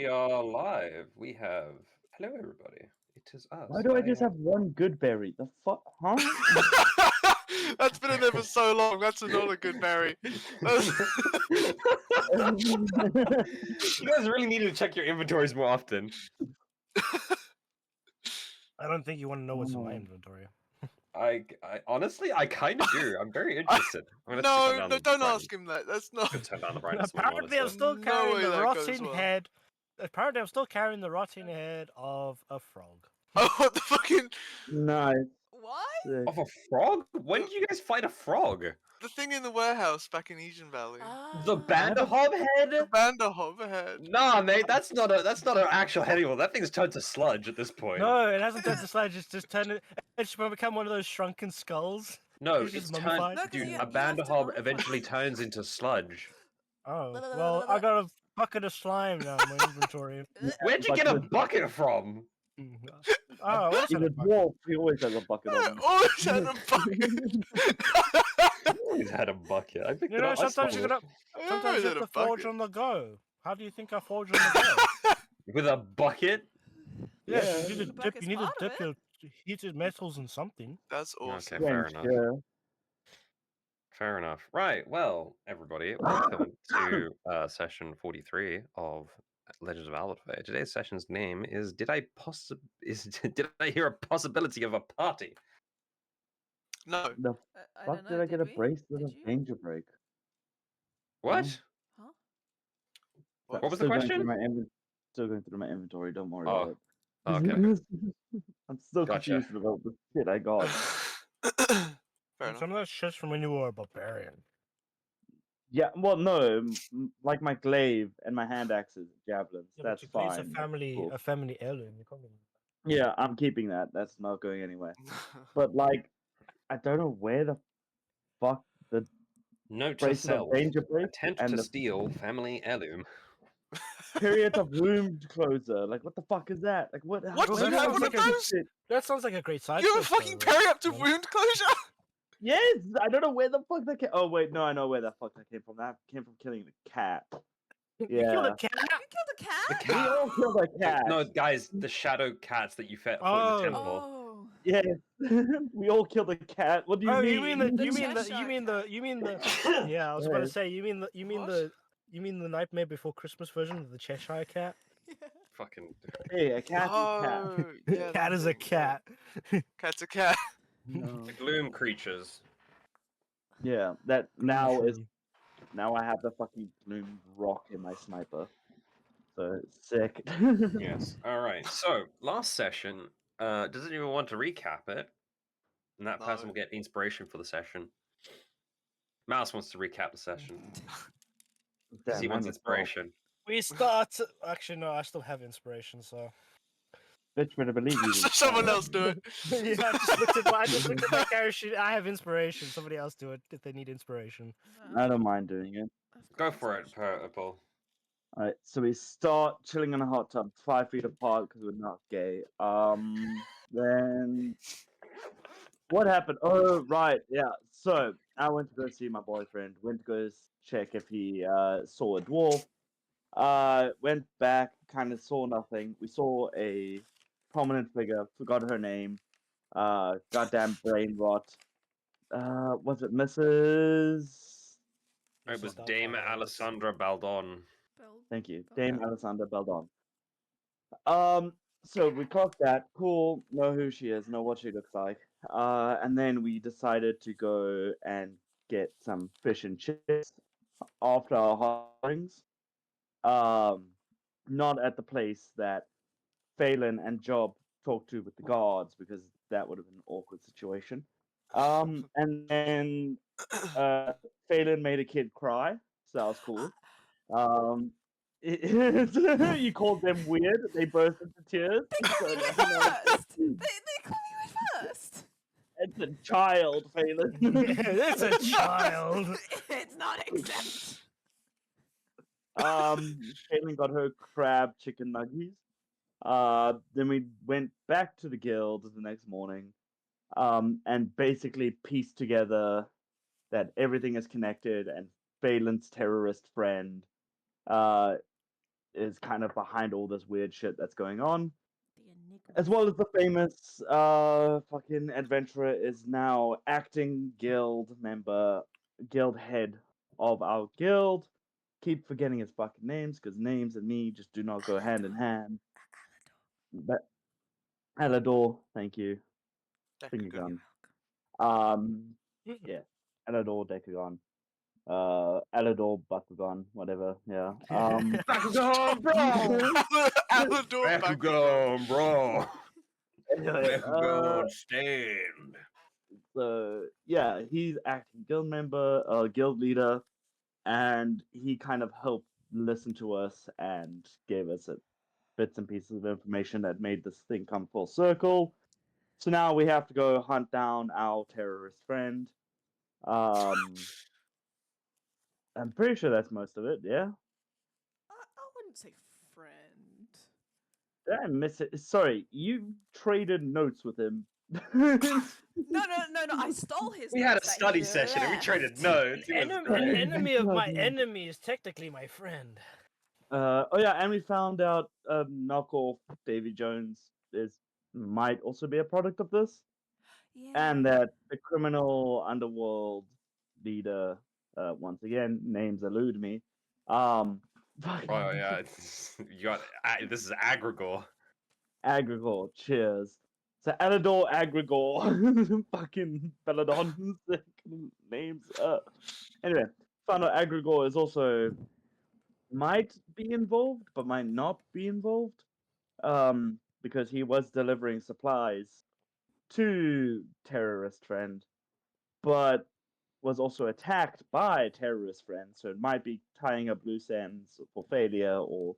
We are live. We have. Hello, everybody. It is us. Why do I just have one good berry? The fuck? Huh? That's been in there for so long. That's not a good berry. You guys really need to check your inventories more often. I don't think you want to know what's in my Oh. inventory. I honestly, I kind of do. I'm very interested. I'm gonna turn No, down no, the don't brightness. ask him that. That's not. I'm gonna turn down the brightness of my Apparently, I'm monitor. still No carrying way the that goes rotting well. head. Apparently, I'm still carrying the rotting head of a frog. Oh, what the fucking Nice. Why? Sick. Of a frog? When did you guys fight a frog? the thing in the warehouse back in Eden Valley. The Bandahob head? The Banda hoverhead. Nah, mate, that's not an actual head anymore. That thing's turned to sludge at this point. No, it hasn't turned to sludge. It's just turned. It's become one of those shrunken skulls. No, It's it's just turned. mummified. No, 'cause Dude, you a have to Bandahob mummify eventually it. turns into sludge. Oh, well, I got a bucket of slime now in my inventory. Where'd you get a bucket from? Oh, what He's is a it? dwarf. He always has a bucket on him. Always had a bucket. Always had a bucket. I picked You it know, up. I sometimes stole you it. gotta. Sometimes you have to forge on the go. How do you think I forge on the go? With a bucket? Yes, Yeah. you need to The dip. bucket's You need to part of dip your heated metals in something. That's awesome. Okay, fair Strange, enough. yeah. Fair enough. Right. Well, everybody, welcome to session 43 of Legends of Alderfey. Today's session's name is Did I hear a possibility of a party? No. The I fuck don't know. did I get a we? bracelet Did of you? danger break? What? Huh? What was the Still going through question? still going through my inventory. Don't worry Oh, about it. okay. I'm still Gotcha. confused about the shit I got. Fair enough. Some of that shit's from when you were a barbarian. Yeah, well, no, like my glaive and my hand axes, javelins. Yeah, That's but your glaive's fine. a family heirloom. You can't even... Yeah, I'm keeping that. That's not going anywhere. But like, I don't know where the fuck the Note to bracelet of self. danger break Attempt and to the steal family heirloom. period of wound closer. Like, what the fuck is that? Like, what? What? how Do you do I have one get of this those? shit? That sounds like a great side. You have a quest, fucking though, periaptive man. wound closure? Yes, I don't know where the fuck that came. Oh wait, no, I know where that fuck that came from. That came from killing the cat. You killed Yeah, a cat. You killed a cat? we all killed a cat. No, guys, the shadow cats that you fought in Oh. the temple. Oh. Yes, we all killed a cat. What do you Oh, mean? you mean the Cheshire you mean the yeah, I was about to say you mean the Nightmare Before Christmas version of the Cheshire cat? Fucking. Hey, a cat is cat. Oh, yeah. Cat that is a thing, yeah. cat. Cat's a cat. No. The gloom creatures. Yeah, that now is Shroom. now I have the fucking bloom rock in my sniper. So it's sick. Yes. All right. So last session. Does anyone want to recap it? And that person No. will get inspiration for the session. Mouse wants to recap the session because he Damn, wants I'm a inspiration. We start. Actually, no, I still have inspiration. So bitch better believe you. So someone else do it. yeah, I just looked at my character sheet. I have inspiration. Somebody else do it if they need inspiration. I don't mind doing it. Go for it, Purple. Alright, so we start chilling in a hot tub 5 feet apart because we're not gay. Then what happened? Oh, right, yeah. So I went to go see my boyfriend. Went to go check if he saw a dwarf. Went back, kind of saw nothing. We saw a prominent figure. Forgot her name. Goddamn brain rot. Was it Mrs. It was Mrs. Dame Doubtfire. Alessandra Baldon. Thank you, Dame Alessandra Beldon. So we clocked that. Cool. Know who she is. Know what she looks like. And then we decided to go and get some fish and chips after our hot springs. Not at the place that Phelan and Job talked to with the guards because that would have been an awkward situation. And then Phelan made a kid cry, so that was cool. You called them weird. They burst into tears. They call So you that- it first! They call you it first! It's a child, Phelan. It's a child. It's not exempt! Phelan got her crab chicken nuggies. Then we went back to the guild the next morning, and basically pieced together that everything is connected, and Phelan's terrorist friend is kind of behind all this weird shit that's going on. The enigma. As well as the famous fucking adventurer is now acting guild member, guild head of our guild. Keep forgetting his fucking names because names and me just do not go hand in hand. But Alador, thank you. Finger Decagon. gun. Yeah, Alador Decagon. Alador Bakugan, whatever. Yeah. Bakugan, bro! Alador Bakugan. Bakugan, bro! Anyway, Bakugan, stand! so yeah, he's acting guild member, guild leader, and he kind of helped listen to us and gave us bits and pieces of information that made this thing come full circle. So now we have to go hunt down our terrorist friend. I'm pretty sure that's most of it. Yeah. I wouldn't say friend. Did I miss it? Sorry, you traded notes with him. No. I stole his. We had a notes that study he session and we traded left. notes. It was An great. enemy of my enemy is technically my friend. Oh yeah, and we found out knockoff Davy Jones might also be a product of this, Yeah. and that the criminal underworld leader, once again, names elude me. Oh yeah, you got this is Agrigor. Agrigor, cheers. So Alador Agrigor, fucking Belladon names. Anyway, found out Agrigor is also might be involved, but might not be involved. Because he was delivering supplies to terrorist friend, but was also attacked by terrorist friend, so it might be tying up loose ends for failure, or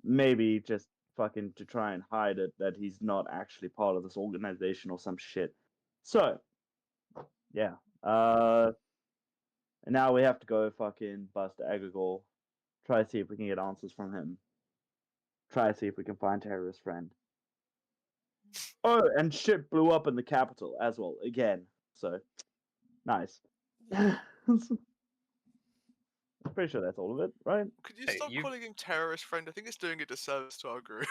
maybe just fucking to try and hide it that he's not actually part of this organization or some shit. So, yeah. And now we have to go fucking bust Agrigor, try to see if we can get answers from him. Try to see if we can find terrorist friend. Oh, and shit blew up in the capital as well again. So nice. Pretty sure that's all of it, right? Could you Hey, stop you- calling him terrorist friend? I think it's doing a disservice to our group.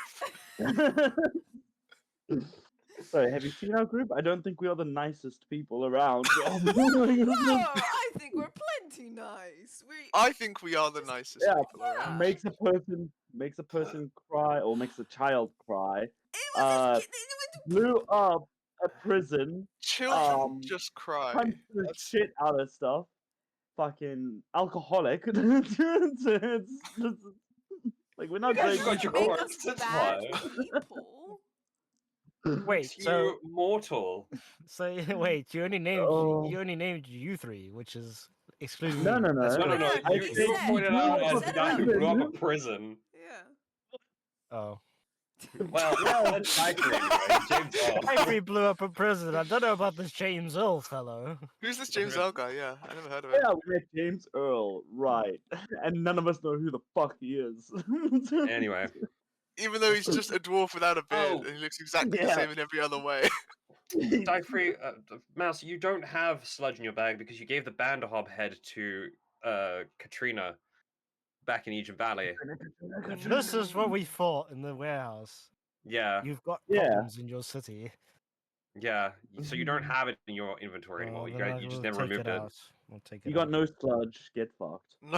So, have you seen our group? I don't think we are the nicest people around. Whoa! I think we're plenty nice. I think we are the nicest Yeah, people around. makes a person cry or makes a child cry. It was Blew up a prison. Children just cry. Punched the That's- shit out of stuff. Fucking alcoholic. It's like we're not You guys great. got your make quirks, us that's bad fine. people. Wait, You so mortal. wait, you only named Oh. you only named you three, which is excluding No, me. no, no. That's No, no, good. no. I You said were pointed you out blew as up the a guy who blew up a prison. prison. Yeah. Oh, Well, that's Cypher anyway. James Earl. Ivory blew up a prison. I don't know about this James Earl fellow. Who's this James Earl guy? Yeah, I never heard of him. Yeah, we met James Earl, right? And none of us know who the fuck he is. Anyway. Even though he's just a dwarf without a beard Oh. and he looks exactly the Yeah. same in every other way. Free, Mouse, you don't have sludge in your bag because you gave the Banderhob head to Katrina back in Egypt Valley. This is what we fought in the warehouse. Yeah, You've got Yeah. problems in your city. yeah. So you don't have it in your inventory Well, anymore. You then I just will never take removed it it. out. We'll take it You got out. no sludge. Get fucked. No,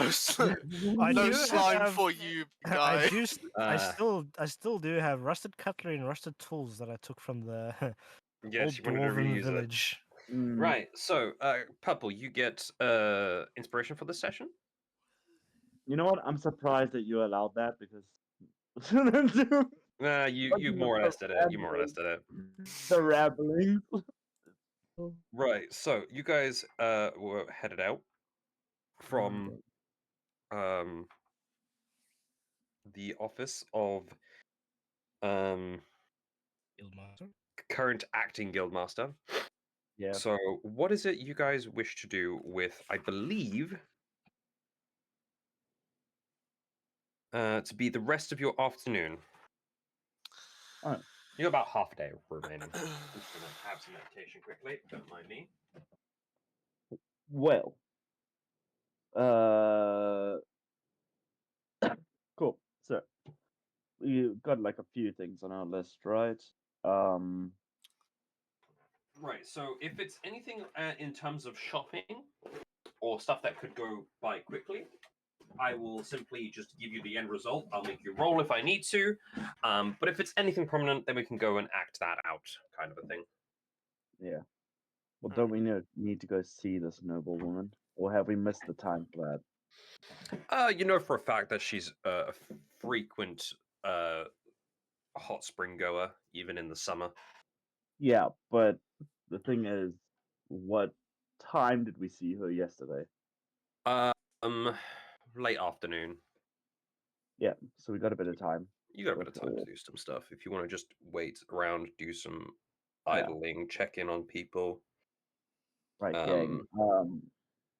I no do slime have- for you, I guy. do. I Uh, still do have rusted cutlery and rusted tools that I took from the yes, old you wanted to dwarven reuse it. village. Mm. Right. So, Purple, you get inspiration for this session. You know what? I'm surprised that you allowed that because Nah, you more or less did it. You more or less did it. the rabblings. Right. So you guys were headed out from the office of Guildmaster. current acting guildmaster. Yeah. So what is it you guys wish to do with, I believe, to be the rest of your afternoon? Oh. You have about half a day remaining. I'm just gonna have some meditation quickly. Don't mind me. Well. Cool. you got like a few things on our list, right? Um, Right. So if it's anything in terms of shopping or stuff that could go by quickly, I will simply just give you the end result. I'll make you roll if I need to. But if it's anything prominent, then we can go and act that out, kind of a thing. yeah. Well, don't we need to go see this noble woman, or have we missed the time for that? You know for a fact that she's a frequent hot spring goer, even in the summer. Yeah, but the thing is, what time did we see her yesterday? Um, late afternoon. Yeah, so we got a bit of time. You got a bit of time to before- do some stuff. If you want to just wait around, do some Yeah. idling, check in on people. Right, gang.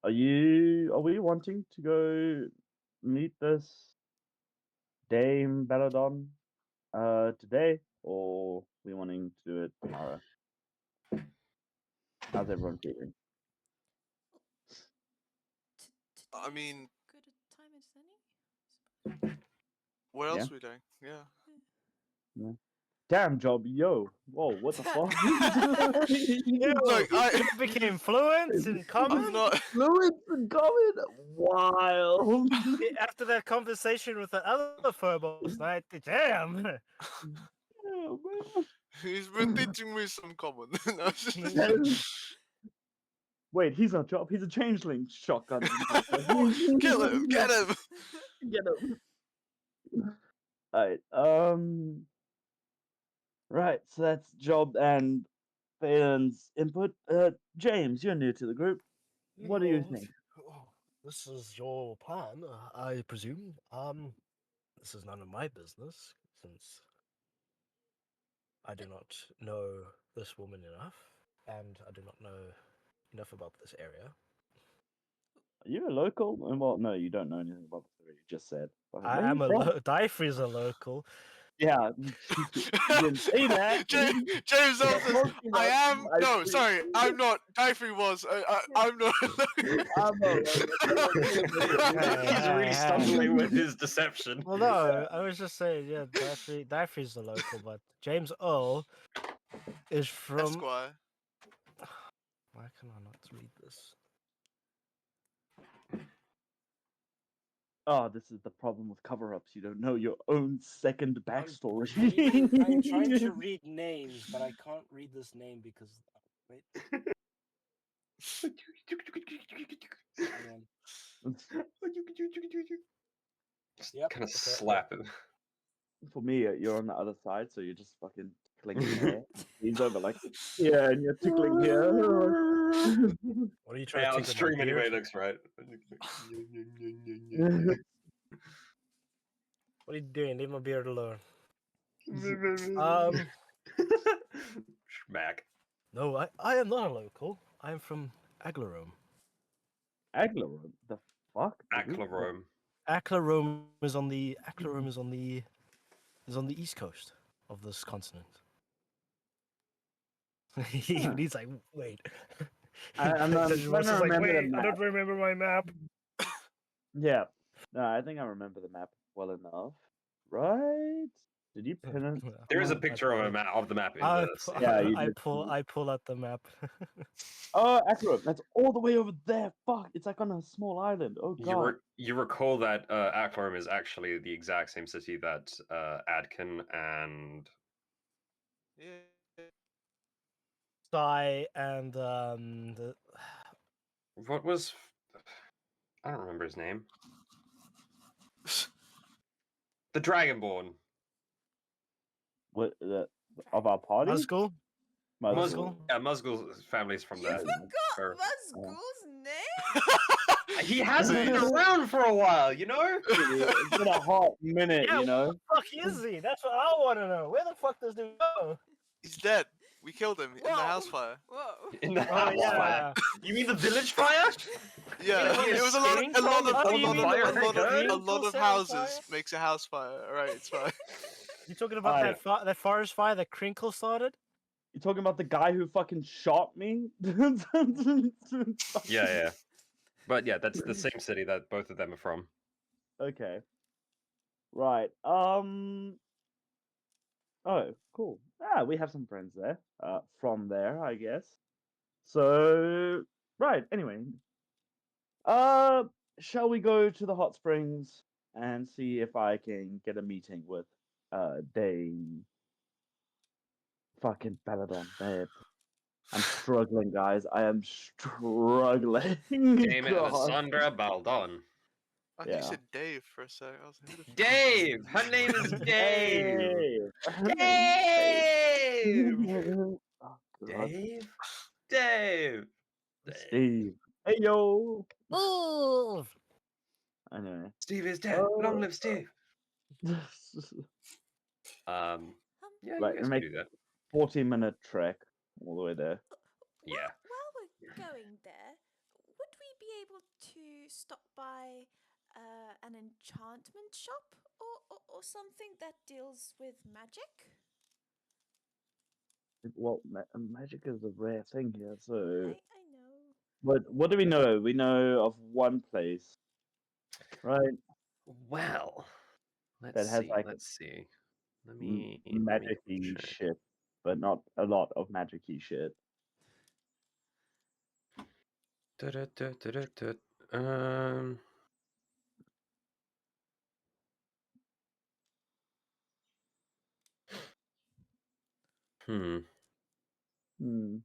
Are we wanting to go meet this Dame Belladon today, or we wanting to do it tomorrow? How's everyone feeling? I mean, Good a time as any. what Yeah. else are we doing? Yeah. Damn job, yo. Whoa, what the fuck? Yo, Look, you became fluent in common. I'm not. Fluents in common? Wild. After that conversation with the other furball last night, damn. Oh, man. He's been teaching me some common. No, it's just- Wait, he's not job. He's a changeling. Shotgun. Kill him! Get him! Get him. Alright. Right. So that's Job and Phelan's input. James, you're new to the group. What do you think? This is your plan, I presume. This is none of my business, since I do not know this woman enough, and I do not know enough about this area. Are you a local? Well, no, you don't know anything about this. You just said. I Where are am you a from? Dyfrey's a local. Yeah. You didn't say that. James also says, I am. No, Dyfrey. sorry, I'm not. Dyfrey was. I'm not. I'm a He's really Hey. stumbling with his deception. Well, no, I was just saying, yeah, Dyfrey's the local, but James Earl is from. Esquire. Why can I not read this? Oh, this is the problem with cover-ups. You don't know your own second backstory. I'm trying to read names, but I can't read this name because. Wait. Hang on. Yep, Kind of okay, slap him. For me, you're on the other side, so you're just fucking tickling your hair. He's over like, yeah, and you're tickling here. What are you trying Yeah, to on take stream anyway, it looks right. What are you doing? Leave my beard alone. Smack. No, I am not a local. I am from Aglarome. Aglarome? The fuck? Aclarome. Aglarome is on the east coast of this continent. He's like, wait. I'm Just trying to like, remember the wait, I map. don't remember my map. Yeah. No, I think I remember the map well enough. Right? Did you pin it? There is a No. picture of the map in I, the. Yeah, you I did. pull out the map. Oh, Aglarome. That's all the way over there. Fuck. It's like on a small island. Oh, God. You recall that Aclarome is actually the exact same city that Adkin and Yeah. Sai and the what was I don't remember his name. The Dragonborn. What, of our party? Muscle. Muzzle. Yeah, Musgle's family's from You there. forgot Or- Musgle's name? He hasn't been around for a while, you know? It's been a hot minute, Yeah, you know? Where the fuck is he? That's what I want to know. Where the fuck does he go? He's dead. We killed him in the Whoa. house fire. Whoa. In the Oh house yeah. fire. You mean the village fire? Yeah, what, it was a lot spinning of from a the fire lot of set on houses fire? makes a house fire. All right, it's fine. You talking about Oh, that forest fire that Crinkle started? You talking about the guy who fucking shot me? Yeah. But yeah, that's the same city that both of them are from. Okay. Right. Oh, cool. Ah, we have some friends there. From there, I guess. So, right. Anyway, uh, shall we go to the hot springs and see if I can get a meeting with Dame fucking Peladon, babe? I'm struggling, guys. I am struggling. Dame God. Alessandra Baldon. I think you Yeah. said Dave for a sec. I was like, who the fuck is Dave! Her name is Dave! Hey. Dave! Oh, God. Dave? Dave! Dave. Steve. Hey, yo. Oh, Anyway. Steve is dead. Long live Steve. Um, Yeah, you Right, guys we can make do that. 40-minute trek all the way there. Yeah. while we're going there, would we be able to stop by an enchantment shop or something that deals with magic? Well, magic is a rare thing here, so. I know. But what do we know? We know of one place, right? Well, let's That has see. like Let's see. Let me magic-y check. shit, but not a lot of magic-y shit. Da-da-da-da-da-da. Um. Hmm. Hmm.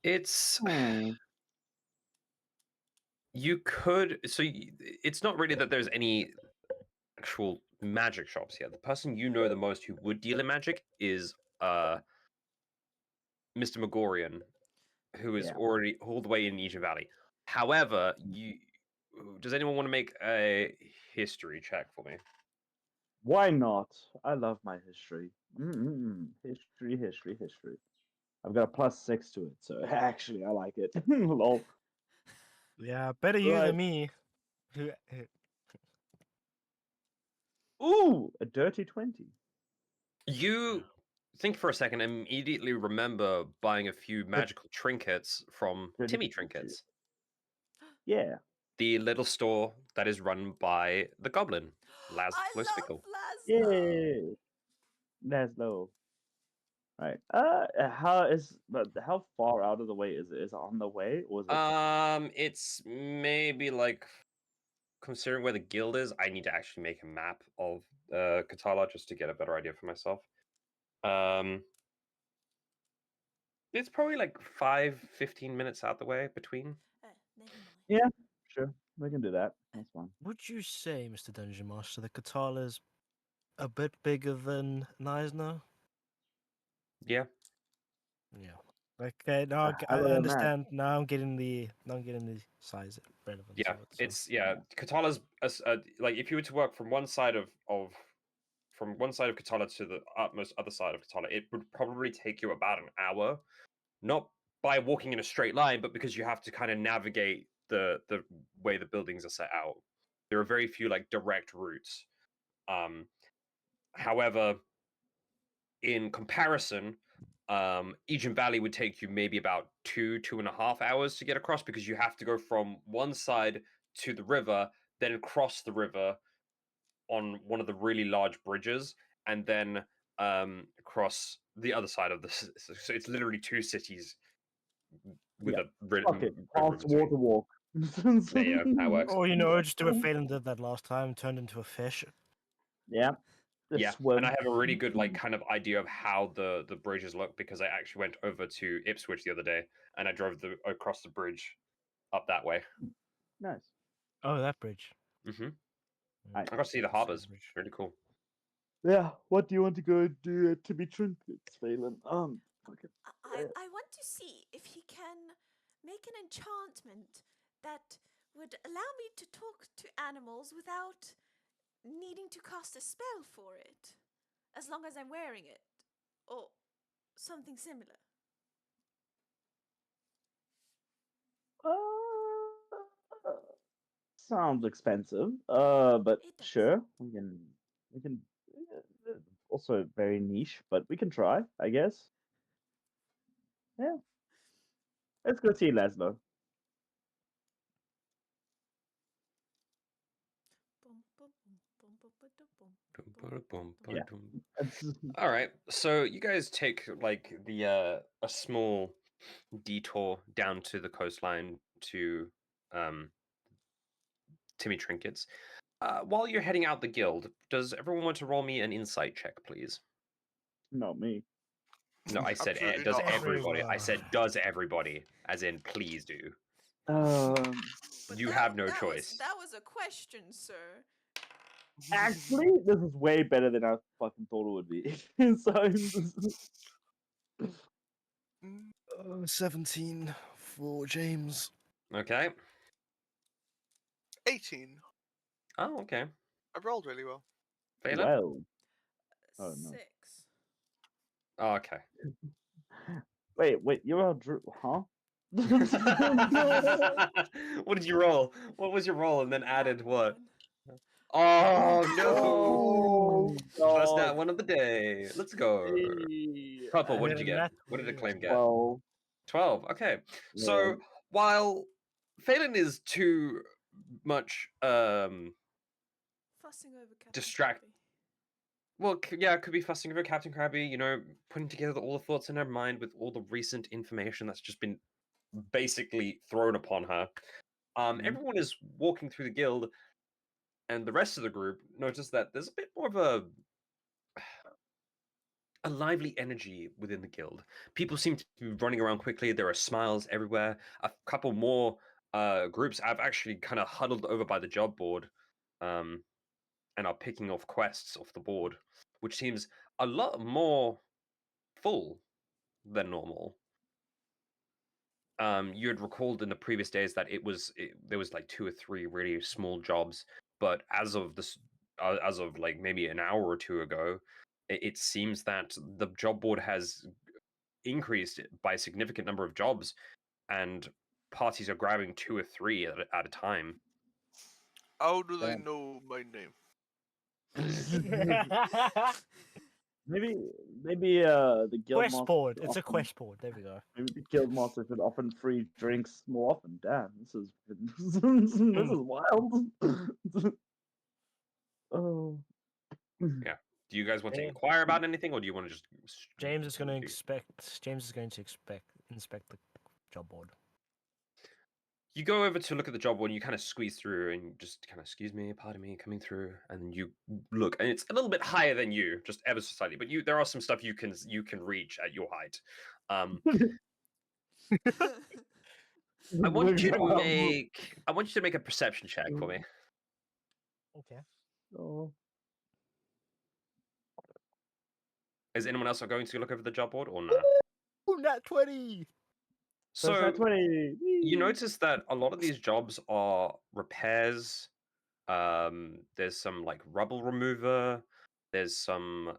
It's Hmm. you could it's not really that there's any actual magic shops here. The person you know the most who would deal in magic is Mr. Megorian, who is Yeah. already all the way in Egypt Valley. However, you does anyone want to make a history check for me? Why not? I love my history. History, history, history. I've got a +6 to it, so actually I like it. Lol. yeah, better you Right. than me. Ooh, a dirty 20. You think for a second and immediately remember buying a few magical trinkets from Dirty Timmy 22. Trinkets, Yeah. the little store that is run by the goblin, Laszlo I Spickle. love Laszlo. Yay. That's low. Right. But how far out of the way is it? Is it on the way or is it? It's maybe like considering where the guild is, I need to actually make a map of Katala just to get a better idea for myself. Um, it's probably like 15 minutes out the way between. Never mind. Yeah, sure. We can do that. That's fine. Would you say, Mr. Dungeon Master, the Katala's a bit bigger than Neisner? Yeah. Yeah. Okay, now A I hell of a match. understand. Now I'm getting the size relevance Yeah, of it. So. it's Katala's like if you were to work from one side of Katala to the utmost other side of Katala, it would probably take you about an hour, not by walking in a straight line, but because you have to kind of navigate the way the buildings are set out. There are very few like direct routes. However, in comparison, Egypt Valley would take you maybe about 2.5 hours to get across because you have to go from one side to the river, then cross the river on one of the really large bridges, and then cross the other side of the. So it's literally two cities with Yeah. a river Fuck it. in Fast between. water walk. There you go. That works. Or just do a Phelan did that last time, turned into a fish. Yeah. Just Yeah, and I swim. have a really good like kind of idea of how the bridges look because I actually went over to Ipswich the other day and I drove across the bridge up that way. Nice. Oh, that bridge. Hmm I I got to see the Same harbors. bridge. Really cool. Yeah. What do you want to go do to be trinkets, Phelan? Fucking. I want to see if he can make an enchantment that would allow me to talk to animals without needing to cast a spell for it, as long as I'm wearing it, or something similar. Uh, sounds expensive. But It does. sure, we can. Also very niche, but we can try, I guess. Yeah. Let's go see Laszlo. Bum, bum, bum, bum, bum, bum, bum, bum, Ba-da-boom, Yeah. ba-dum. It's All right, so you guys take like the a small detour down to the coastline to um Timmy Trinkets. While you're heading out the guild, does everyone want to roll me an insight check, please? not me. No, I said Absolutely does not. everybody. I Everyone. said does everybody, as in please do. Um, But You that, have no that choice. that was a question, sir. actually, this is way better than I fucking thought it would be. So I'm just... 17 for James. Okay. 18. Oh, okay. I rolled really well. Phelan? well. Oh, no. 6. Oh, okay. Wait, you're all Drew, huh? What did you roll? What was your roll, and then added Nat what? 1. Oh Oh, no! First God. nat one of the day. Let's go. Hey, Purple, I what got did you a get? nat What did 20 Acclaim as get? well. 12. Okay. Yeah. So while Phelan is too much Fussing over Captain Distract- Krabby. well, yeah, it could be fussing over Captain Krabby, you know, putting together all the thoughts in her mind with all the recent information that's just been basically thrown upon her. Mhm. Everyone is walking through the guild, and the rest of the group notice that there's a bit more of a lively energy within the guild. People seem to be running around quickly. There are smiles everywhere. A couple more groups have actually kind of huddled over by the job board, and are picking off quests off the board, which seems a lot more full than normal. You had recalled in the previous days that there was like 2 or 3 really small jobs, but as of this, as of like maybe an hour or 2 ago, it seems that the job board has increased by a significant number of jobs, and parties are grabbing 2 or 3 at a time. How do they Damn. know my name? maybe the guild Quest master board. should It's a often- quest board. There we go. Maybe the guild master should often free drinks more often. Damn, this is this is wild. Oh. Yeah. Do you guys want to Yeah. inquire about anything, or do you want to just James is going to do- inspect the job board. You go over to look at the job board and you kind of squeeze through and just kind of, excuse me, pardon me, coming through, and you look, and it's a little bit higher than you, just ever so slightly, but there are some stuff you can reach at your height. I want you to make a perception check for me. Okay. Oh. Is anyone else going to look over the job board or not? Ooh, nat 20! So 20. you notice that a lot of these jobs are repairs. There's some like rubble remover. There's some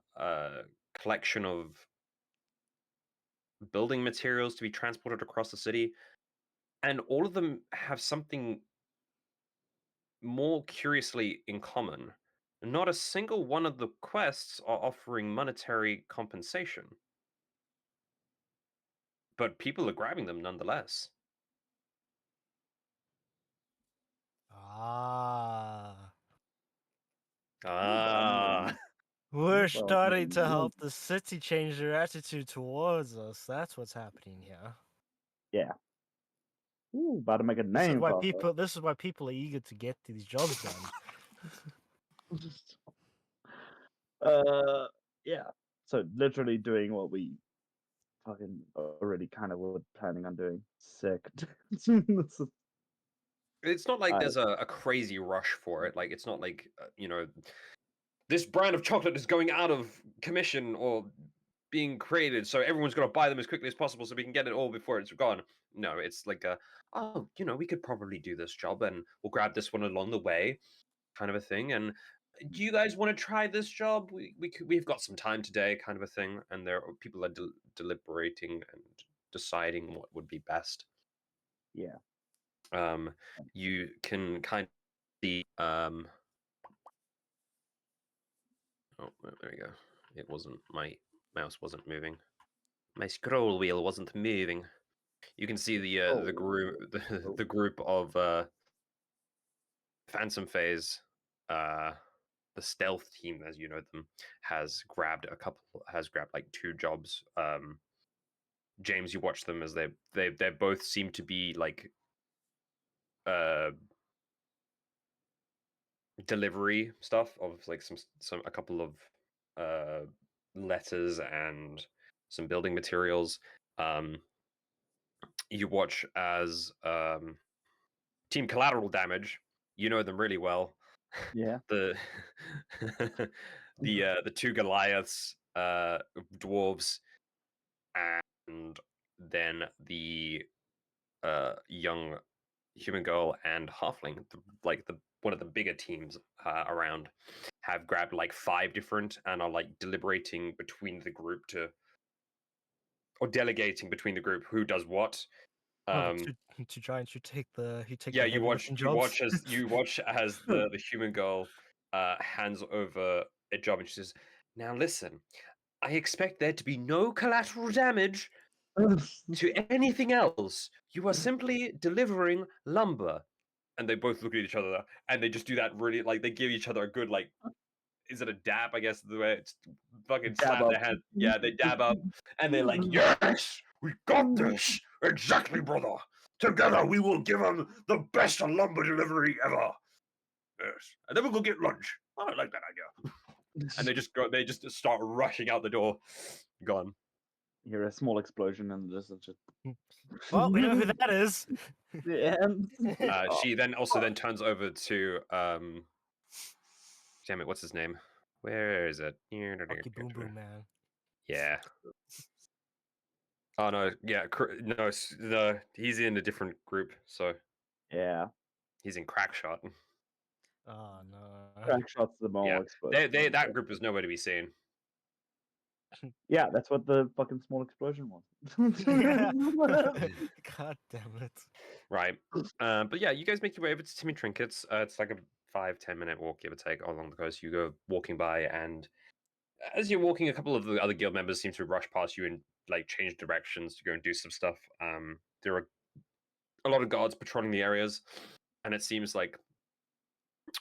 collection of building materials to be transported across the city, and all of them have something more curiously in common. Not a single one of the quests are offering monetary compensation, but people are grabbing them nonetheless. Ah. Ah. We're Well, starting to yeah. help the city change their attitude towards us. That's what's happening here. Yeah. Ooh, about to make a This is name why for people. This is why people are eager to get these jobs done. us. Yeah. So literally doing what we fucking already kind of were planning on doing. Sick. This is- It's not like I- there's a crazy rush for it. Like, it's not like, this brand of chocolate is going out of commission or being created, so everyone's got to buy them as quickly as possible so we can get it all before it's gone. No, it's like we could probably do this job and we'll grab this one along the way, kind of a thing. And do you guys want to try this job? We've got some time today, kind of a thing. And people are deliberating and deciding what would be best. yeah. You can kind of see. Oh, there we go. It wasn't my mouse wasn't moving. My scroll wheel wasn't moving. You can see the group the group of Phantom Phase, the the stealth team, as you know them, has grabbed like 2 jobs. James, you watch them as they both seem to be like delivery stuff of like a couple of letters and some building materials. You watch as Team Collateral Damage. You know them really well. Yeah. the the 2 Goliaths, dwarves, and then the young human girl and halfling, one of the bigger teams around, have grabbed like 5 different and are like deliberating between the group or delegating between the group who does what. To try and take the Yeah, heavy lifting jobs. you watch as the human girl hands over a job and she says, "Now listen, I expect there to be no collateral damage to anything else. You are simply delivering lumber." And they both look at each other and they just do that really, like, they give each other a good, like, is it a dab? I guess the way it's fucking Dab slap up. their hand. Yeah, they dab up and they're like, "Yes, we got this. Exactly, brother. Together we will give them the best lumber delivery ever. Yes. And then we'll go get lunch. Oh, I like that idea." And they just start rushing out the door. Gone. You hear a small explosion and there's just. Well, we know who that is. Yeah. She then also then turns over to damn it, what's his name? Where is it? Rocky Boom Boom Man. Yeah. Oh no, yeah, no, he's in a different group, so Yeah. he's in Crackshot. Oh no. Crack shots the mall Yeah, explosion. that group is nowhere to be seen. Yeah, that's what the fucking small explosion was. God damn it. Right. But yeah, you guys make your way over to Timmy Trinkets. It's like a 5-10 minute walk, give or take, along the coast. You go walking by, and as you're walking, a couple of the other guild members seem to rush past you and like change directions to go and do some stuff. There are a lot of guards patrolling the areas, and it seems like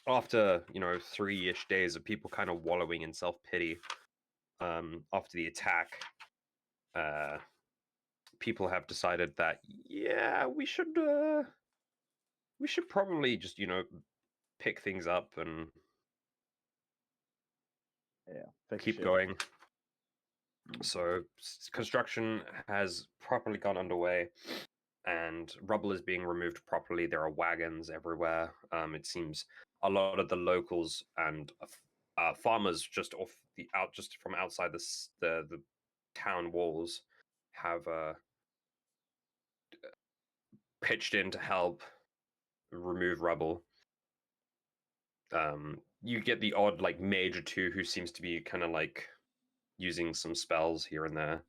after 3-ish days of people kind of wallowing in self-pity after the attack, people have decided that yeah, we should probably just pick things up and Yeah. keep going. So construction has properly gone underway and rubble is being removed properly. There are wagons everywhere. It seems a lot of the locals and farmers just from outside the town walls have pitched in to help remove rubble. You get the odd like mage or two who seems to be kind of like using some spells here and there,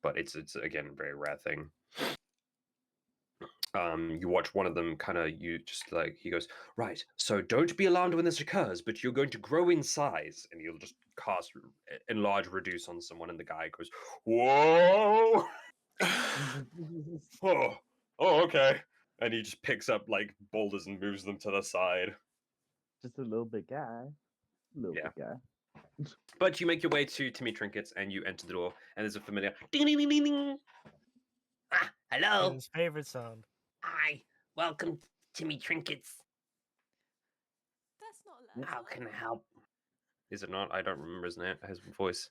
but it's again a very rare thing. You watch one of them he goes, "Right, so don't be alarmed when this occurs, but you're going to grow in size," and you'll just cast enlarge reduce on someone, and the guy goes, "Whoa!" oh, okay. And he just picks up like boulders and moves them to the side. Just a little bit guy. Little Yeah. bit guy. But you make your way to Timmy Trinkets and you enter the door, and there's a familiar ding ding ding ding ding. Ah, hello. His favorite sound. Hi. Welcome to Timmy Trinkets. That's not loud. How can I help? Is it not? I don't remember his voice.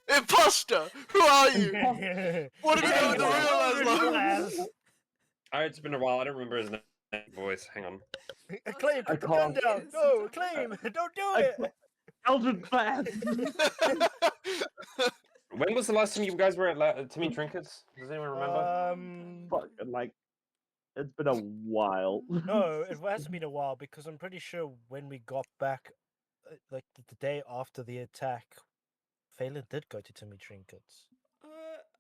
Imposter! Who are you? What did you do with the real Laz? It's been a while. I don't remember his voice. Hang on. Acclaim, I put the can't. gun down. No, Acclaim, don't do it. Eldred Fast. When was the last time you guys were at Timmy Trinkets? Does anyone remember? Fuck, like, it's been a while. No, it hasn't been a while because I'm pretty sure when we got back, like the day after the attack, Phelan did go to Timmy Trinkets.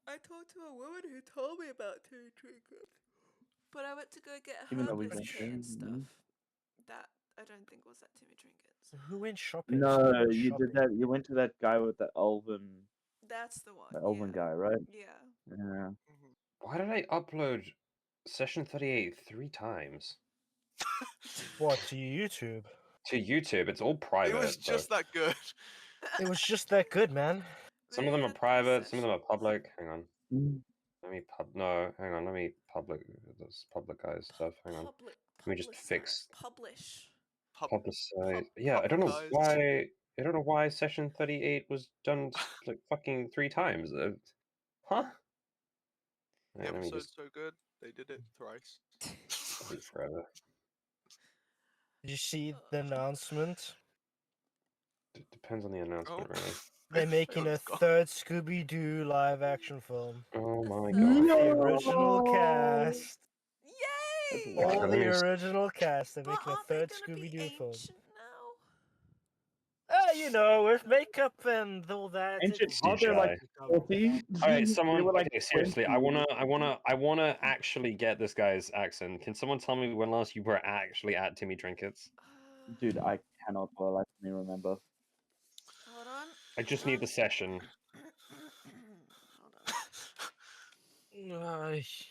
I talked to a woman who told me about Timmy Trinkets. But I went to go get Even though we herbalist went kit there, and stuff. That I don't think was at Timmy Trinkets. Who went shopping? No, Someone went you shopping. did that. You went to that guy with the elven That's the one. guy, right? Yeah. Yeah. Why did I upload session 38 3 times? What, to YouTube? to YouTube. It's all private. It was just that good. It was just that good, man. Some of them are Ran 3 private. Some of them are sessions. public. Hang on. Mm. Let me no. Hang on. Let me public this publicized stuff. Hang on. Public, Let me just fix publish. publicize. Yeah, I don't know Publicized. why. I don't know why session 38 was done like fucking 3 times. Huh? The Let me episode's just so good, they did it thrice. wait forever. Did you see the announcement? Depends on the announcement, Oh. really. They're making a It's gone. third Scooby-Doo live-action film. Oh my third. god. The original No! cast. That's Yay! wild. All Let the me s- original cast. They're But making a aren't they third gonna be Scooby-Doo film. ancient now? You know, with makeup and all that. Ancient, it's aren't they like CGI. 40? All right, They someone. were like Okay, seriously, 20. I wanna actually get this guy's accent. Can someone tell me when last you were actually at Timmy Trinkets? Dude, I cannot for the life of me remember. Hold on. I just need the session. Hold on. This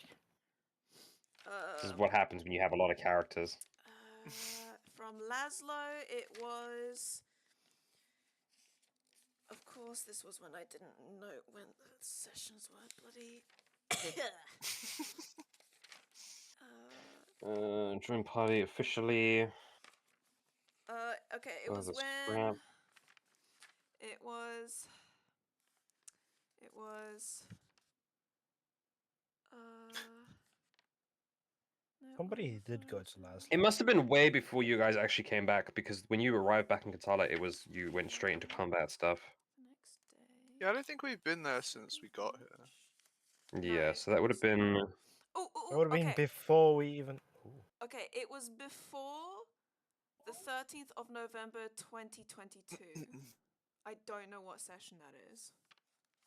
is what happens when you have a lot of characters. From Laszlo, it was. Of course, this was when I didn't know when the sessions were bloody. Join party officially. Okay, it was The when. scrap. It was. No, Somebody did go to Laszlo. It must have been way before you guys actually came back, because when you arrived back in Katala, it was you went straight into combat stuff. Next day. Yeah, I don't think we've been there since we got here. Yeah, No, so that would have been. It would have been okay. before we even. Ooh. Okay, it was before the 13th of November 2022. I don't know what session that is.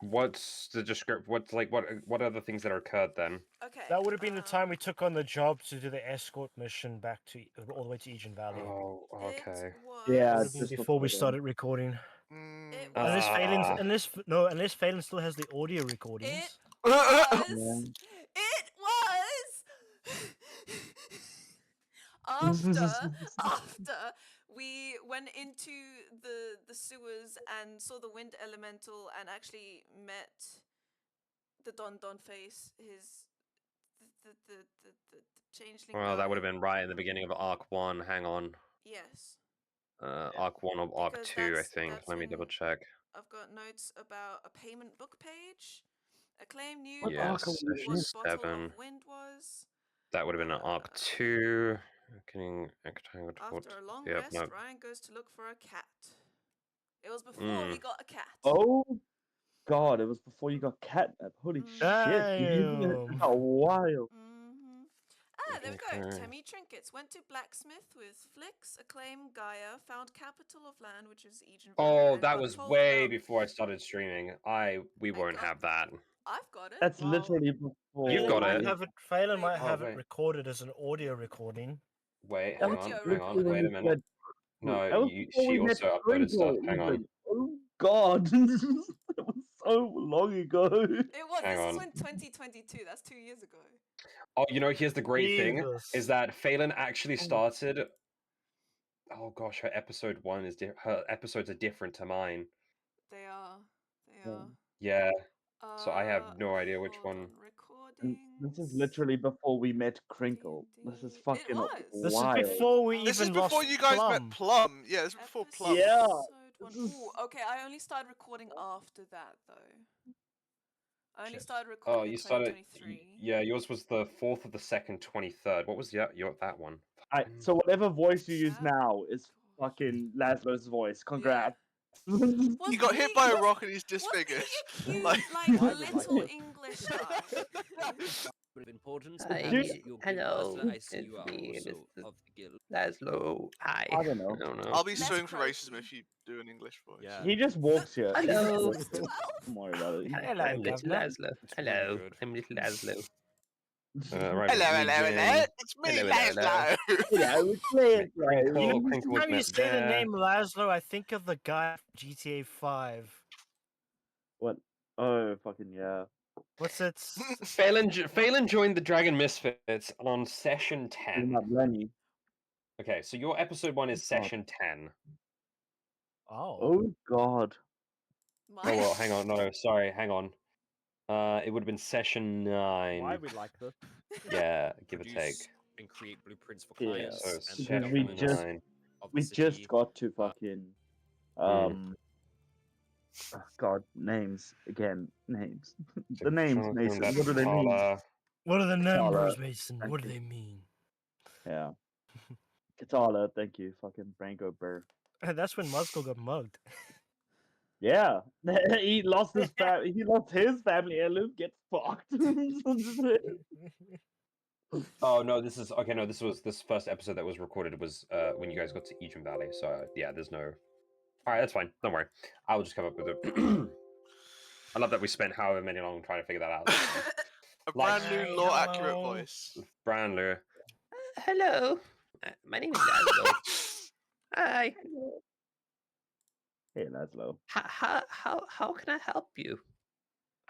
What's the description? What other things that occurred then? Okay. That would have been the time we took on the job to do the escort mission back to all the way to Egen Valley. Oh, okay. It was. Yeah, That would have been just before we then. started recording. It was. Unless Phelan, Ah. unless Phelan still has the audio recordings. It was. Yeah. It was. after we went into the sewers and saw the wind elemental and actually met the Don face, the changeling. Well, that would have guy. been right in the beginning of Arc 1. Hang on. Yes. Arc 1 or Arc Because 2, I think. that's Let me in- double check. I've got notes about a payment book page. Acclaim knew What Yeah, arc are we session in? what bottle 7. of wind was. That would have been an Arc 2. After a long Yep, rest, no. Ryan goes to look for a cat. It was before we got a cat. Oh god, it was before you got catnip. Holy shit, Damn. it's a while. There we go. Okay. Temmie Trinkets went to blacksmith with Flix, Acclaim, Gaia, found capital of land, which is Egen Valley. Oh, and that got was told way about- before I started streaming. We won't have that. I've got it. That's Well, literally before. You've got it. Phelan Wait, might have wait. it recorded as an audio recording. Wait, That hang was on, Audio hang on, literally when wait a you minute. said- No, that was before she we met also uploaded stuff. Sprinkle, Hang on. even. Oh god, it was so long ago. It was. Hang This on. is in 2022. That's 2 years ago. Oh, here's the great thing Jesus. is that Phelan actually started. Oh gosh, her episode 1 is her episodes are different to mine. They are. Yeah. So I have no idea which Hold one. on, And recordings. this is literally before we met Crinkle. This is D&D. fucking It was. This is wild. before we This is even before lost you guys Plum. met Plum. Yeah, this is before Plum. Yeah. Episode one. This is- Ooh, okay, I only started recording after that though. I only Shit. started Oh, recording you in started. 2023. Yeah, yours was the 4th of the 2nd, 23rd. What was your that one? So whatever voice you use That- now is fucking Laszlo's voice. Congrats. He got hit by a rock and he's disfigured. Wasn't he a cute, Like- like, I would little like- English guy? Of importance. Hi. Perhaps Dude, your hello, guild master, I see it's you are me, also Mr. of the guild. Laszlo. Hi. I don't know. I'll be Less suing for croaky. racism if you do an English voice. Yeah. He just walks here. I'm Hello. just 12. Don't worry about it. Hello, I'm little Governor. Laszlo. It's really Hello, good. I'm little Laszlo. Right, Hello, me, hello, Jen. hello. It's me, Hello, hello, Laszlo. Hello, it's Laszlo. Crinkle, You know, Crinkle every was time you met say the there. name Laszlo, I think of the guy from GTA 5. What? Oh, fucking yeah. What's it? Phelan joined the Dragon Misfits on session Talking 10. about Lenny. Okay, so your episode 1 is session 10. Oh. Oh God. My, Oh well, hang on. No, sorry, hang on. It would have been session 9. Why we like this? Yeah, give or Produce take. and create blueprints for Yeah, clients So and because we session just 9. of the we city. just got to fucking oh, God, names again, names. The names, Mason. What do they mean? Katala. What are the Katala, numbers, Mason? thank What do you. they mean? Yeah. Katala, thank you, fucking Branko Burr. That's when Muscle got mugged. Yeah, he lost his family. He lost his family heirloom. Get fucked. Oh no, this is okay. No, this first episode that was recorded was when you guys got to Ejim Valley. So yeah, there's no. All right, that's fine. Don't worry. I will just come up with it. I love that we spent however many long trying to figure that out. A Like- brand new Hi, law accurate hello. voice. Brand new. Hello, my name is Laszlo. Hi. Hey, Laszlo. How can I help you?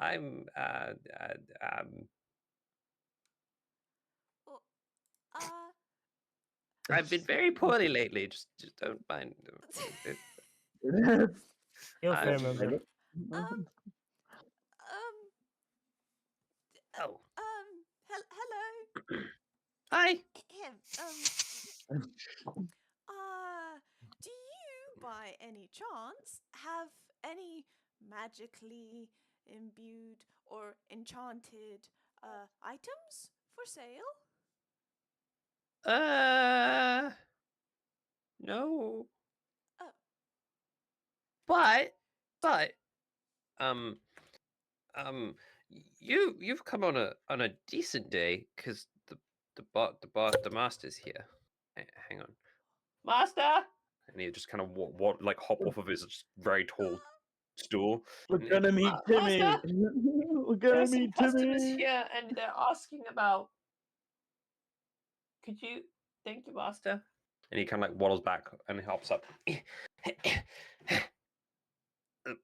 I'm oh, I've been very poorly lately. Just don't mind. He'll I- remember. um, Oh, hello. hi. Do you, by any chance, have any magically imbued or enchanted items for sale? No. Oh. But, um, you've come on a decent day because the master's here. Hang on, master. And he just kind of like hop off of his very tall stool. We're gonna meet Timmy. Master, We're gonna there's some meet customers Timmy. here, and they're asking about. Could you? Thank you, master. And he kind of like waddles back and hops up.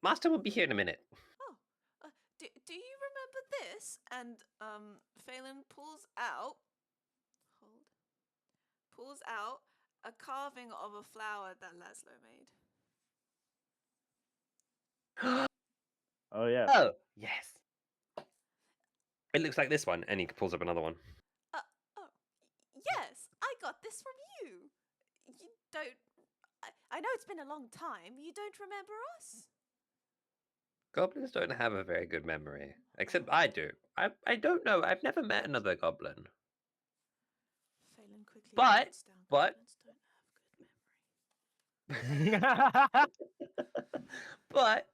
Master will be here in a minute. Oh, do you remember this? And Phelan pulls out a carving of a flower that Laszlo made. Oh yeah. Oh, yes. It looks like this one, and he pulls up another one. Oh, yes, I got this from you. You don't. I know it's been a long time. You don't remember us? Goblins don't have a very good memory, except I do. I don't know. I've never met another goblin. Phelan quickly But- notes down. but- Goblins don't have good memory. But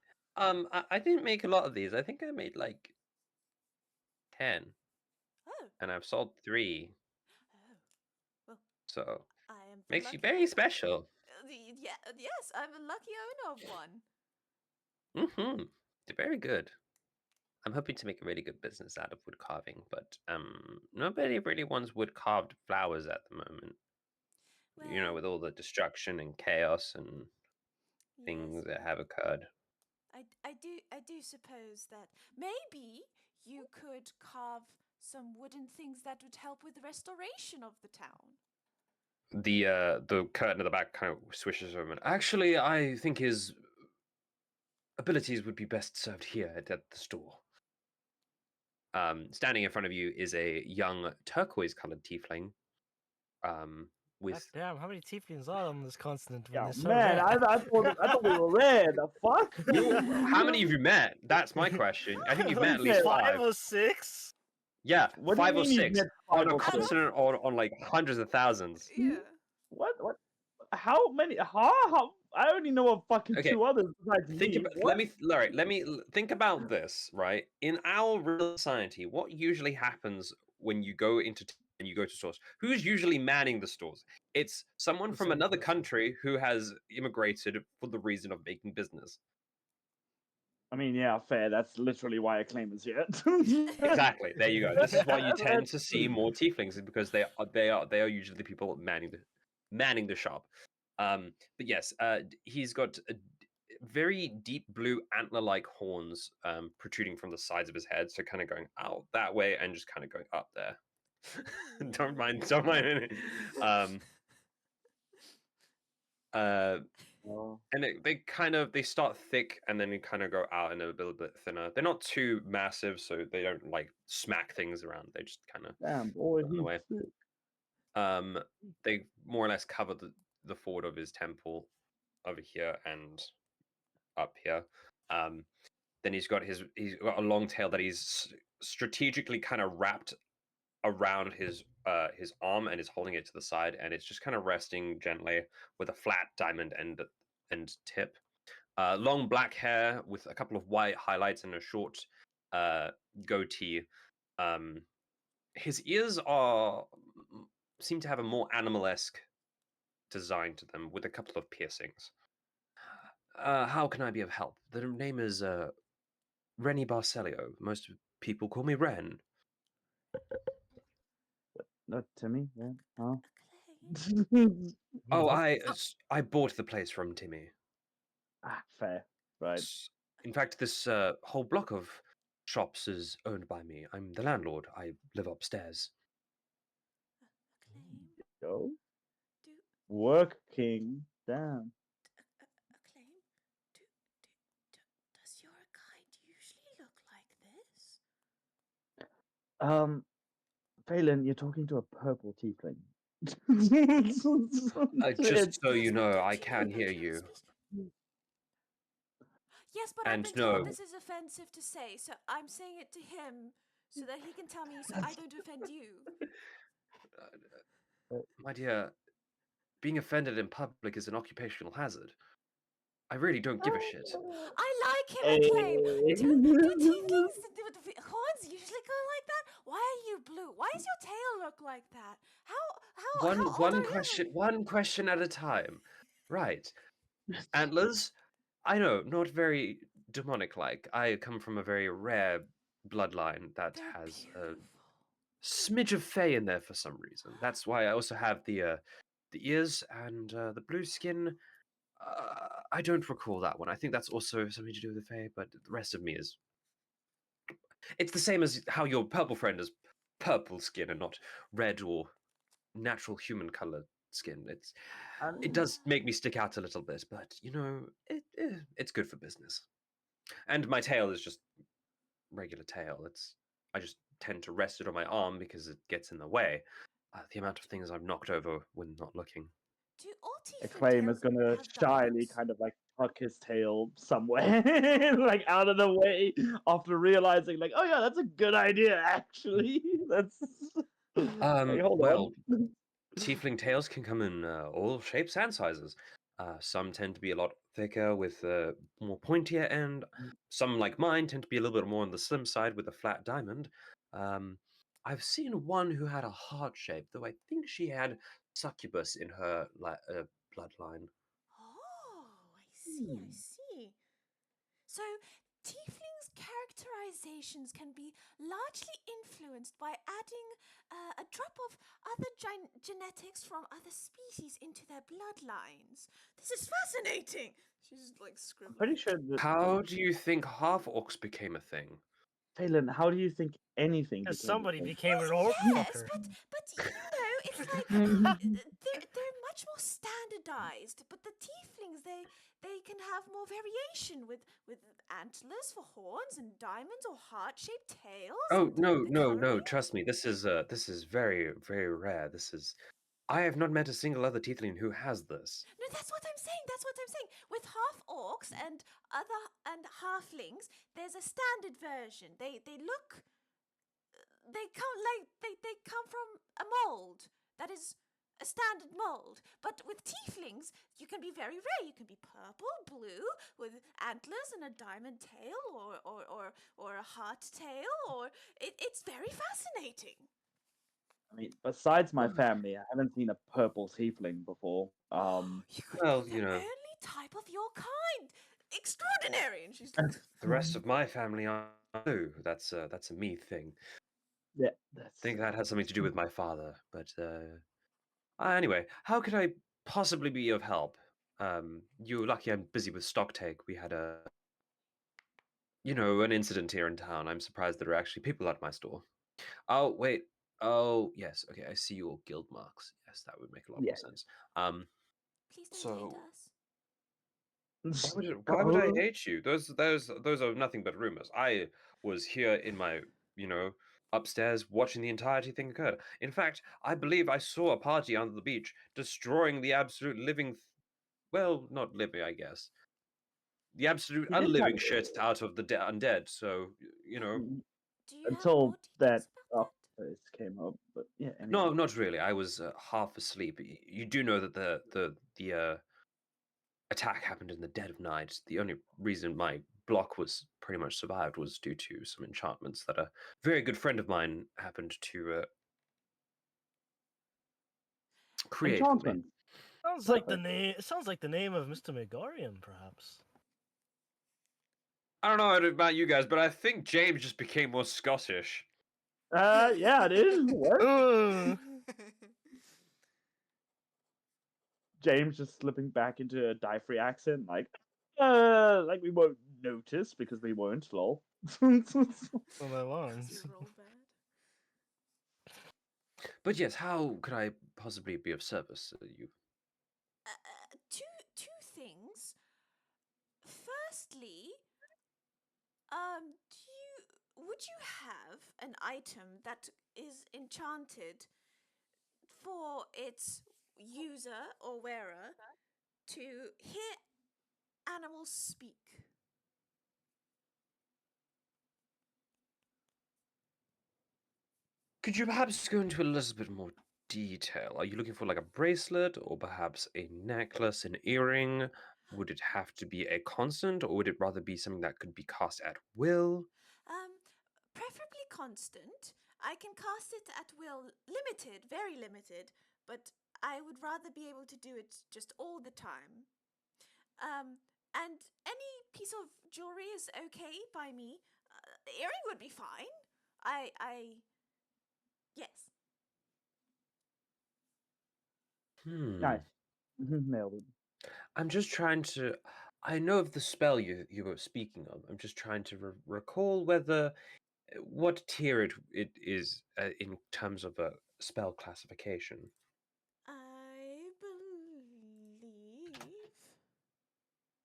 I didn't make a lot of these. I think I made like 10, Oh, and I've sold 3. oh, So I am. the makes you lucky very owner. special. Yes, I'm a lucky owner of one. Mm-hmm. Very good. I'm hoping to make a really good business out of wood carving, but nobody really wants wood carved flowers at the moment. You know, Well, with all the destruction and chaos and things yes, that have occurred. I do suppose that maybe you could carve some wooden things that would help with the restoration of the town. The curtain at the back kind of swishes over. And actually, I think his abilities would be best served here at the store. Standing in front of you is a young turquoise-colored tiefling. God With damn, how many tieflings are on this continent when Yeah, they're so man, rare? I thought we were red. The fuck? how many have you met? That's my question. I think you've met at least Like 5. 5 or 6? Yeah, What do you 5 or mean you've 6 met on 5 a or 6? continent or on like hundreds of thousands. Yeah. What? How many? How? I only know of fucking Okay, 2 others besides Think me. about. What? Let me think about this. Right, in our real society, what usually happens when you go into and you go to stores? Who's usually manning the stores? It's someone The from same another person. country who has immigrated for the reason of making business. I mean, yeah, fair. That's literally why I claim is here. Exactly. There you go. This is why you tend to see more tieflings, is because they are usually the people manning the shop. But yes, he's got very deep blue antler-like horns protruding from the sides of his head, so kind of going out that way and just kind of going up there. Don't mind. Oh. And they start thick and then they kind of go out and a little bit thinner. They're not too massive, so they don't like smack things around. They just kind of Damn, boy, in the way. he's sick. They more or less cover the forward of his temple over here and up here. Then he's got a long tail that he's strategically kind of wrapped around his arm and is holding it to the side, and it's just kind of resting gently with a flat diamond end tip. Long black hair with a couple of white highlights and a short goatee. His ears seem to have a more animal-esque design to them with a couple of piercings. How can I be of help? The name is Rennie Barcelio. Most people call me Ren. No, Timmy, yeah, huh? Acclaim. Oh, I bought the place from Timmy. Fair, right. In fact, this whole block of shops is owned by me. I'm the landlord. I live upstairs. Acclaim. Go Do work, king. Damn. acclaim. Does your kind usually look like this? Phelan, you're talking to a purple tiefling. Just so Yes, you but know, the I can hear tiefling you. Yes, but I've And been no, told this is offensive to say, so I'm saying it to him so that he can tell me so I don't offend you. my dear, being offended in public is an occupational hazard. I really don't give a shit. I like him, Hey. Acclaim. Do tieflings with horns usually go like that? Why are you blue? Why does your tail look like that? How old are you? One question at a time. Right. Antlers, I know, not very demonic-like. I come from a very rare bloodline that They're has a beautiful. smidge of fey in there for some reason. That's why I also have the ears and the blue skin. I don't recall that one. I think that's also something to do with the fey, but the rest of me is. It's the same as how your purple friend is purple skin and not red or natural human color skin. It does make me stick out a little bit, but you know, it's good for business. And my tail is just regular tail. I just tend to rest it on my arm because it gets in the way. The amount of things I've knocked over when not looking. Do all tiefling Acclaim is tails gonna have shyly diamonds? kind of like tuck his tail somewhere, like out of the way, after realizing, like, oh yeah, that's a good idea, actually. That's like, hold Well, on. tiefling tails can come in all shapes and sizes. Some tend to be a lot thicker with a more pointier end. Some, like mine, tend to be a little bit more on the slim side with a flat diamond. I've seen one who had a heart shape, though I think she had succubus in her bloodline. Oh, I see, I see. So, tieflings' characterizations can be largely influenced by adding a drop of other genetics from other species into their bloodlines. This is fascinating! She's like I'm scribbling. pretty sure that How do you think half orcs became a thing? Phelan, how do you think anything Because became a somebody thing? became an orc Yes, fucker. but it's like they're much more standardized. But the tieflings, they can have more variation with antlers for horns and diamonds or heart-shaped tails. Oh And no, the no, no! coloring. Trust me, this is very, very rare. I have not met a single other tiefling who has this. No, that's what I'm saying. That's what I'm saying. With half orcs and other and halflings, there's a standard version. They look they come like they come from a mold that is a standard mold. But with tieflings, you can be very rare. You can be purple, blue, with antlers and a diamond tail, or a heart tail, or it's very fascinating. I mean, besides my family, I haven't seen a purple tiefling before. You could Well, be you the know, only type of your kind. Extraordinary. And she's like, the rest of my family are blue. That's a me thing. yeah, I that's think that has something to do with my father. But anyway, how could I possibly be of help? You're lucky I'm busy with stock take. We had an incident here in town. I'm surprised there are actually people at my store. Oh, wait. Oh, yes. Okay, I see your guild marks. Yes, that would make a lot yeah. more sense. Um, Please don't So- hate us. Why would I hate you? Those are nothing but rumors. I was here in my, upstairs watching the entirety thing occur. In fact, I believe I saw a party under the beach destroying the absolute living, well, not living, I guess. The absolute You did unliving have- shit out of the undead. So, Do you have Until more details that about place came up, but yeah. Anyway. No, not really. I was half asleep. You do know that the attack happened in the dead of night. The only reason my block was pretty much survived was due to some enchantments that a very good friend of mine happened to create for me. Enchantment. Sounds like the name. It sounds like the name of Mr. Megarian, perhaps. I don't know about you guys, but I think James just became more Scottish. Yeah, it is. What? Ugh. James just slipping back into a die-free accent, like we won't notice because we won't, lol. Well, my because lungs. we roll bad? But yes, how could I possibly be of service? You Two things. Firstly, would you have an item that is enchanted for its user or wearer to hear animals speak? could you perhaps go into a little bit more detail? Are you looking for like a bracelet or perhaps a necklace, an earring? Would it have to be a constant, or would it rather be something that could be cast at will? Preferably constant. I can cast it at will, limited, very limited, but I would rather be able to do it just all the time. And any piece of jewelry is okay by me. The earring would be fine. Yes. Nice. Nailed it. I'm just trying to. I know of the spell you were speaking of. I'm just trying to recall whether what tier it is in terms of a spell classification. I believe.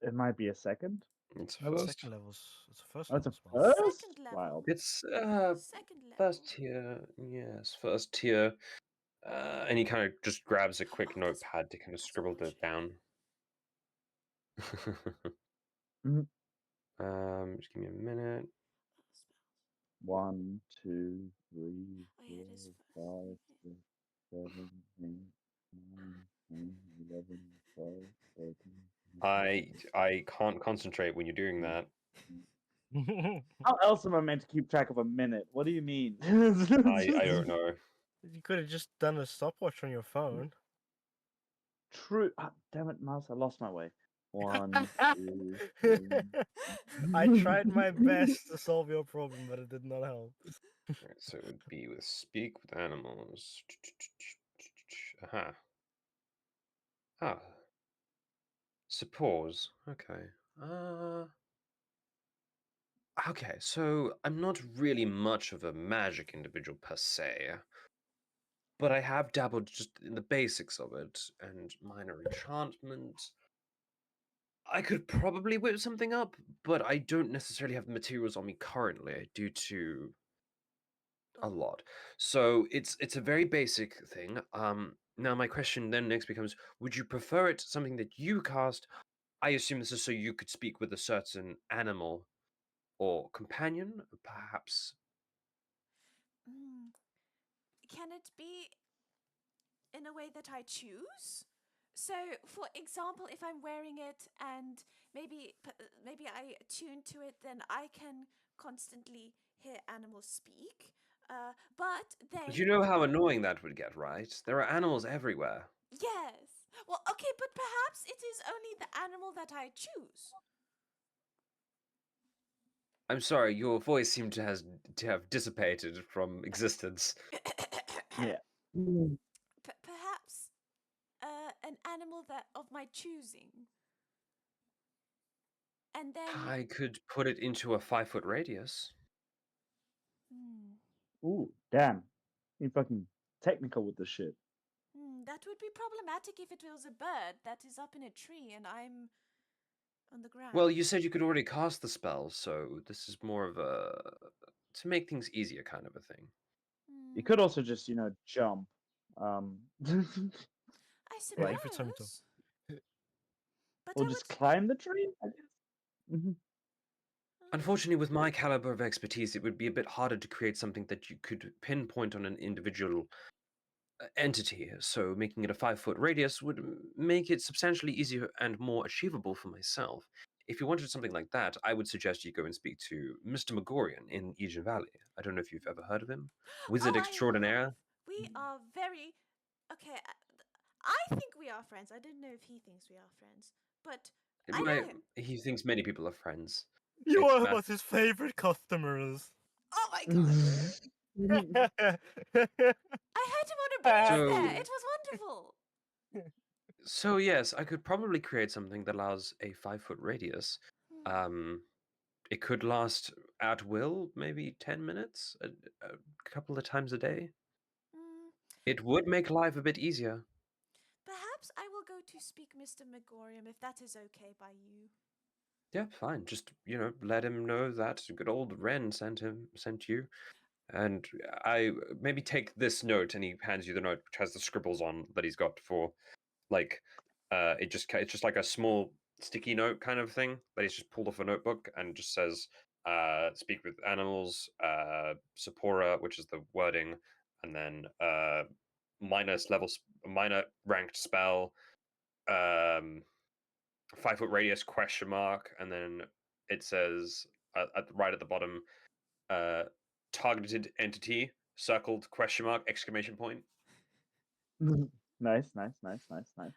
It might be a second. It's Hello? first. Second levels. It's a first That's level a spell. first. Second level. Wild. It's Second level. first tier. Yes, first tier. And he kind of just grabs a quick Oh, that's- notepad to kind of that's scribble bullshit. it down. Mhm. Just give me a minute. 1, 2, 3, Oh, yeah, 4, it is 5, 6, 7, 8, 9, 10, 11, 12, 13. I can't concentrate when you're doing that. How else am I meant to keep track of a minute? What do you mean? I don't know. You could have just done a stopwatch on your phone. True. Damn it, mouse! I lost my way. 1, 2, 3. I tried my best to solve your problem, but it did not help. Right, so it would be with speak with animals. Aha. Ah. Suppose. Okay. Okay, so I'm not really much of a magic individual per se, but I have dabbled just in the basics of it and minor enchantment. I could probably whip something up, but I don't necessarily have the materials on me currently due to a lot. So it's a very basic thing. Now my question then next becomes: would you prefer it something that you cast? I assume this is so you could speak with a certain animal or companion, perhaps. Can it be in a way that I choose? So, for example, if I'm wearing it and maybe I attune to it, then I can constantly hear animals speak. But then But you know how annoying that would get, right? There are animals everywhere. yes. Well, okay, but perhaps it is only the animal that I choose. I'm sorry, your voice seemed to have dissipated from existence. Yeah. Perhaps an animal that of my choosing. And then I could put it into a 5-foot radius. Ooh, damn. You fucking technical with this shit. That would be problematic if it was a bird that is up in a tree and I'm on the ground. Well, you said you could already cast the spell, so this is more of a to make things easier kind of a thing. You could also just, jump. I Like- Every time to- suppose. But or I just would. climb the tree, I guess. Mhm. Unfortunately, with my caliber of expertise, it would be a bit harder to create something that you could pinpoint on an individual entity. So making it a 5-foot radius would make it substantially easier and more achievable for myself. If you wanted something like that, I would suggest you go and speak to Mr. Megorian in Aegean Valley. I don't know if you've ever heard of him. Wizard I extraordinaire. have. We are very. Okay, I think we are friends. I don't know if he thinks we are friends. But I know him. He thinks many people are friends. You Thanks, are Matt. one of his favorite customers. Oh my god! I heard him on a bridge So- there. It was wonderful. So yes, I could probably create something that allows a 5-foot radius. It could last at will, maybe 10 minutes, a couple of times a day. Mm, It would make life a bit easier. perhaps I will go to speak Mr. Megorium if that is okay by you. Yeah, fine. Just let him know that good old Ren sent you, and I maybe take this note, and he hands you the note, which has the scribbles on that he's got for, like, it's just like a small sticky note kind of thing that he's just pulled off a notebook and just says, speak with animals, Sephora, which is the wording, and then minor ranked spell, 5-foot radius question mark, and then it says right at the bottom, targeted entity circled question mark exclamation point, Nice, nice, nice, nice, nice.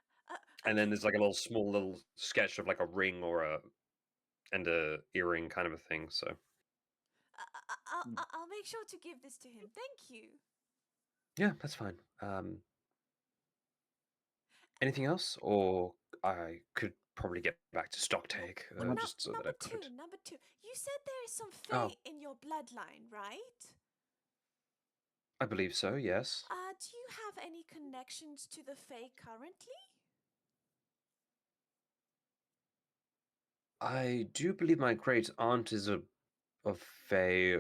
and then Okay. there's like a little sketch of like a ring or a earring kind of a thing. So I'll make sure to give this to him. Thank you. yeah, that's fine. Anything else, or I could probably get back to stock take just so that Number I've got two, it. number two. You said there is some Oh. fae in your bloodline, right? I believe so. Yes. Do you have any connections to the fae currently? I do believe my great aunt is of Fey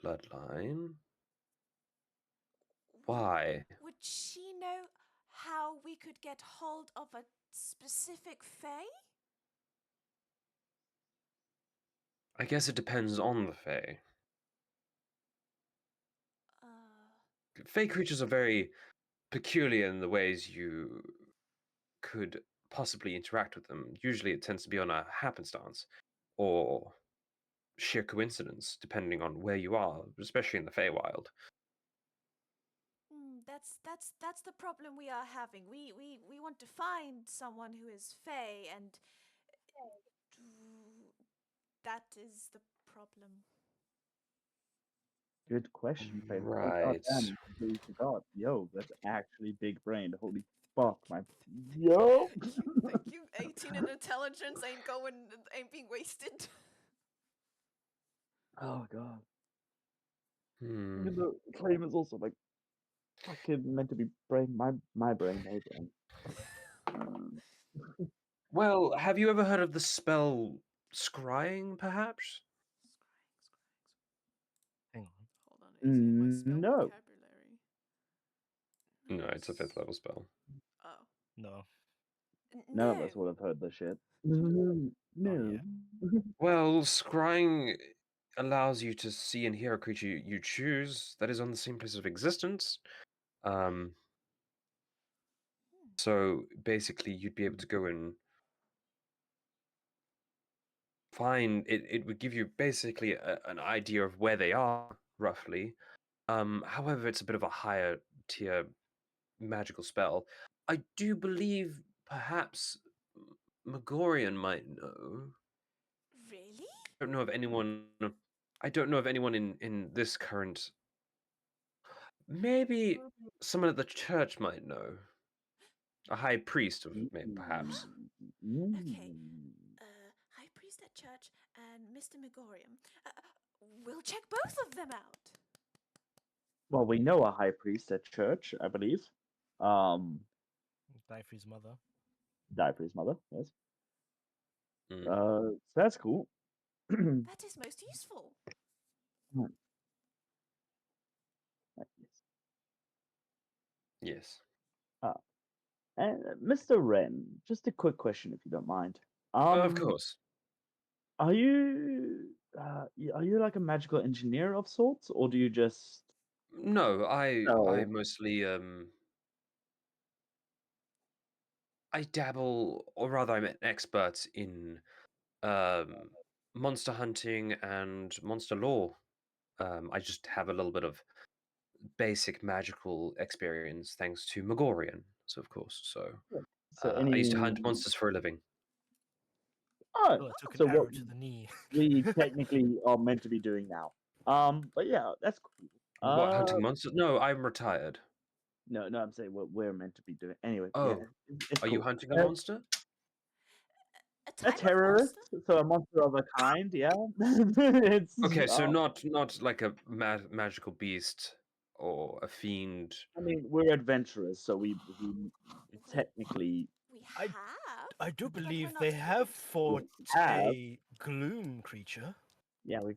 bloodline. Why? Would she know how we could get hold of a specific fae? I guess it depends on the Fey. Fey creatures are very peculiar in the ways you could possibly interact with them. Usually it tends to be on a happenstance or sheer coincidence, depending on where you are, especially in the Feywild. That's the problem we are having. We want to find someone who is fae, and that is the problem. Good question, Faith. Right. Goddamn, completely forgot. Yo, that's actually big brain. Holy fuck, my. Yo! Thank you. 18 in intelligence ain't being wasted. Oh, God. Hmm. Even though claim is also, like, fucking meant to be brain. My brain, my brain. Well, have you ever heard of the spell scrying, perhaps? Hang on. Hold on, is it in my spell No. vocabulary? No, it's a 5th level spell. Oh. No. None of us would have heard this shit. Oh, No. Well, scrying allows you to see and hear a creature you choose that is on the same place of existence. So basically, you'd be able to go and find it. It would give you basically an idea of where they are, roughly. However, it's a bit of a higher tier magical spell. I do believe perhaps Megorian might know. Really? I don't know of anyone. I don't know of anyone in this current. Maybe someone at the church might know. A high priest, of maybe, perhaps. Okay. High priest at church and Mr. Megorium. We'll check both of them out. Well, we know a high priest at church, I believe. Daifu's mother. Die for his mother. Yes. Mm. So that's cool. That is most useful. Yes. Yes. And Mr. Wren, just a quick question, if you don't mind. Of course. Are you are you like a magical engineer of sorts, or do you just No, I No. mostly I dabble, or rather, I'm an expert in um monster hunting and monster lore. I just have a little bit of basic magical experience thanks to Megorian, so of course. So so I used to any? hunt monsters for a living. Oh, Oh, I took an so what arrow to the knee. we technically are meant to be doing now. But yeah, that's cool. What, hunting monsters? No, I'm retired. No, I'm saying what we're meant to be doing. Anyway, yeah, Oh, it's are you cool. hunting a monster? A A type of terrorist, monster? so a monster of a kind, yeah. It's Okay, so not like a magical beast or a fiend. I mean, we're adventurers, so we technically We I- have. I do but we're believe not they have good. fought have. a gloom creature. Yeah, we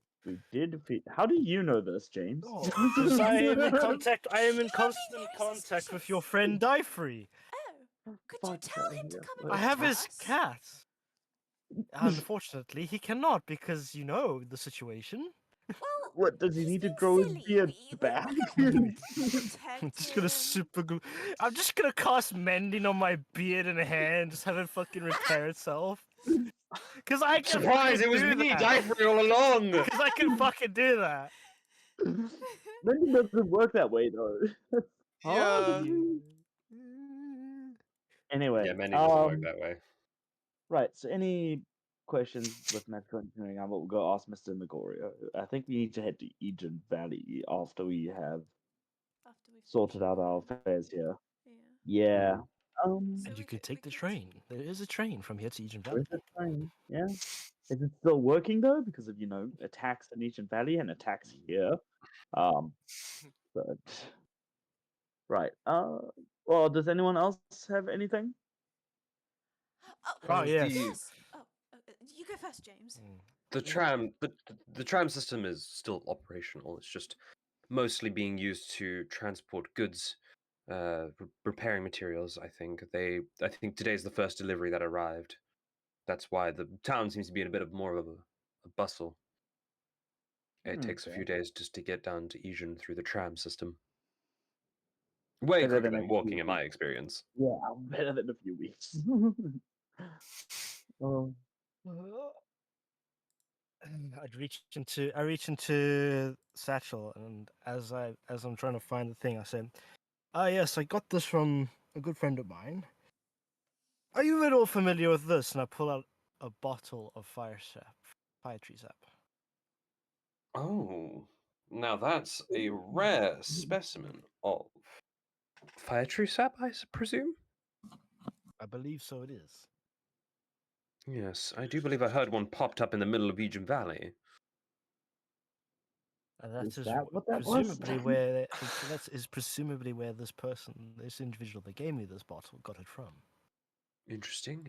did defeat. How do you know this, James? Oh, because I am in contact. I am in You constant have been very contact with suspicious. your friend Daifury. Oh, could you Fuck, tell him to yeah, come well, and I visit have his us? cat. Unfortunately, he cannot because you know the situation. Well, What does he he's need to being grow his silly. beard We back? protect I'm just gonna him. super glue. I'm just gonna cast mending on my beard and hand, just have it fucking repair itself. Cause I can Surprise! fucking It was do me, that. Daifury, all along. Cause I can fucking do that. Maybe it doesn't work that way though. Huh? Yeah. Anyway, Yeah, mending doesn't work that way. right. So any questions with medical engineering? I will go ask Mr. Megorio. I think we need to head to Egen Valley after we have After we've sorted finished out our everything. affairs here. Yeah. Yeah. So And you we can could- take we the could- train. There is a train from here to Egen Valley. Where's the train? Yeah. Is it still working though? Because of attacks in Egen Valley and attacks here. But right. Well, does anyone else have anything? Oh, yes. Yes. Oh, you go first, James. The tram system is still operational. It's just mostly being used to transport goods, repairing materials. I think today's the first delivery that arrived. That's why the town seems to be in a bit of more of a bustle. It takes a Okay. few days just to get down to Egen through the tram system. Way Better quicker than a than walking, few in my weeks. experience. Yeah, better than a few weeks. Oh. I reach into Satchel, and as I'm trying to find the thing, I said, "Ah, yes, I got this from a good friend of mine. Are you at all familiar with this?" And I pull out a bottle of fire tree sap. Oh, now that's a rare specimen of fire tree sap, I presume? I believe so. It is. Yes, I do believe I heard one popped up in the middle of Egen Valley. And that Is is that what that was? presumably presumably where this individual that gave me this bottle, got it from. Interesting.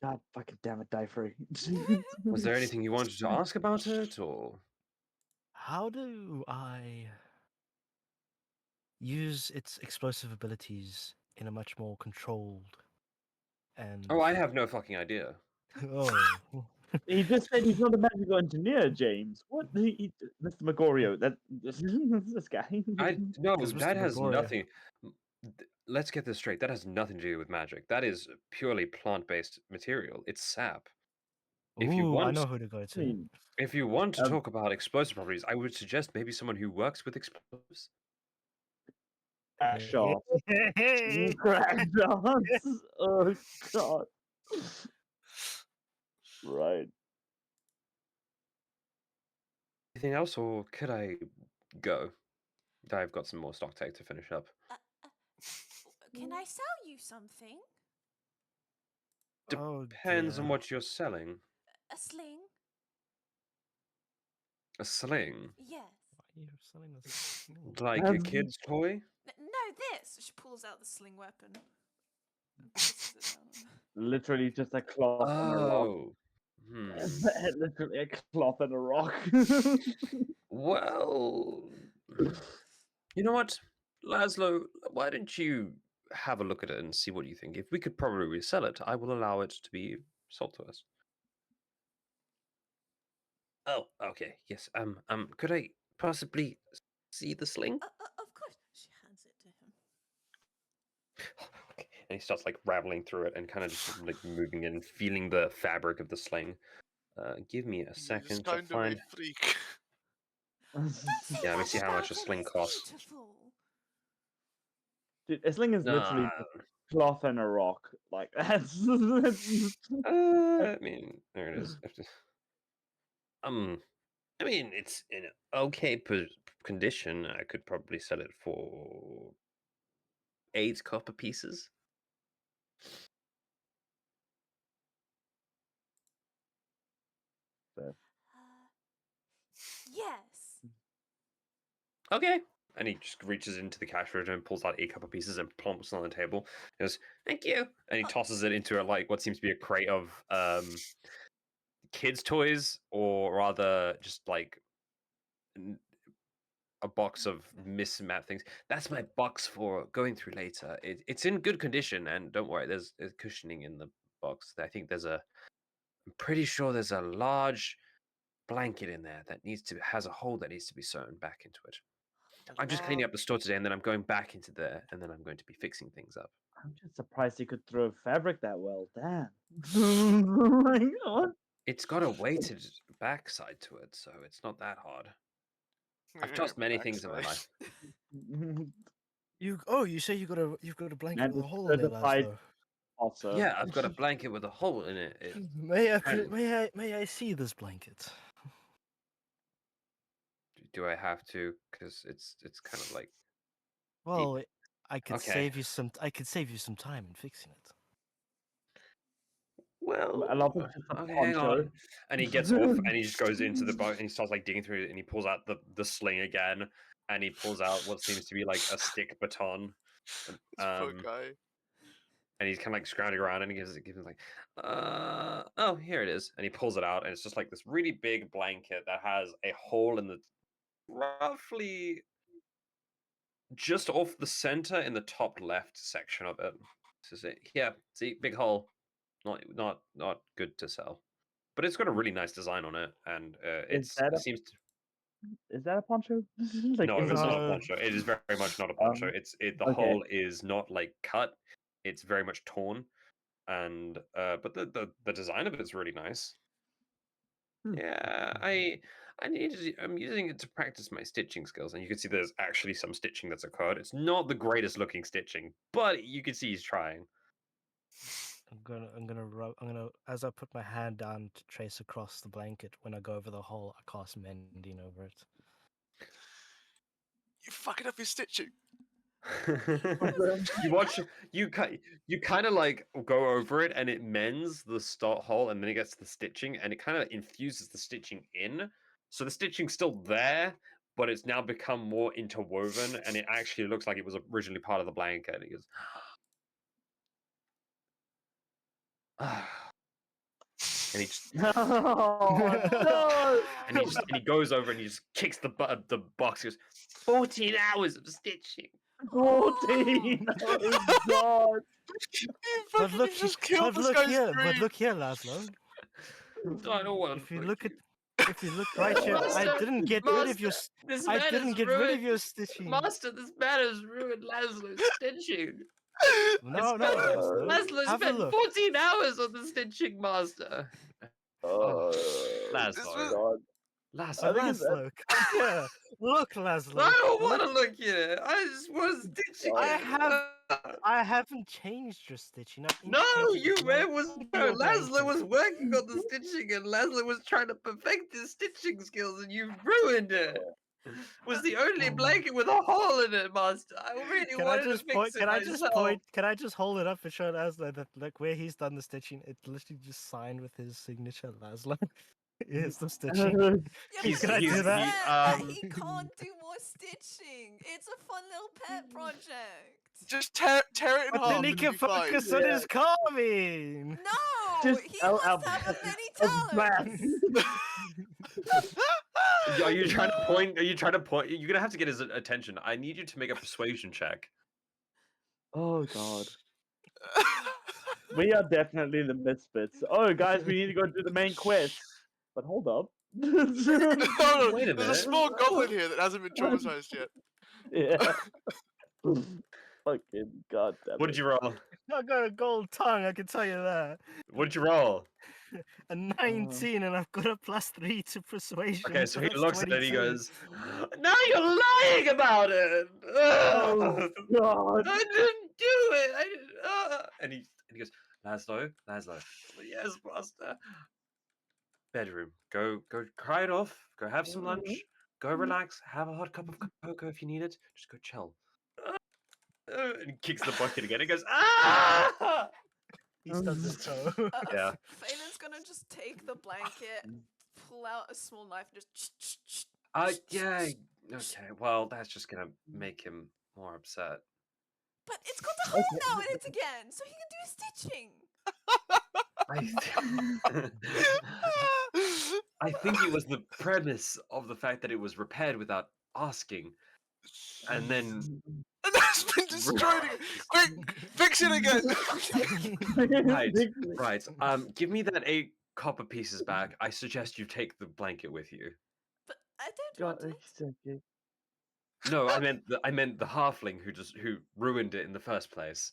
God fucking damn it, die free. Was there anything you wanted to ask about it, or? How do I use its explosive abilities in a much more controlled and Oh, I have no fucking idea. oh He just said he's not a magical engineer, James. What? Mr. Megorio, this guy. No, Because that Mr. has Gregorio. nothing. Let's get this straight. That has nothing to do with magic. That is purely plant-based material. It's sap. If you Ooh, I want, know who to go I to. mean, if you want to um, talk about explosive properties, I would suggest maybe someone who works with explosives. crack shot. Crack shots. Oh god. Right. Anything else, or could I go? I've got some more stock take to finish up. Can I sell you something? Oh Depends on dear. what you're selling. A sling? A sling. Yes. idea of selling this? Like a kid's toy? No, this. She pulls out the sling weapon. And places it down. Literally just a cloth and a rock. Oh. Literally a cloth and a rock. Well, you know what, Laszlo? Why don't you have a look at it and see what you think? If we could probably resell it, I will allow it to be sold to us. Oh, okay. Yes. Could I possibly see the sling? Of course. She hands it to him. Okay. And he starts like raveling through it and kind of just like moving it and feeling the fabric of the sling. Give me a He's second to kind of a find. freak. Don't say Yeah, let me that see how much about a him. sling He's costs. beautiful. Dude, a sling is literally Nah. just cloth and a rock. Like that's. I mean, there it is. I mean, it's in okay condition. I could probably sell it for 8 copper pieces. Yes. Okay. And he just reaches into the cash register and pulls out 8 copper pieces and plumps on the table. He goes, "Thank you," and he tosses it into what seems to be a crate of kids' toys, or rather, just like a box of mismatched things. That's my box for going through later. It's in good condition, and don't worry, there's cushioning in the box. I think I'm pretty sure there's a large blanket in there that has a hole that needs to be sewn back into it. I'm just cleaning up the store today, and then I'm going back into there, and then I'm going to be fixing things up. I'm just surprised he could throw fabric that well. Damn. Like, what? It's got a weighted backside to it, so it's not that hard. I've tossed many things in my life. You say you've got a blanket And with a a hole in it, certified Laszlo. tosser. Yeah, I've got a blanket with a hole in it. kind- May I see this blanket? Do I have to? Because it's kind of like Well, I could Okay. I could save you some time in fixing it. Well, I love it's just a okay, hang poncho. on. And he gets off and he just goes into the boat and he starts like digging through it and he pulls out the sling again and he pulls out what seems to be like a stick baton. This poor guy. And he's kind of like scrounging around and he gives him like, oh, here it is. And he pulls it out and it's just like this really big blanket that has a hole in the roughly just off the center in the top left section of it. This is it. Yeah, see, big hole. Not good to sell. But it's got a really nice design on it, and Is that it a seems to, is that a poncho? Like, no, is it's it not a No. poncho. It is very much not a poncho. The okay. hole is not like cut. It's very much torn, and but the design of it's really nice. Yeah, I'm using it to practice my stitching skills, and you can see there's actually some stitching that's occurred. It's not the greatest looking stitching, but you can see he's trying. I'm gonna as I put my hand down to trace across the blanket when I go over the hole, I cast mending over it. You fucking up his stitching. You watch you kind of like go over it and it mends the start hole and then it gets to the stitching and it kind of infuses the stitching in, so the stitching's still there but it's now become more interwoven and it actually looks like it was originally part of the blanket. He goes, and he just Oh, no! and he goes over and he just kicks the box. He goes, 14 hours of stitching. 14! Oh god! But look, You just killed but this look guy's here, dream. Laszlo. I don't want If to you look look you. at, if you look right here, I Master, didn't get rid of your, this I man didn't has get rid of ruined. your stitching. Master, this man has ruined Laszlo's stitching. No, Laszlo. Laszlo Have a spent look. 14 hours on the stitching, Master. This was- God. I Laszlo. think it's Laszlo, come here. Look, Laszlo. I don't want Look, to look here. I just want stitching. I haven't changed your stitching. I've No, indicated it was your Laszlo blanket. was working on the stitching, and Laszlo was trying to perfect his stitching skills, and you ruined it. Was the only blanket with a hole in it, Master. I really Can I wanted just to fix point? it Can I just myself. point? Can I just hold it up and show Laszlo that like where he's done the stitching? It's literally just signed with his signature, Laszlo. Yeah, some stitching. Yeah, He's- but he he's- just he, said that um, he can't do more stitching. It's a fun little pet project. Just tear it in But half then he and can you'll be fine. focus on his carving. No, Just he out- wants out- to have a many blast. talents. Are you trying to point? Are you trying to point? You're gonna have to get his attention. I need you to make a persuasion check. Oh god. We are definitely the misfits. Oh guys, we need to go do the main quest. But hold up. Oh, Wait a there's a minute. small goblin here that hasn't been traumatized yet. Yeah. Fucking goddamn. What did you roll? I got a gold tongue, I can tell you that. What did you roll? A 19, and I've got a +3 to persuasion. Okay, so he that's looks at it and he 22. goes, "Now you're lying about it. Oh god. I didn't do it. I didn't, and he goes, Laszlo, yes, master. Bedroom. Go cry it off. Go have some lunch. Go relax. Have a hot cup of cocoa if you need it. Just go chill." And he kicks the bucket again. He goes, "Ah!" He stubs his toe. Yeah. Phelan's gonna just take the blanket, pull out a small knife, and just. Yeah. Okay. Well, that's just gonna make him more upset. But it's got a hole now in it again, so he can do his stitching. I think it was the premise of the fact that it was repaired without asking, and then And that's been destroyed again. Quick, fix it again. right. Give me that 8 copper pieces back. I suggest you take the blanket with you. But I don't want it. No, I meant the halfling who ruined it in the first place.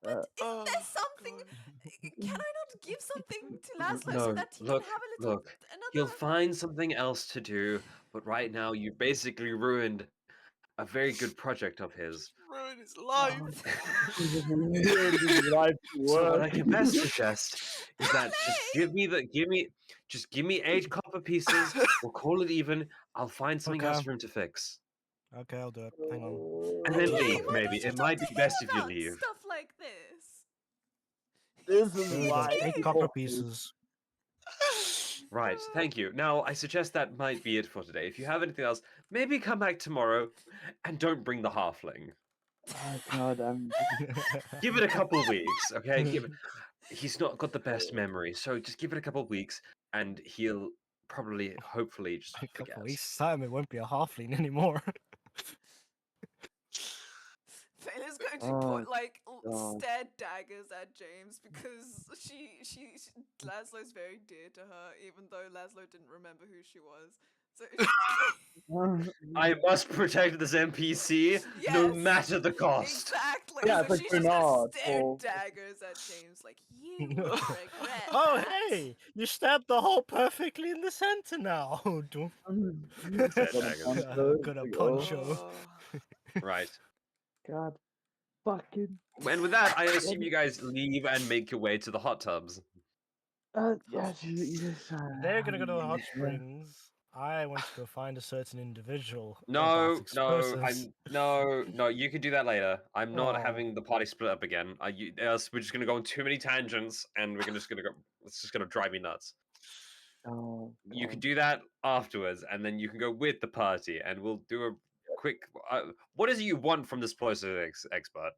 Oh. But isn't there something? God. Can I not give something to Laszlo No, so that he look, can have a little another? You'll find something else to do, but right now you basically ruined a very good project of his. Ruin his life. So what I can best suggest is that just give me 8 copper pieces. We'll call it even. I'll find something else Okay. for him to fix. Okay, I'll do it. Hang on. And then Why leave, don't maybe. you It talk might to be him best if you about leave. Stuff like this. This is There we go. why 8 copper pieces. Right, thank you. Now, I suggest that might be it for today. If you have anything else, maybe come back tomorrow and don't bring the halfling. Oh god, Give it a couple weeks, okay? He's not got the best memory, so just give it a couple weeks and he'll probably, hopefully, just A couple forget. weeks time, it won't be a halfling anymore. Fela's going to Oh, put like God. stare daggers at James because she Laszlo's very dear to her, even though Laszlo didn't remember who she was. So I must protect this NPC no Yes, matter the cost. exactly. Yeah, so it's like she's just gonna Bernard stare or- daggers at James like you will regret. Oh, that." hey! You stabbed the hole perfectly in the center now. Don't- Stare daggers. Got a poncho. Oh. Right. God. Fucking. And with that, I assume you guys leave and make your way to the hot tubs. Yeah, yes. They're gonna go to the hot springs. I want to go find a certain individual. No, about explosives. no. You can do that later. I'm not Oh. having the party split up again. Else we're just gonna go on too many tangents, and just gonna go. It's just gonna drive me nuts. Oh, You can God. do that afterwards, and then you can go with the party, and we'll do a quick. What is it you want from this explosive expert?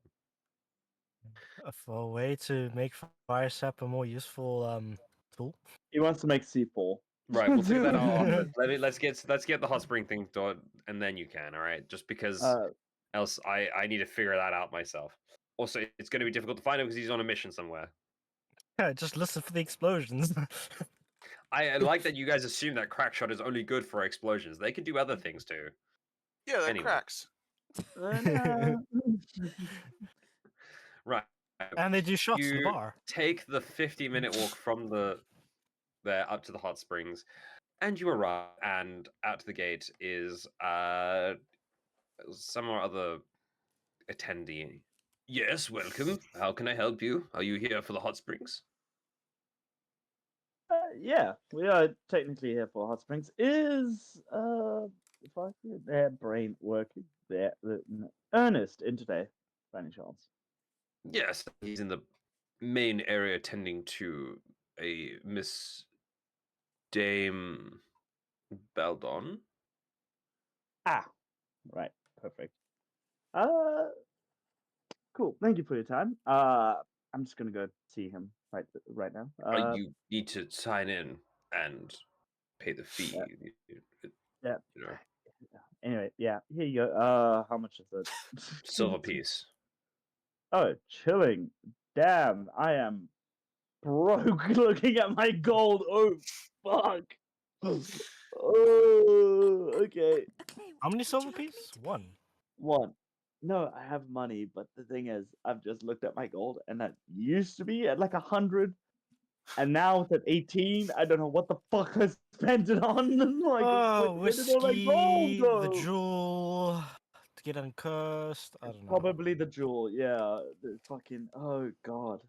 For a way to make fire sap a more useful tool. He wants to make C4. Right, we'll figure that out afterwards. Let's get the hot spring thing done, and then you can. All right, just because else I need to figure that out myself. Also, it's going to be difficult to find him because he's on a mission somewhere. Yeah, just listen for the explosions. I like that you guys assume that crackshot is only good for explosions. They can do other things too. Yeah, that Anyway. cracks. Right. And they do shots in the You bar. take the 50-minute walk from there up to the hot springs, and you arrive. And out to the gate is some or other attendee. Yes, welcome. How can I help you? Are you here for the hot springs? Yeah, we are technically here for hot springs. Is if I get their brain working, there, Ernest in today, by any chance? Yes, he's in the main area tending to a Miss Dame Beldon. Ah, right, perfect. Cool. Thank you for your time. I'm just gonna go see him right now. You need to sign in and pay the fee. Yeah. You know, Anyway, yeah. Here you go. How much is it? silver piece. Oh, chilling. Damn, I am broke looking at my gold. Oh, fuck. Oh, okay. Okay, How many would silver you like me pieces? to One. pay? One. No, I have money, but the thing is, I've just looked at my gold, and that used to be at like 100, and now it's at 18. I don't know what the fuck I spent it on. Like, Oh, where did all that gold whiskey, the go? jewel, to get uncursed. I don't know. Probably the jewel. Yeah, the fucking. Oh god.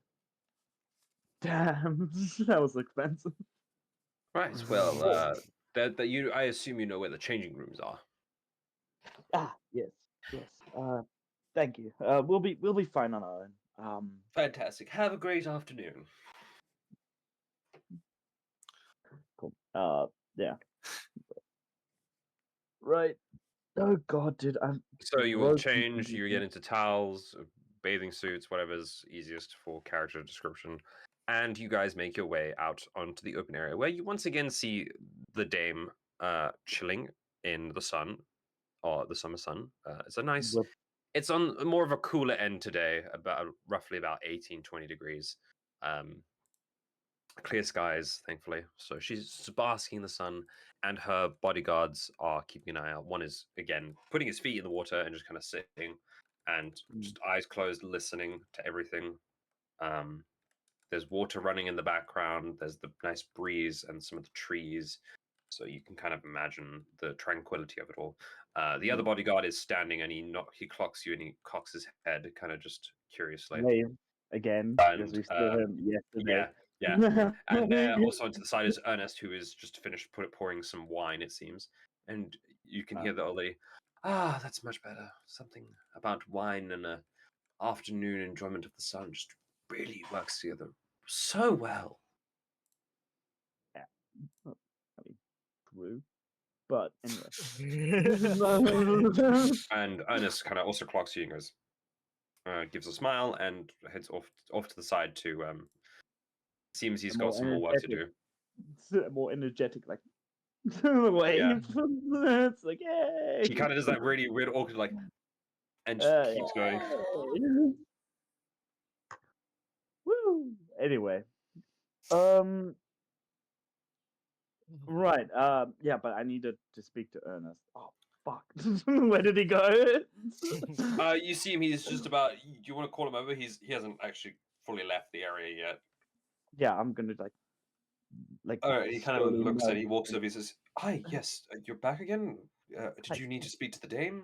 Damn, that was expensive. Right. Well, that you. I assume you know where the changing rooms are. Ah, yes, yes. Thank you. We'll be fine on our own. Fantastic. Have a great afternoon. Cool. Yeah. Right. Oh god, dude, I'm So you will broke. change. You get into towels, bathing suits, whatever's easiest for character description, and you guys make your way out onto the open area where you once again see the dame chilling in the sun or the summer sun. It's a nice. With It's on more of a cooler end today, about roughly about 18, 20 degrees. Um, Clear skies, thankfully. So she's just basking in the sun, and her bodyguards are keeping an eye out. One is, again, putting his feet in the water and just kind of sitting and just eyes closed, listening to everything. There's water running in the background, there's the nice breeze and some of the trees. So you can kind of imagine the tranquility of it all. The other bodyguard is standing and he clocks you and he cocks his head, kind of just curiously. Wave again because And we saw him yesterday. yeah. And also onto the side is Ernest, who is just finished pouring some wine, it seems. And you can hear the old lady, that's much better. Something about wine and a afternoon enjoyment of the sun just really works together so well. Yeah. I mean, true. But anyway. And Ernest kind of also clocks you and goes, gives a smile and heads off to the side to seems he's got some more work to do. More energetic, like wave. It's like yay. He kind of does that really weird, awkward, like, and just keeps going. Woo. Anyway, right. Yeah, but I needed to speak to Ernest. Oh fuck, where did he go? You see him. He's just about. Do you want to call him over? He hasn't actually fully left the area yet. Yeah, I'm gonna like. All right. He kind of slowly looks nudge and he walks him. over. He says, "Hi, yes, you're back again. Did Hi. you need to speak to the dame?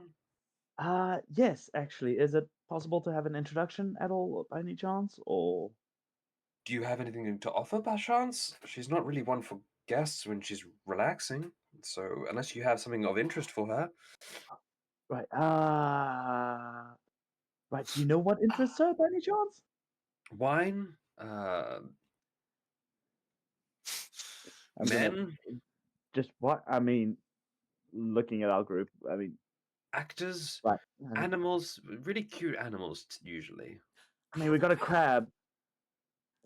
Yes, actually. Is it possible to have an introduction at all by any chance? Or Do you have anything to offer, by chance? She's not really one for guests when she's relaxing. So unless you have something of interest for her, right, right, do you know what interests her by any chance? wine, I'm gonna men, just what I mean, looking at our group, I mean, actors, right. animals, really cute animals usually. I mean, we got a crab.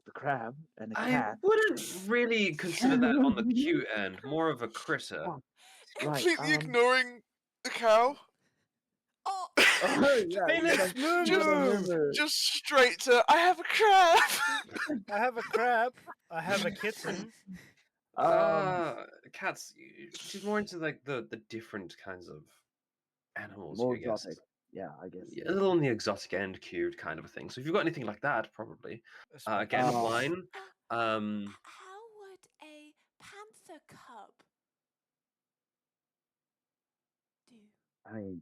A crab and a I cat. wouldn't really consider that on the cute end. More of a critter. Oh, right. Completely ignoring the cow. Oh, Oh, yeah. Felix, move! Just straight to, I have a crab. I have a crab. I have a kitten. Cats. She's more into like the different kinds of animals. More I guess. exotic. Yeah, I guess. A little on the exotic end, cute kind of a thing. So if you've got anything like that, probably. Again, wine. how would a panther cub do? I mean,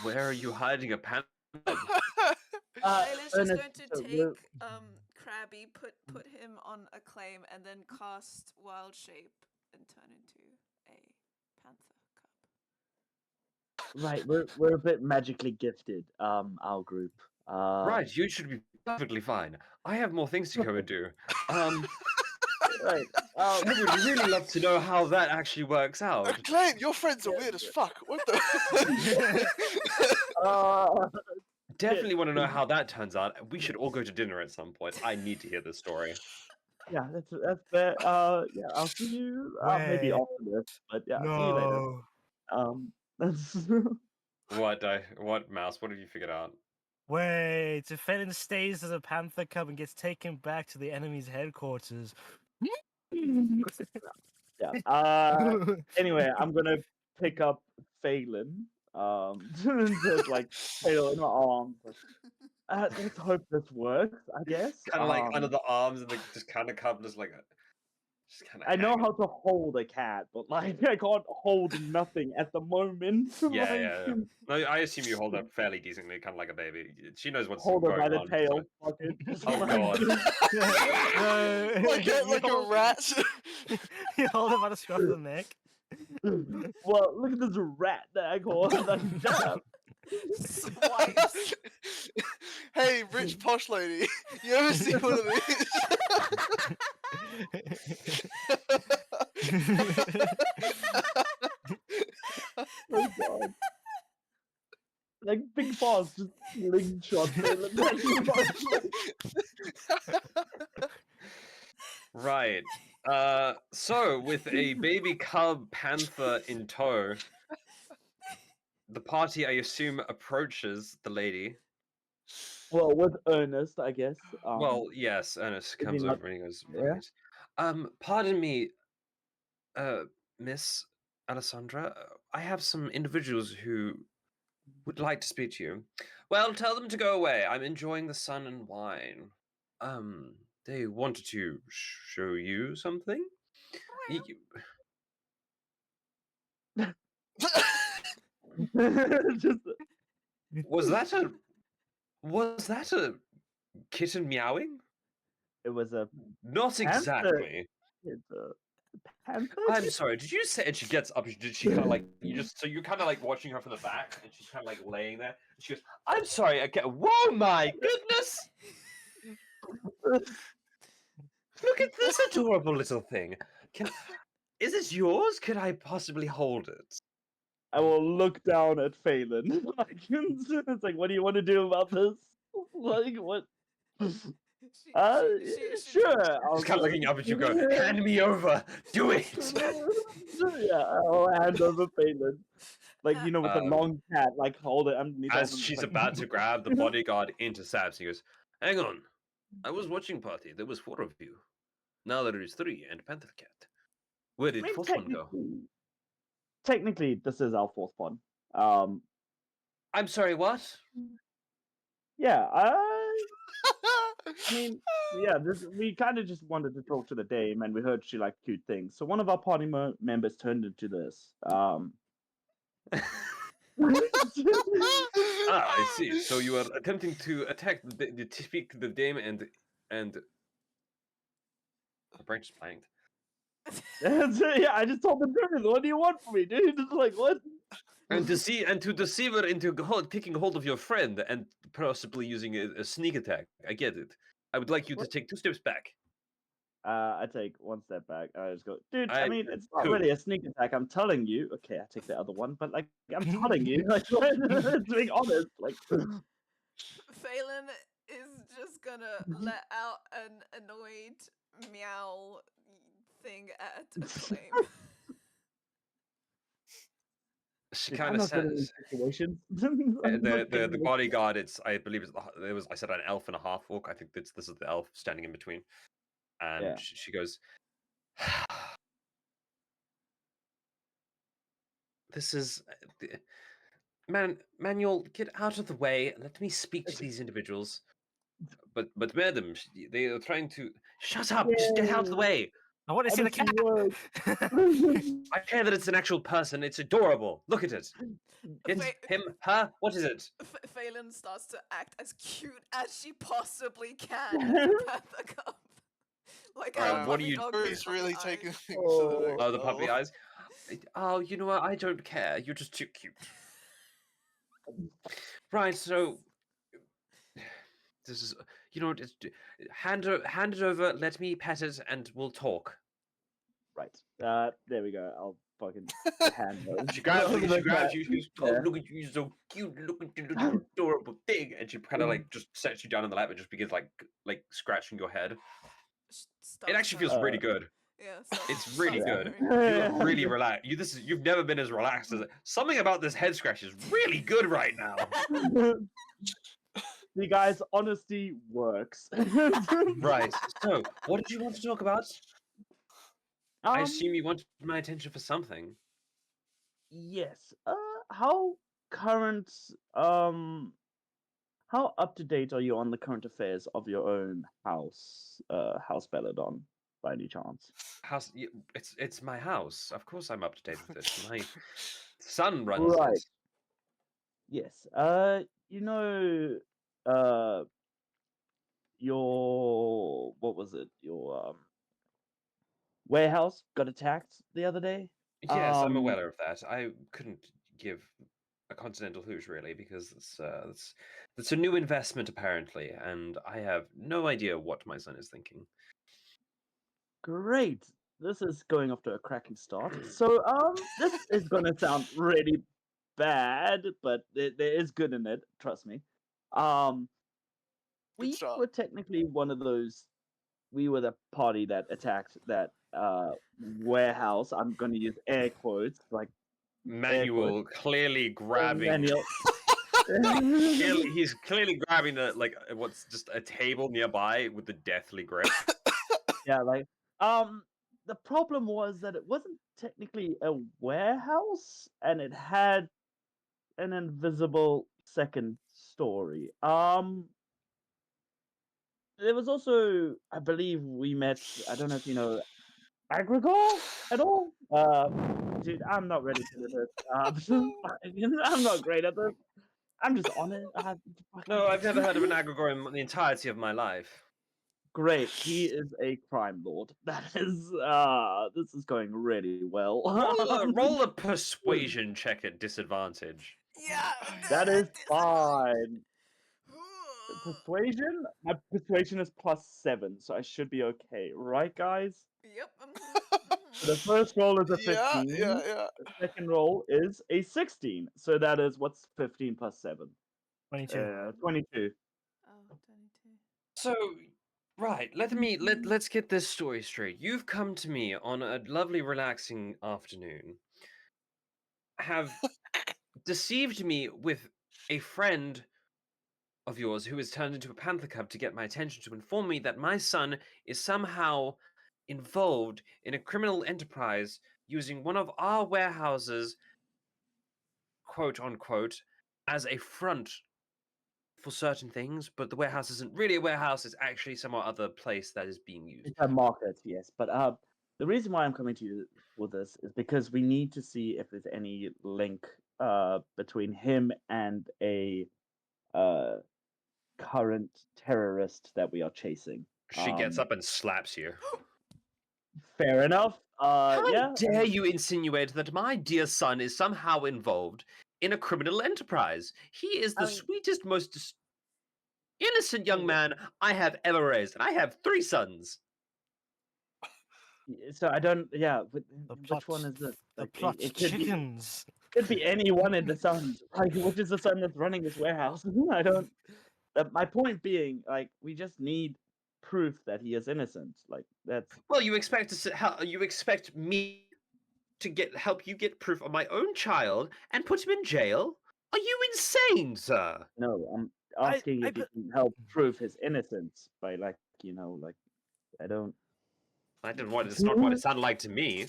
Where are you hiding a panther? Layla's just Ernest, going to so take Krabby, put him on a claim, and then cast Wild Shape and turn into a panther cub. right, we're a bit magically gifted. Our group. Right, you should be perfectly fine. I have more things to go and do. Right. I would really love to know how that actually works out. Clint, your friends are weird as fuck. What the? uh, Definitely want to know how that turns out. We should all go to dinner at some point. I need to hear this story. yeah, that's fair. Yeah, I'll see you. Maybe Wait. after this, but yeah, see you later. No. That's What, Mouse? What have you figured out? Wait. If Phelan stays as a panther cub and gets taken back to the enemy's headquarters. yeah. Anyway, I'm gonna pick up Phelan. Just like Phelan in my arms. Let's hope this works. I guess. Kind of like under the arms and just kind of come, just like just kind of. I know how to hold a cat, but like I can't hold nothing at the moment. Yeah. No, I assume you hold her fairly decently, kind of like a baby. She knows what's Hold her going by the on. tail. Fuck it. Oh god. like a rat. You hold him by the scruff of the neck. Well, look at this rat that I call. Like, shut up. Swipes. Hey, rich posh lady, you ever see one of these? Oh god. Like big boss just slingshot Phelan. Right. So with a baby cub panther in tow, the party, I assume, approaches the lady. Well, with Ernest, I guess. Well, yes, Ernest he comes not over and he goes, there? right. Pardon me, Miss Alessandra. I have some individuals who would like to speak to you. Well, tell them to go away. I'm enjoying the sun and wine. They wanted to show you something. Just Was that a kitten meowing? it was a Not panther. exactly. It's a panther. I'm sorry. Did you say? And she gets up. Did she kind of like you just? So you're kind of like watching her from the back, and she's kind of like laying there. And she goes, "I'm sorry. I get. Whoa, my goodness! Look at this adorable little thing. Is this yours? Could I possibly hold it?" I will look down at Phelan. Like, it's like, what do you want to do about this? Like, what? Sure. She's kind of looking up at you, go, "Hand me over. Do it." Yeah, I'll hand over Phelan. Like, with the long cat, like, hold it underneath. As she's about to grab, the bodyguard intercepts. He goes, "Hang on. I was watching party. There was 4 of you. Now there is 3 and Panther Cat. Where did fourth one go?" Technically, this is our fourth one. I'm sorry, what? Yeah, I mean, yeah, we kind of just wanted to talk to the dame, and we heard she liked cute things. So one of our party members turned into this. I see. So you are attempting to attack to speak to the dame and the branch is blanked. Yeah, I just told the dude, what do you want from me, dude? It's like, what? And to deceive her into taking hold of your friend and possibly using a sneak attack. I get it. I would like you to take 2 steps back. I take 1 step back. I just go, dude. I mean, it's not cool. really a sneak attack. I'm telling you. Okay, I take the other one, but like, I'm telling you, like, to be honest, like. Phelan is just gonna let out an annoyed meow thing at Acclaim. She Dude, kind I'm of not good in says, these situations. the bodyguard. I believe I said an elf and a half orc. I think this is the elf standing in between, and Yeah. she goes, "This is Manuel. Get out of the way. Let me speak to these individuals." But madam, they are trying to shut up. Just get out of the way. I want to see the cat. I care that it's an actual person. It's adorable. Look at it. It's him, her. What is it? Phelan starts to act as cute as she possibly can as a panther cub. Like how what do puppy you? dog He's gets really puppy taking eyes. things to the next Oh, the puppy level. eyes. Oh, you know what? I don't care. You're just too cute. Right. So this is. You know, just hand it over. Let me pet it, and we'll talk. Right. There we go. I'll fucking hand her. She grabs you. She grabs you. She goes, "Oh, Yeah. look at you, so cute! Look at your little adorable thing!" And she kind of like just sets you down on the lap and just begins like scratching your head. It actually feels really good. Yeah, It's really starts good. purring. You look really relaxed. You've never been as relaxed as it. Something about this head scratch is really good right now. See, guys, honesty works. Right. So, what did you want to talk about? I Um, assume you wanted my attention for something. yes. How current, how up to date are you on the current affairs of your own house Belladon, by any chance? House. It's my house. Of course, I'm up to date with this. My son runs Right. it. Yes. You know, uh, your what was it? Your warehouse got attacked the other day. Yes, I'm aware of that. I couldn't give a continental hoosh really because it's a new investment apparently, and I have no idea what my son is thinking. Great. This is going off to a cracking start. So, this is gonna sound really bad, but there is good in it. Trust me. Um, Good we start. were technically one of those. We were the party that attacked that warehouse. I'm gonna use air quotes, like air quotes. Manuel clearly grabbing. Manual. He's clearly grabbing what's just a table nearby with the deathly grip. Yeah, like the problem was that it wasn't technically a warehouse and it had an invisible second story. There was also, I believe we met, I don't know if you know Agrigor at all. Dude, I'm not ready to do this. I'm not great at this. I'm just on it. No, I've never heard of an Agrigor in the entirety of my life. Great. He is a crime lord. That is this is going really well. Roll a persuasion check at disadvantage. Yeah, That is disadvantage. fine. Persuasion? My persuasion is +7, so I should be okay, right, guys? Yep. So the first roll is a Yeah, 15. yeah. The second roll is a 16. So that is what's 15 plus 7? 22. 22. Oh, 22. So, right, let's get this story straight. You've come to me on a lovely, relaxing afternoon, have deceived me with a friend of yours who has turned into a panther cub to get my attention to inform me that my son is somehow involved in a criminal enterprise using one of our warehouses, quote unquote, as a front for certain things, but the warehouse isn't really a warehouse, it's actually some other place that is being used. It's a market, yes. But the reason why I'm coming to you with this is because we need to see if there's any link between him and a uh current terrorist that we are chasing. She gets up and slaps you. Fair enough. How Yeah. dare you insinuate that my dear son is somehow involved in a criminal enterprise? He is the I mean- sweetest, most innocent young man I have ever raised, and I have 3 sons. So I don't. Yeah. The Which one is this? The Like, plot it could be. chickens. Could be any one of the sons. Like, which is the son that's running this warehouse? I don't. My point being, like, we just need proof that he is innocent. Like, that's Well, you expect you expect me to help you get proof of my own child and put him in jail? Are you insane, sir? no. I'm I- asking I if you put- can help prove his innocence by, like, like, I don't. It's not what it sounded like to me.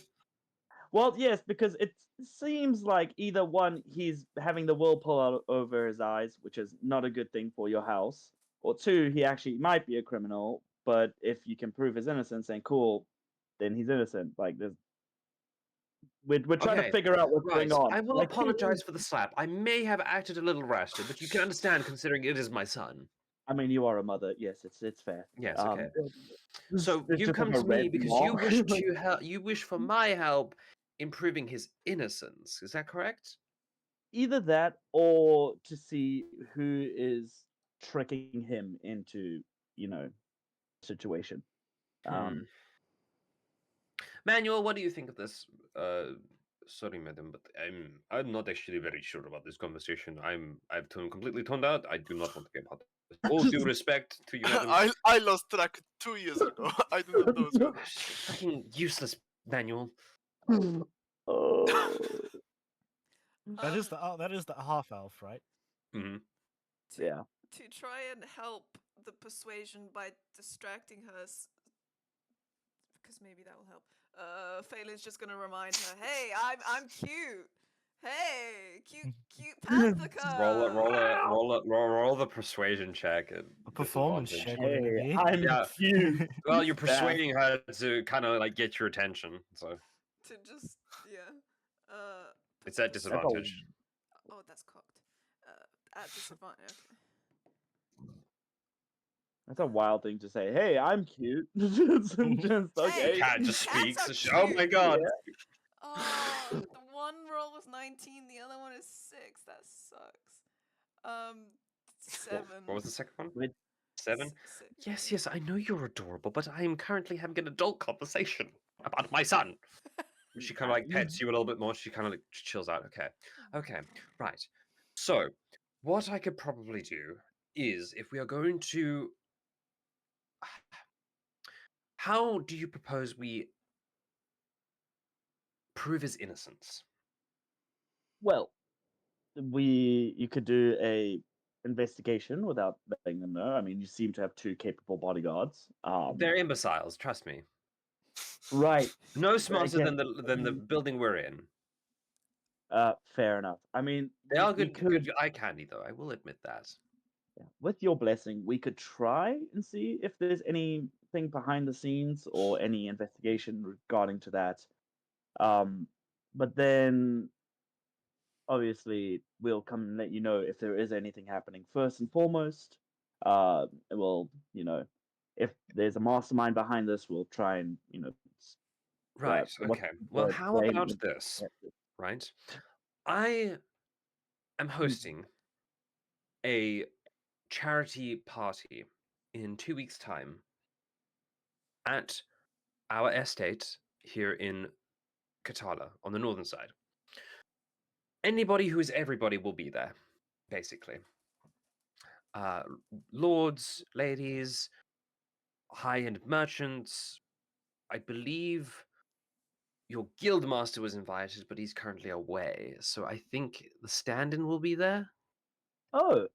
Well, yes, because it seems like either one, he's having the wool pull out over his eyes, which is not a good thing for your house, or two, he actually might be a criminal, but if you can prove his innocence, then cool, then he's innocent. Like, we're trying to Okay, figure out what's right. going on. I will Like, apologize for the slap. I may have acted a little rashly, but you can understand considering it is my son. I mean, you are a mother. Yes, it's fair. Yes, okay. So It's you just come like a to me red because mark. you wish for my help in proving his innocence. Is that correct? Either that, or to see who is tricking him into situation. Hmm. Manuel, what do you think of this? Sorry, madam, but I'm not actually very sure about this conversation. I've completely toned out. I do not want to get part of this. All due respect to you, madam. I lost track 2 years ago. I do not know what's going on. Fucking useless, Manuel. Oh, That is the half elf, right? Hmm. yeah. To try and help the persuasion by distracting her, because maybe that will help. Phelan's just gonna remind her, "Hey, I'm cute. Hey, cute panther cub." Roll the persuasion check at A performance disadvantage. check, wouldn't it Hey, be? I'm Yeah. cute. Well, you're That- persuading her to kind of like get your attention, so To just it's at That's a, disadvantage. Oh, that's cocked. At disadvantage. Okay. that's a wild thing to say. Hey, I'm cute. Just okay. Hey, Cat just cats speaks. are Oh my cute. god! Oh, the one roll was 19, the other one is 6. That sucks. 7. What was the second one? With- 7. Six. Yes, I know you're adorable, but I am currently having an adult conversation about my son. She kind of like pets you a little bit more. She kind of like chills out. Okay, right. So, what I could probably do is, if we are going to, how do you propose we prove his innocence? Well, you could do a investigation without letting them know. I mean, you seem to have 2 capable bodyguards. They're imbeciles. Trust me. Right. No smarter again, than the building we're in. Fair enough. I mean, They are we good eye candy, though. I will admit that. with your blessing, we could try and see if there's anything behind the scenes or any investigation regarding to that. But then obviously we'll come and let you know if there is anything happening first and foremost. We'll, if there's a mastermind behind this, we'll try and, Right. what's Okay. the Well, word? how about this? Yeah. Right. I am hosting a charity party in 2 weeks' time at our estate here in Katala on the northern side. Anybody who is everybody will be there, basically. Lords, ladies, high-end merchants. I believe your guildmaster was invited, but he's currently away. So I think the stand-in will be there. Oh,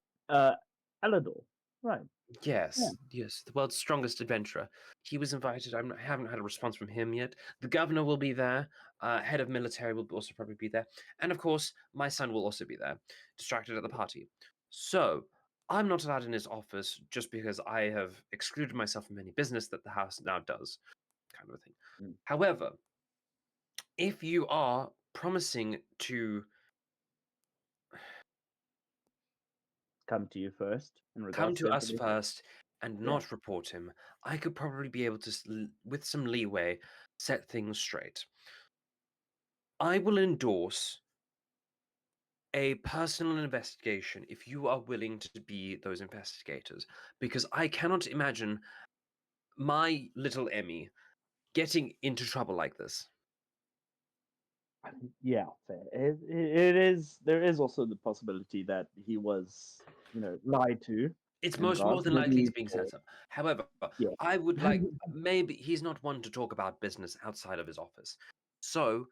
Alador. Right. Yes, the world's strongest adventurer. He was invited. I haven't had a response from him yet. The governor will be there. Head of military will also probably be there. And of course, my son will also be there, distracted at the party. So, I'm not allowed in his office just because I have excluded myself from any business that the house now does, kind of a thing. Mm. However, if you are promising to Come to you first in regards come to us information. first and not report him, I could probably be able to, with some leeway, set things straight. I will endorse a personal investigation if you are willing to be those investigators, because I cannot imagine my little Emmy getting into trouble like this. Yeah, fair. It is. There is also the possibility that he was, lied to. It's in more regards, than likely he's maybe being for- set up. However, Yeah. I would like, maybe he's not one to talk about business outside of his office. So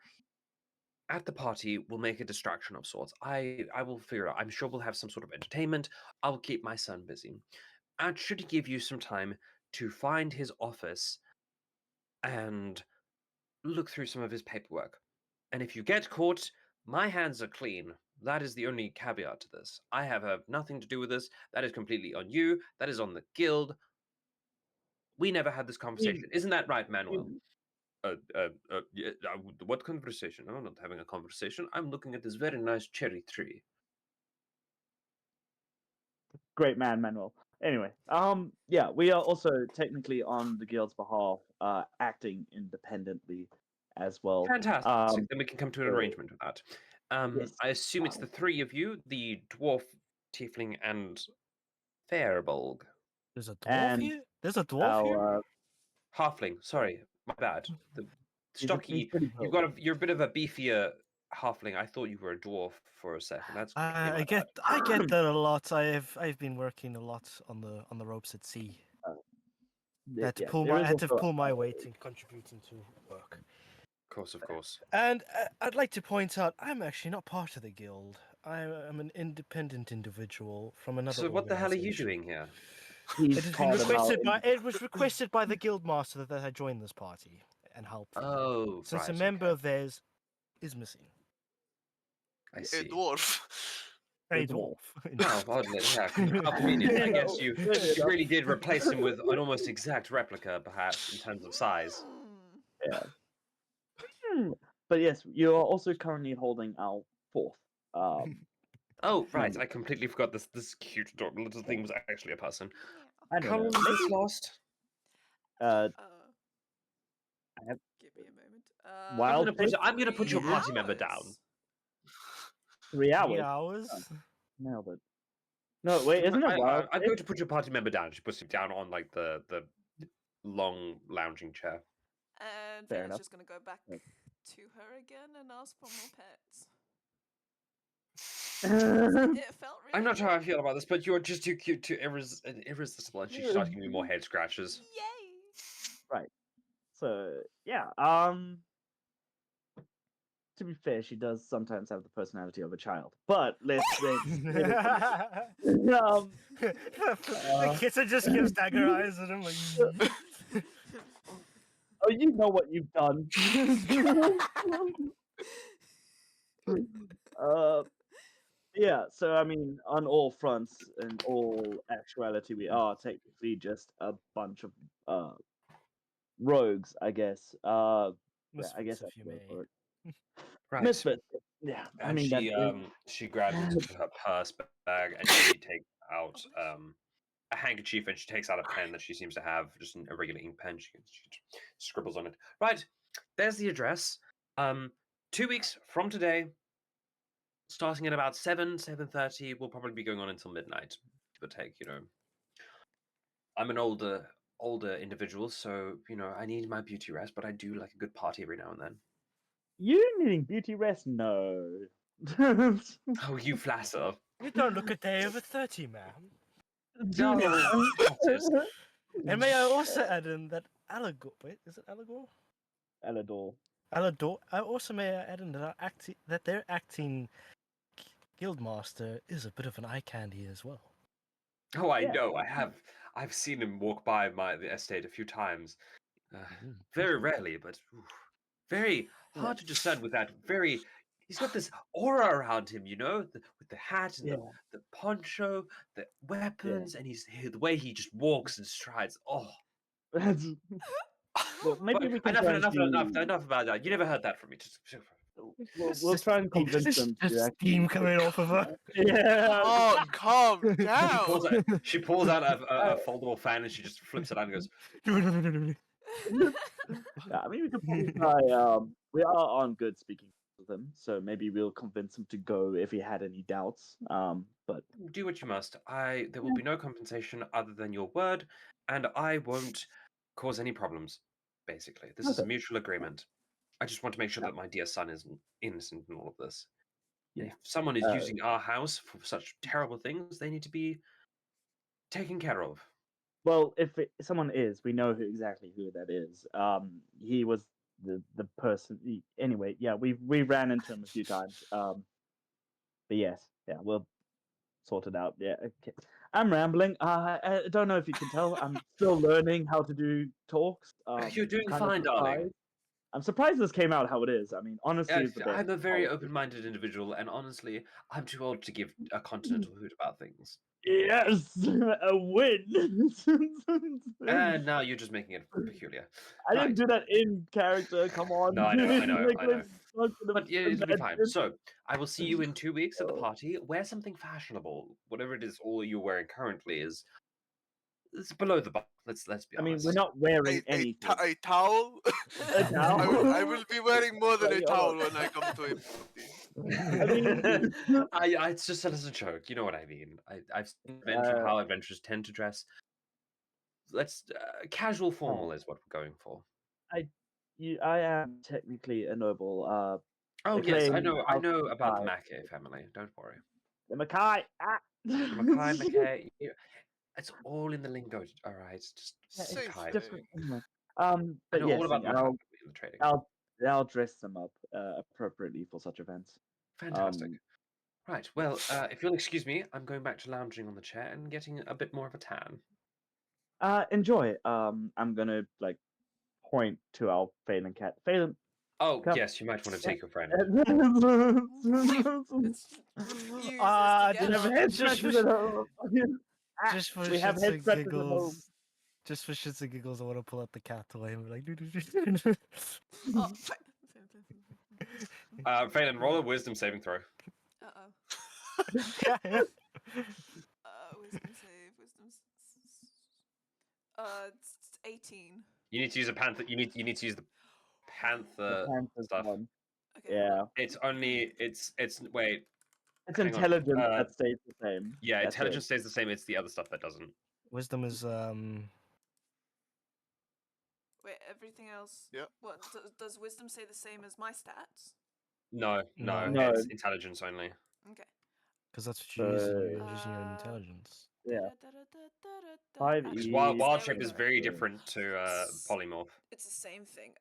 at the party, we'll make a distraction of sorts. I will figure it out. I'm sure we'll have some sort of entertainment. I'll keep my son busy. And should give you some time to find his office and look through some of his paperwork. And if you get caught, my hands are clean. That is the only caveat to this. I have nothing to do with this. That is completely on you. That is on the guild. We never had this conversation. Isn't that right, Manuel? What conversation? I'm not having a conversation. I'm looking at this very nice cherry tree. Great man, Manuel. Anyway, yeah, we are also technically on the guild's behalf, acting independently as well. Fantastic. Then we can come to an so- arrangement with that. Yes. I assume it's the three of you, the dwarf, tiefling, and Fairbulg. There's a dwarf And here. There's a dwarf here. our Halfling. Sorry, my bad. The he's stocky. pretty You've tall. got you're a bit of a beefier halfling. I thought you were a dwarf for a second. That's completely my bad. I get that a lot. I've been working a lot on the ropes at sea. I had to pull my weight and contributing to work. Of course, of course. And I'd like to point out, I'm actually not part of the guild. I'm an independent individual from another. So what the hell are you organization. doing here? He's It was requested by the guild master that I join this party and help them, Oh, since right, a member okay. of theirs is missing. I A see. dwarf. A The dwarf. Oh, oddly, yeah. How convenient. I guess you really did replace him with an almost exact replica, perhaps, in terms of size. Hmm. Yeah. But yes, you are also currently holding our fourth. Oh, right. member. I completely forgot this cute adorable little thing was actually a person. Yeah. I don't How know. long has this last? I have Give me a moment. Wild I'm gonna put your 3 party member down. hours. 3 hours. 3 hours. Nailed it. No, wait, isn't it wild? I'm going to put your party member down. She puts him down on like the long lounging chair. And Fair Vayner's enough. just gonna go back Yep. to her again and ask for more pets. Fair It felt really I'm not sure how I good. feel about this, but you're just too cute, too irresistible, and she starts giving me more head scratches. Yay! So yeah, to be fair, she does sometimes have the personality of a child. But let's The kitten just gives dagger eyes at him. Like, oh, you know what you've done. Yeah, so I mean, on all fronts, in all actuality, we are technically just a bunch of rogues, I guess. Yeah, I guess misfits, that's if you the word may. for it. Right. Misfit. Yeah, I And mean she grabs into her purse bag and she takes out a handkerchief and she takes out a pen that she seems to have, just a regular ink pen. She scribbles on it. Right. There's the address. 2 weeks from today, starting at about 7:30, we'll probably be going on until midnight. But I'm an older individual, so I need my beauty rest, but I do like a good party every now and then. You needing beauty rest? No. Oh, you flatter. You don't look a day over 30, ma'am. No, that is. And may I also add in that Allegor? Wait, is it Allegor? Elador. Allegor. I also may I add in that their acting guildmaster is a bit of an eye candy as well. Oh, I Yeah. know. I've seen him walk by the estate a few times. Very rarely, but very hard to discern with that very. He's got this aura around him, with the hat and Yeah. the poncho, the weapons, and the way he just walks and strides. Oh, Well, maybe but we can try and enough about that. You never heard that from me. we'll try and convince them to Just actually. steam coming off of her. Yeah. Oh, calm down. She pulls out a foldable fan and she just flips it out and goes, Yeah, I mean, we could probably try. We are on good speaking with him, so maybe we'll convince him to go if he had any doubts. But do what you must. There will be no compensation other than your word, and I won't cause any problems. Basically, this is a Okay. mutual agreement. I just want to make sure that my dear son is innocent in all of this. And Yeah. if someone is using our house for such terrible things, they need to be taken care of. well, if someone is, we know exactly who that is. He was the person. Anyway, yeah, we ran into him a few times. But yes, yeah, we'll sort it out. Yeah, okay. I'm rambling. I don't know if you can tell. I'm still learning how to do talks. You're doing kind of fine, darling. surprised. I'm surprised this came out how it is. I mean, honestly, it's a bit I'm a very polished. open-minded individual, and honestly, I'm too old to give a continental hoot about things. Yes, a win. And now you're just making it peculiar. I didn't do that in character. Come on. No, I know. Like, let's talk to the But yeah, it'll be fine. imagine- So I will see you in 2 weeks at the party. Wear something fashionable. Whatever it is, all you're wearing currently it's below the bar. Let's be I mean, honest. we're not wearing anything. A towel? A towel? I will be wearing more than a Like, towel when I come to a party. I mean, it's just as a joke. You know what I mean. I've seen how adventurers tend to dress. let's casual formal is what we're going for. I am technically a noble. Oh yes, I acclaimed know. I House know about the Mackay. Mackay family. Don't worry. The Mackay. Ah. The Mackay, Mackay. It's all in the lingo. All right, just Yeah, it's Same Mackay. different. thing. Anyway. I But know all yes, about the Mackay family and the trading. I'll dress them up appropriately for such events. Fantastic. Right. Well, if you'll excuse me, I'm going back to lounging on the chair and getting a bit more of a tan. Enjoy. I'm gonna like point to our Phelan cat. Phelan, Oh come. yes, you might want to take your friend. It's refuses to Ah, get We have up. head just scratchers for- at home. Ah, Just for we have shits head and scratchers at home. giggles. Just for shits and giggles, I want to pull out the cat toy and be like, Oh, Phelan, roll a wisdom saving throw. uh-oh. Wisdom save. It's 18. You need to use a panther. You need to use the The panther panther's stuff. one. Okay, hold Yeah. on. It's only it's wait. It's Hang on. intelligence that stays the same. Yeah, That's intelligence stays the same. It's the other stuff that doesn't. Wisdom is Wait, everything else. Yep. What does wisdom say the same as my stats? No, no, No. it's intelligence only. Okay. because that's what you're using. You're So, using your intelligence. yeah. Actually, 5e. Because yes, wild there we shape is go. very Yeah. different to polymorph. It's the same thing.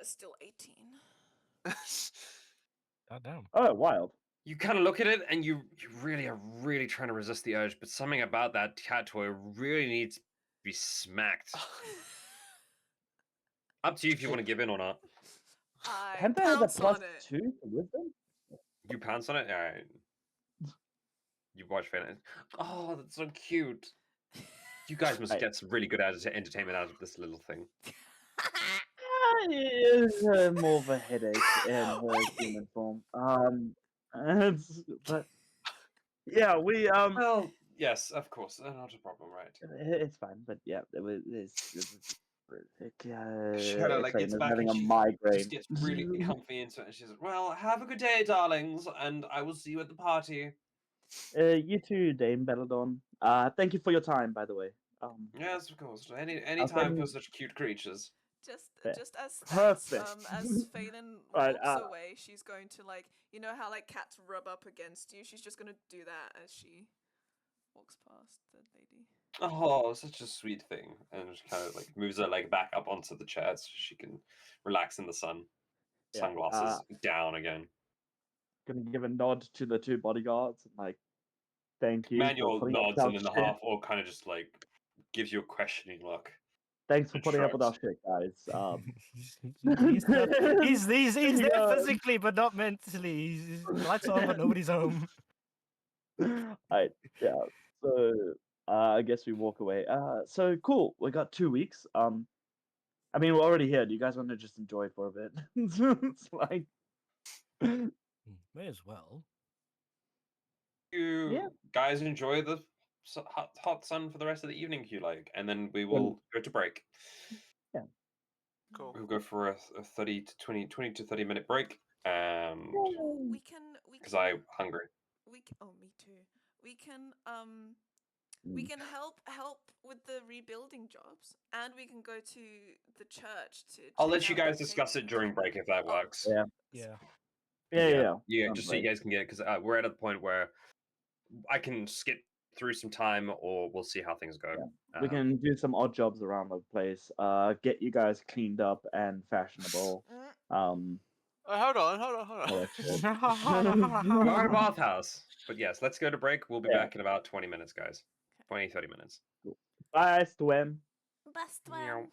Still 18. God damn. Oh, wild. You kind of look at it and you really are really trying to resist the urge, but something about that cat toy really needs to be smacked. Up to you if you want to give in or not. I Panther has a pounce plus on it. 2 for wisdom? You pounce on it? Alright. You watch Phelan. Oh, that's so cute. You guys must Right. get some really good entertainment out of this little thing. It is more of a headache in her human form. But yeah, we Well, yes, of course, not a problem, right? it's fine. But yeah, it's She kind of like Flame gets is back having and a she migraine. just gets really comfy into it. And she's like, "Well, have a good day, darlings, and I will see you at the party." You too, Dame Belladon. Thank you for your time, by the way. Yes, of course. Any I'll time for send such cute creatures. Fair. Just as Perfect. as Phelan Right, walks away, she's going to like, you know how like cats rub up against you. She's just gonna do that as she walks past the lady. Oh, such a sweet thing, and she kind of like moves her leg back up onto the chair so she can relax in the sun. Yeah, Sunglasses down again. gonna give a nod to the two bodyguards and like, thank you for Manuel putting up with nods our and then the shit. half orc kind of just like gives you a questioning look. Thanks for and putting up with our shrugs. shit, guys. he's there Yeah. physically but not mentally. He's lights on but nobody's home. I yeah. So I guess we walk away. So cool. We got 2 weeks. I mean we're already here. Do you guys want to just enjoy for a bit? It's like May as well. You Yeah. guys enjoy the hot sun for the rest of the evening if you like, and then we will go to break. Cool. We'll go for a 30 to 20 to 30-minute break, and We can because I'm hungry. oh, me too. We can help with the rebuilding jobs, and we can go to the church to. I'll check let you out the guys discuss it paintings. during break if that Oh. works. Yeah. Yeah. Yeah. Just so you guys can get it, because we're at a point where I can skip through some time, or we'll see how things go. We can do some odd jobs around the place. Get you guys cleaned up and fashionable. Hold on. all that shit. We are a bathhouse, but yes, let's go to break. We'll be Yeah. back in about 20 minutes, guys. 20, 30 minutes. Bye, Swim. Best Meow.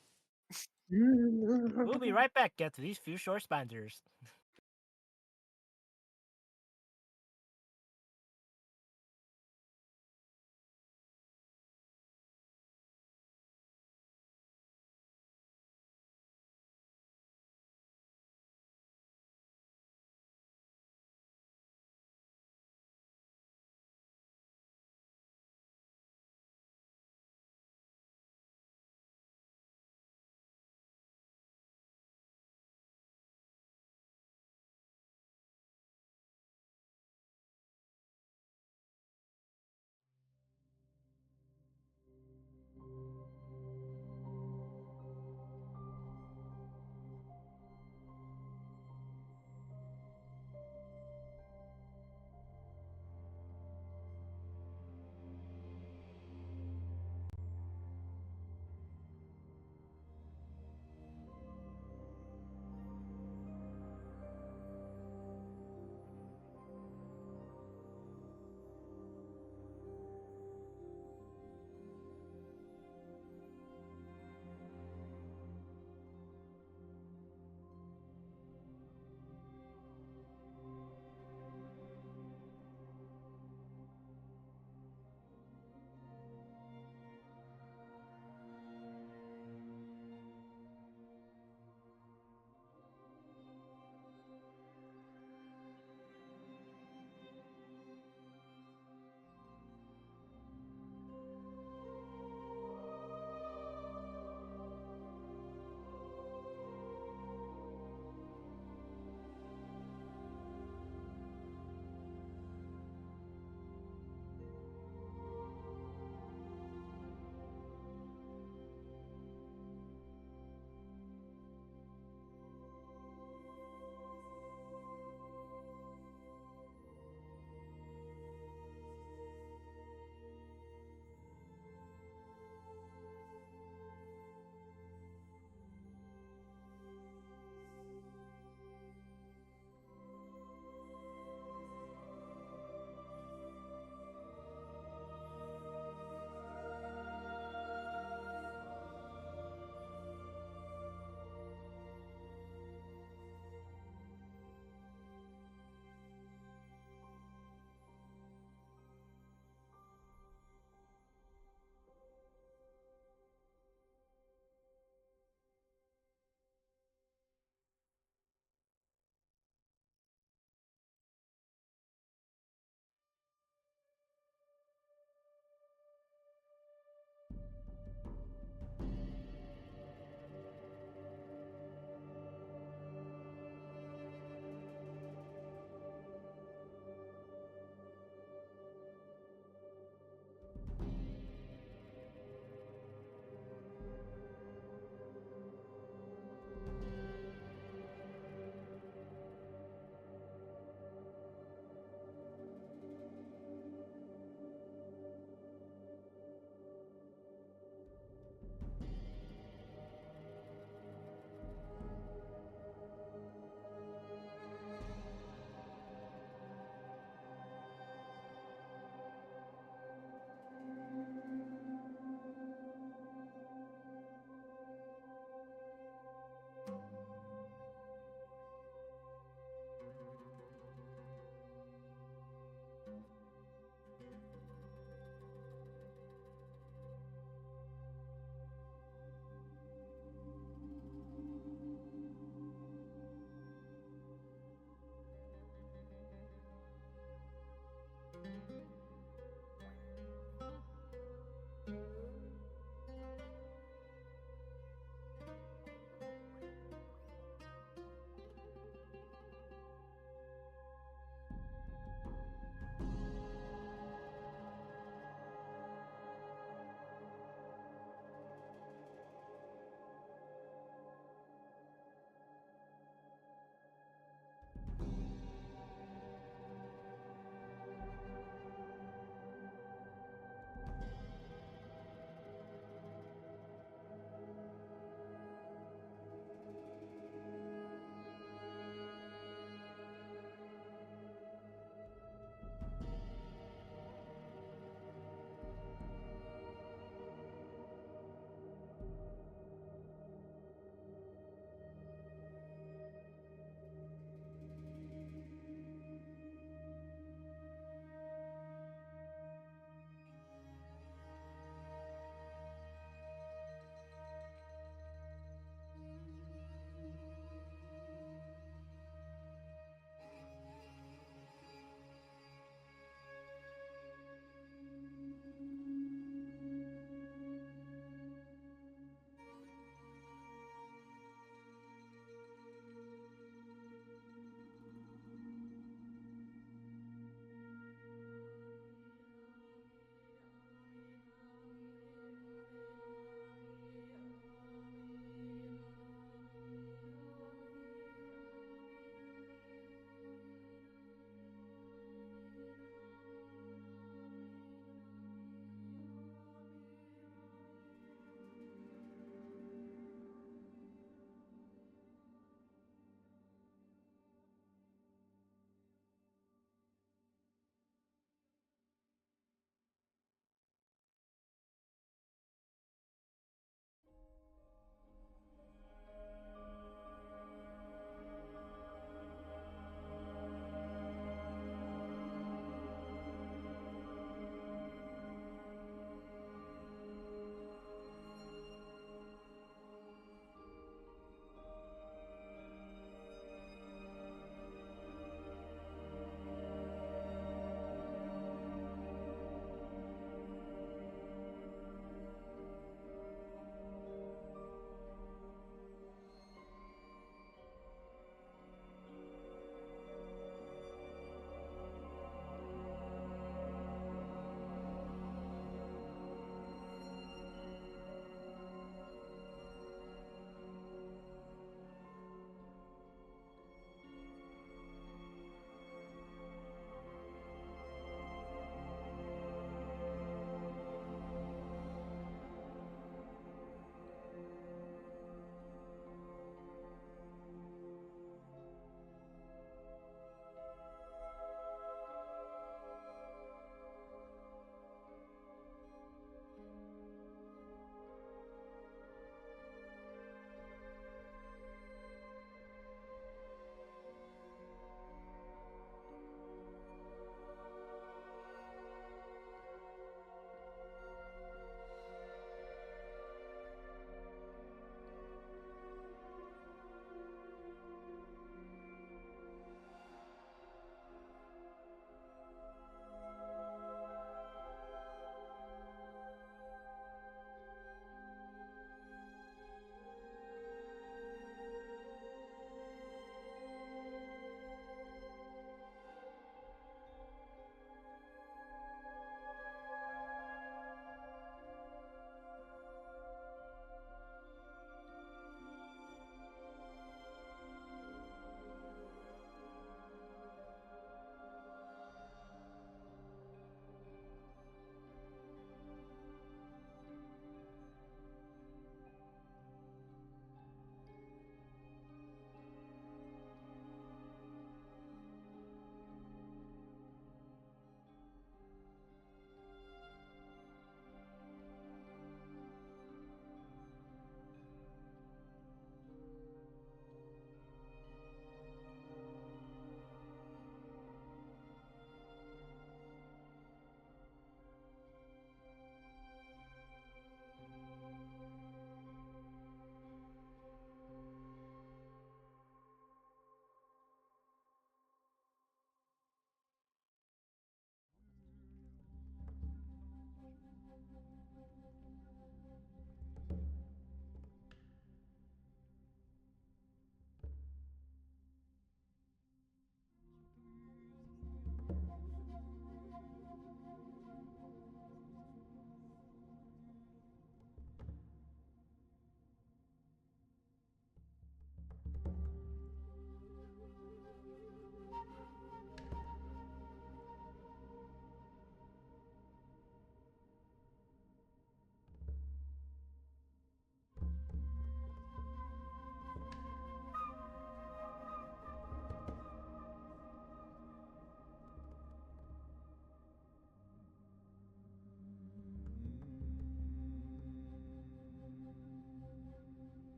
one. We'll be right back after these few short spanders.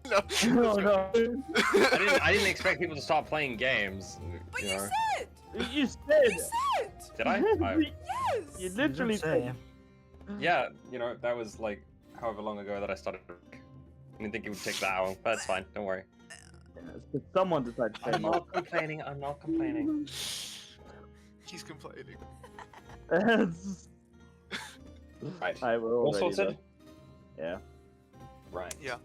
No. No, let's go. no. I didn't expect people to start playing games. But you you know. said! You said. You said! Did I? Yes! You You literally did say. said. Yeah, that was like however long ago that I started. I didn't think it would take that long, but it's fine. Don't worry. If someone decided to say I'm not complaining. I'm not complaining. He's complaining. Right. I will All already sorted? though. Yeah. Right. Yeah.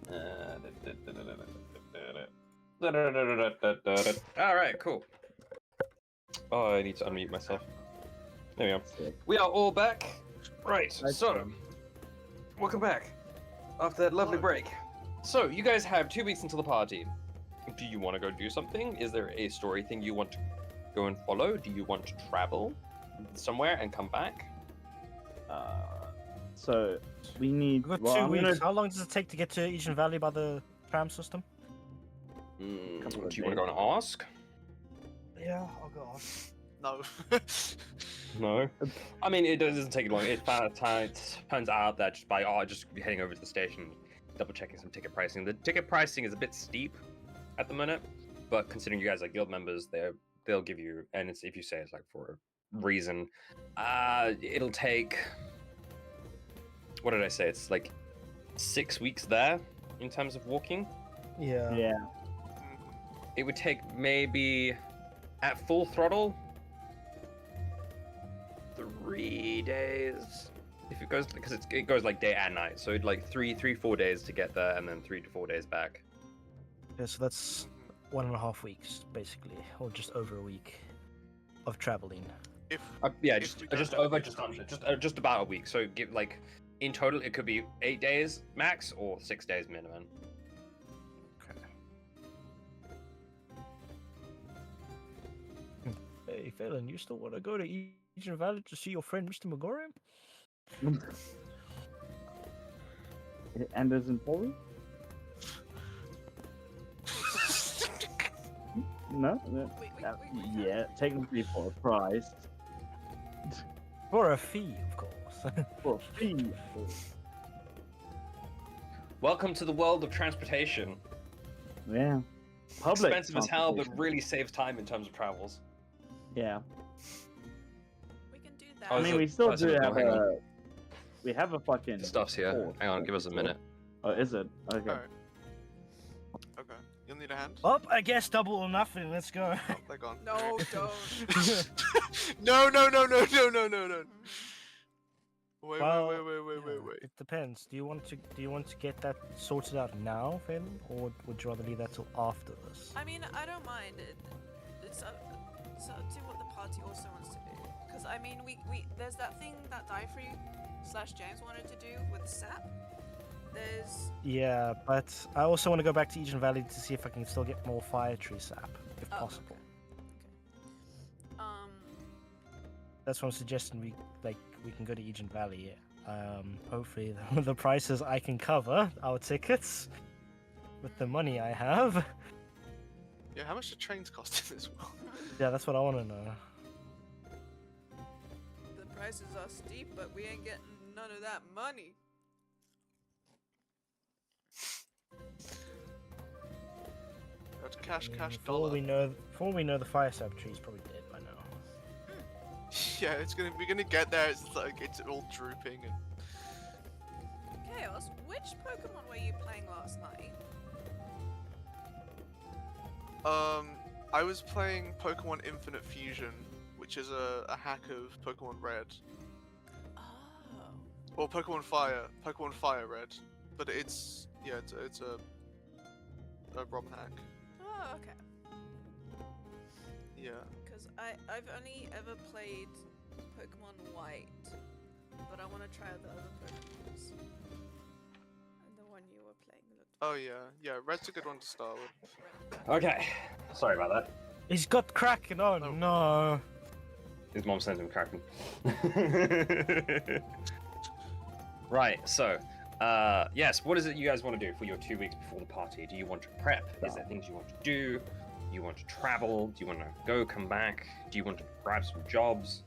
All right. Cool. Oh, I need to unmute myself. There we go. Sick. We are all back. Right. Nice. So, welcome back after that lovely Hello. break. So, you guys have 2 weeks until the party. Do you want to go do something? Is there a story thing you want to go and follow? Do you want to travel somewhere and come back? So we need. We've got well, 2 I'm weeks. gonna- How long does it take to get to Egen Valley by the tram system? Couple Do of you want to go days. and ask? Yeah, I'll go on. No. No. I mean, it doesn't take long. It turns out that just by just heading over to the station, double checking some ticket pricing. The ticket pricing is a bit steep at the minute, but considering you guys are guild members, they'll give you, and it's if you say it's like for a reason, it'll take. What did I say? It's like 6 weeks there in terms of walking. Yeah. Yeah. It would take maybe at full throttle 3 days if it goes because it goes like day and night, so it'd like 4 days to get there and then 3 to 4 days back. Yeah, so that's 1.5 weeks, basically, or just over a week of traveling. If Yeah, If just we don't just have over it just in a under week. just about a week. So give like in total it could be 8 days max or 6 days minimum. Hey, Phelan, you still want to go to Egen Valley to see your friend Mr. Megorium? And there's in 4 weeks? No. Wait, Yeah, technically for a price. For a fee, of course. For a fee. of course. Welcome to the world of transportation. Yeah. Public. Expensive as hell, but transportation. really saves time in terms of travels. Yeah. We can do that. Oh, I is mean, it- we still oh, do hang have on. a. We have a fucking. The stuff's here. port, Hang on, give us a minute. Oh, is it? Okay. Alright. Okay. You'll need a hand? Well, I guess double or nothing. Let's go. Oh, they're gone. No, don't. No, no, no, no, no, no, no, no. Wait, Well, wait. yeah, It depends. Do you want to get that sorted out now, Phelan, or would you rather leave that till after this? I mean, I don't mind it. It's up to what the party also wants to do. Because I mean, we there's that thing that Diefree/James wanted to do with sap. There's Yeah, but I also want to go back to Egen Valley to see if I can still get more fire tree sap, if oh, possible. Okay. That's what I'm suggesting. We can go to Egen Valley. Hopefully the prices I can cover our tickets with the money I have. Yeah, how much do trains cost in this world? Yeah, that's what I want to know. The prices are steep, but we ain't getting none of that money. That's cash, I mean, cash, for all dollar. we know, the fire sap tree is probably dead by now. Yeah, we're gonna get there. It's like it's all drooping and. Chaos, which Pokemon were you playing last night? I was playing Pokemon Infinite Fusion, which is a hack of Pokemon Red. Oh. Or Pokemon Fire Red. But it's a ROM hack. Oh, okay. Yeah. Because I've only ever played Pokemon White, but I want to try the other Pokemons. And the one you were playing looked. Oh yeah. Red's a good one to start with. Okay. Sorry about that. He's got Kraken. Oh Oh. no. His mom sent him Kraken. Right, so, yes, what is it you guys want to do for your 2 weeks before the party? Do you want to prep? Is there things you want to do? Do you want to travel? Do you want to go, come back? Do you want to grab some jobs?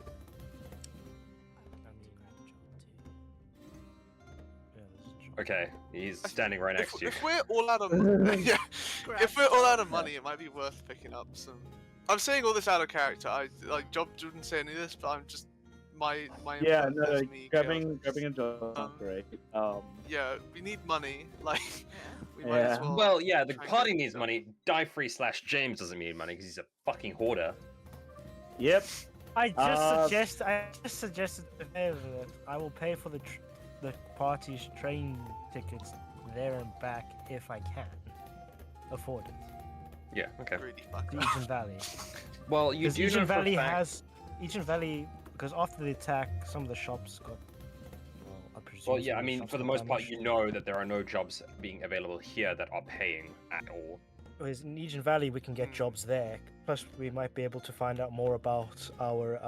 I mean, yeah, there's a job. Okay, he's standing right next to you. If we're all out of money, yeah, Grab if we're all out of Joel. money, it might be worth picking up some. I'm saying all this out of character. I like Job didn't say any of this, but I'm just my Yeah, input no, as me. grabbing a job is Um, not great. Yeah, we need money. Like, Yeah. we might as Yeah. well. Well, yeah, the try and party get needs some. money. Die-Free/James doesn't need money because he's a fucking hoarder. Yep. I Uh, just suggested today that I will pay for the party's train tickets there and back if I can afford it Yeah, okay. Really fuck to up. Eaton Valley. Well, you Because do know Eaton for a Valley fact... because after the attack, some of the shops got. Well, I presume. Well, some yeah, of I the mean, shops for the got most part, damaged. you know that there are no jobs being available here that are paying at all. Whereas in Eaton Valley, we can get jobs there. Plus, we might be able to find out more about our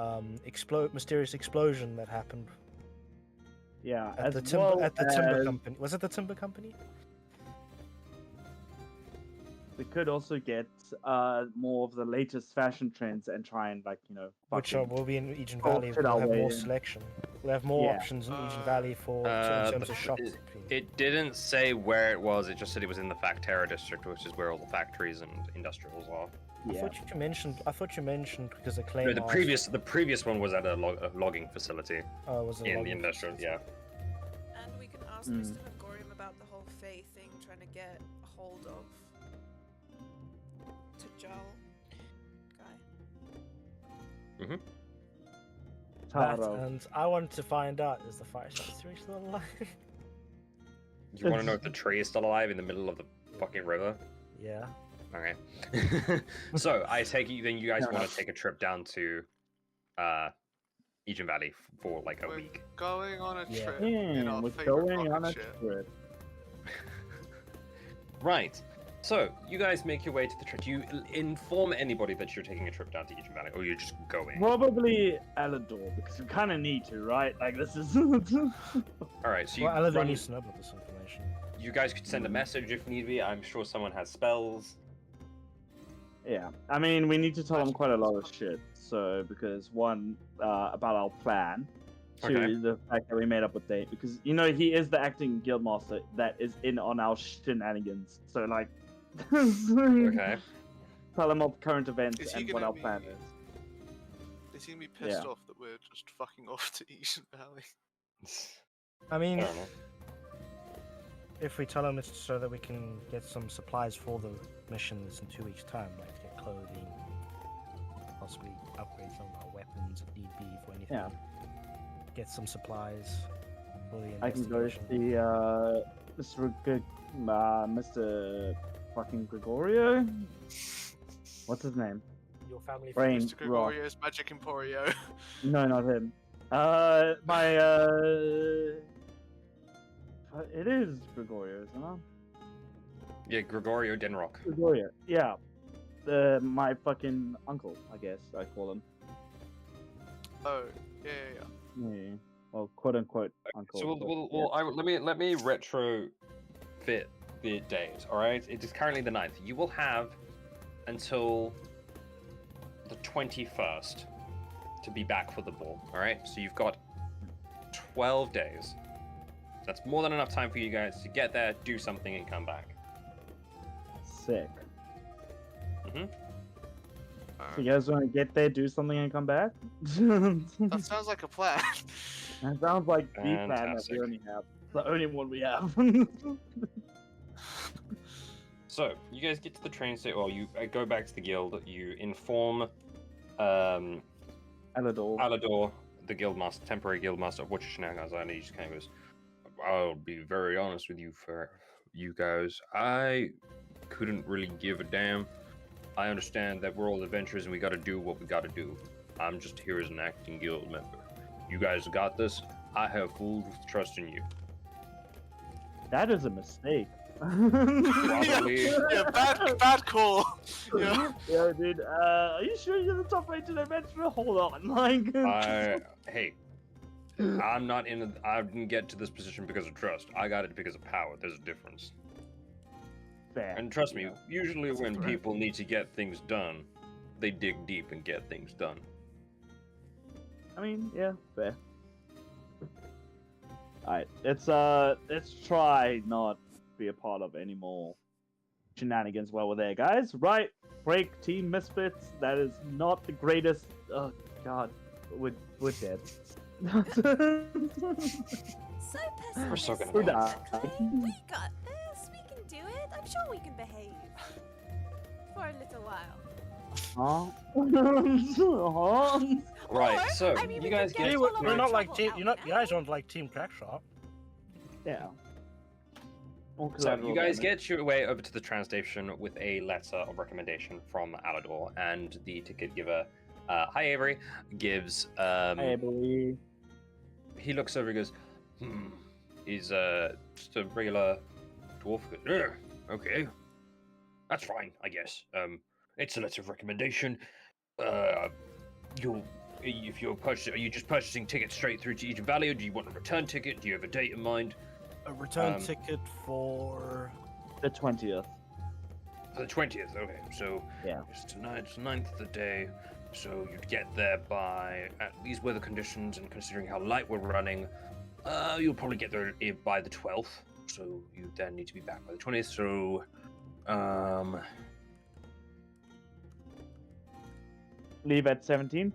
mysterious explosion that happened yeah, at as the timber well timber as company. Was it the timber company? we could also get more of the latest fashion trends and try and Which fucking will be in Eaton Oh, Valley. fit We'll our have way more in. selection. We'll have more Yeah. options in Eaton Valley in terms of shops. It didn't say where it was. It just said it was in the Factera district, which is where all the factories and industrials are. I Yeah. thought you mentioned because the claim No, the previous one was at a logging facility was a in the logging industrial. facility. Yeah. And we can ask Mr. Nagorium about the whole Fae thing, trying to get a hold of Tajal guy. Mm-hmm. That, Taro. and I want to find out, is the fire tree still alive? You want to know if the tree is still alive in the middle of the fucking river? Yeah. Okay. So I take it then you guys want to take a trip down to Eaton Valley for like a We're week. going on a Yeah. trip in our We're favorite going on a rocket ship. trip. Right. So you guys make your way to the trip. Do you inform anybody that you're taking a trip down to Eaton Valley, or you're just going? Probably Alador, because we kind of need to, right? Like, this is... All right. So you Well, Alador run- needs to know about this information. You guys could send a message if need be. I'm sure someone has spells. Yeah, I mean, we need to tell him quite a lot of shit. So, because one, about our plan. Two, Okay. the fact that we made up a date. Because, he is the acting guildmaster that is in on our shenanigans. So, like... Okay. Tell him of current events Is he and what gonna our be- plan Is he gonna be pissed Yeah. off that we're just fucking off to Eaton Valley? I mean, Fair enough. if we tell him it's so that we can get some supplies for the missions in 2 weeks' time, like get clothing, possibly upgrade some of our weapons if need be for anything. Yeah. Get some supplies for the I can go investigation. see Mr. fucking Gregorio. What's his name? Your family. Brain Mr. rot. Gregorio's Magic Emporio. No, not him. It is Gregorio, isn't it? Yeah, Gregorio Denrock. Gregorio. Yeah. My fucking uncle, I guess I call him. Oh, yeah. Yeah. Well, quote unquote uncle. So but let me retrofit the date. All right, it is currently the 9th. You will have until the 21st to be back for the ball. All right, so you've got 12 days. That's more than enough time for you guys to get there, do something, and come back. Sick. Mm-hmm. So you guys want to get there, do something, and come back? That sounds like a plan. That sounds like the plan that Fantastic. we only have. The only one we have. So you guys get to the train station. Well, you go back to the guild. You inform Alador, the guildmaster, temporary guildmaster of what your shenanigans are, and he just kind of goes, "I'll be very honest with you, for you guys. I couldn't really give a damn. I understand that we're all adventurers and we got to do what we got to do. I'm just here as an acting guild member. You guys got this. I have full trust in you." That is a mistake. Probably. Yeah, bad call. Yeah. Yeah, dude. Are you sure you're the top-rated adventurer? Hold on, like. Hey, I'm not in. I didn't get to this position because of trust. I got it because of power. There's a difference. Fair. And trust me, Yeah. usually when correct. people need to get things done, they dig deep and get things done. I mean, yeah, fair. Alright, let's try not be a part of any more shenanigans while we're there, guys. Right, break Team Misfits. That is not the greatest. Oh God, we're dead. So We're so gonna pessimistic, die. Clay. We got this. We can do it. I'm sure we can behave for a little while. Huh? Right, Or, so I mean, you we guys could get get You, all of you're our not like trouble team. out You're not. You now. guys aren't like Team Crackshot. Yeah. All So you collateral guys damage. get your way over to the train station with a letter of recommendation from Alador, and the ticket giver, hi Avery, gives I believe. he looks over and goes, he's just a regular dwarf. "Ugh, okay, that's fine, I guess. It's a letter of recommendation. You'll if you're purchasing, are you just purchasing tickets straight through to Eden Valley, or do you want a return ticket? Do you have a date in mind? A return ticket for. The 20th. For the 20th, okay. So Yeah. it's tonight, it's the 9th of the day. So you'd get there by at these weather conditions, and considering how light we're running, you'll probably get there by the 12th. So you then need to be back by the 20th. So, Leave at 17th.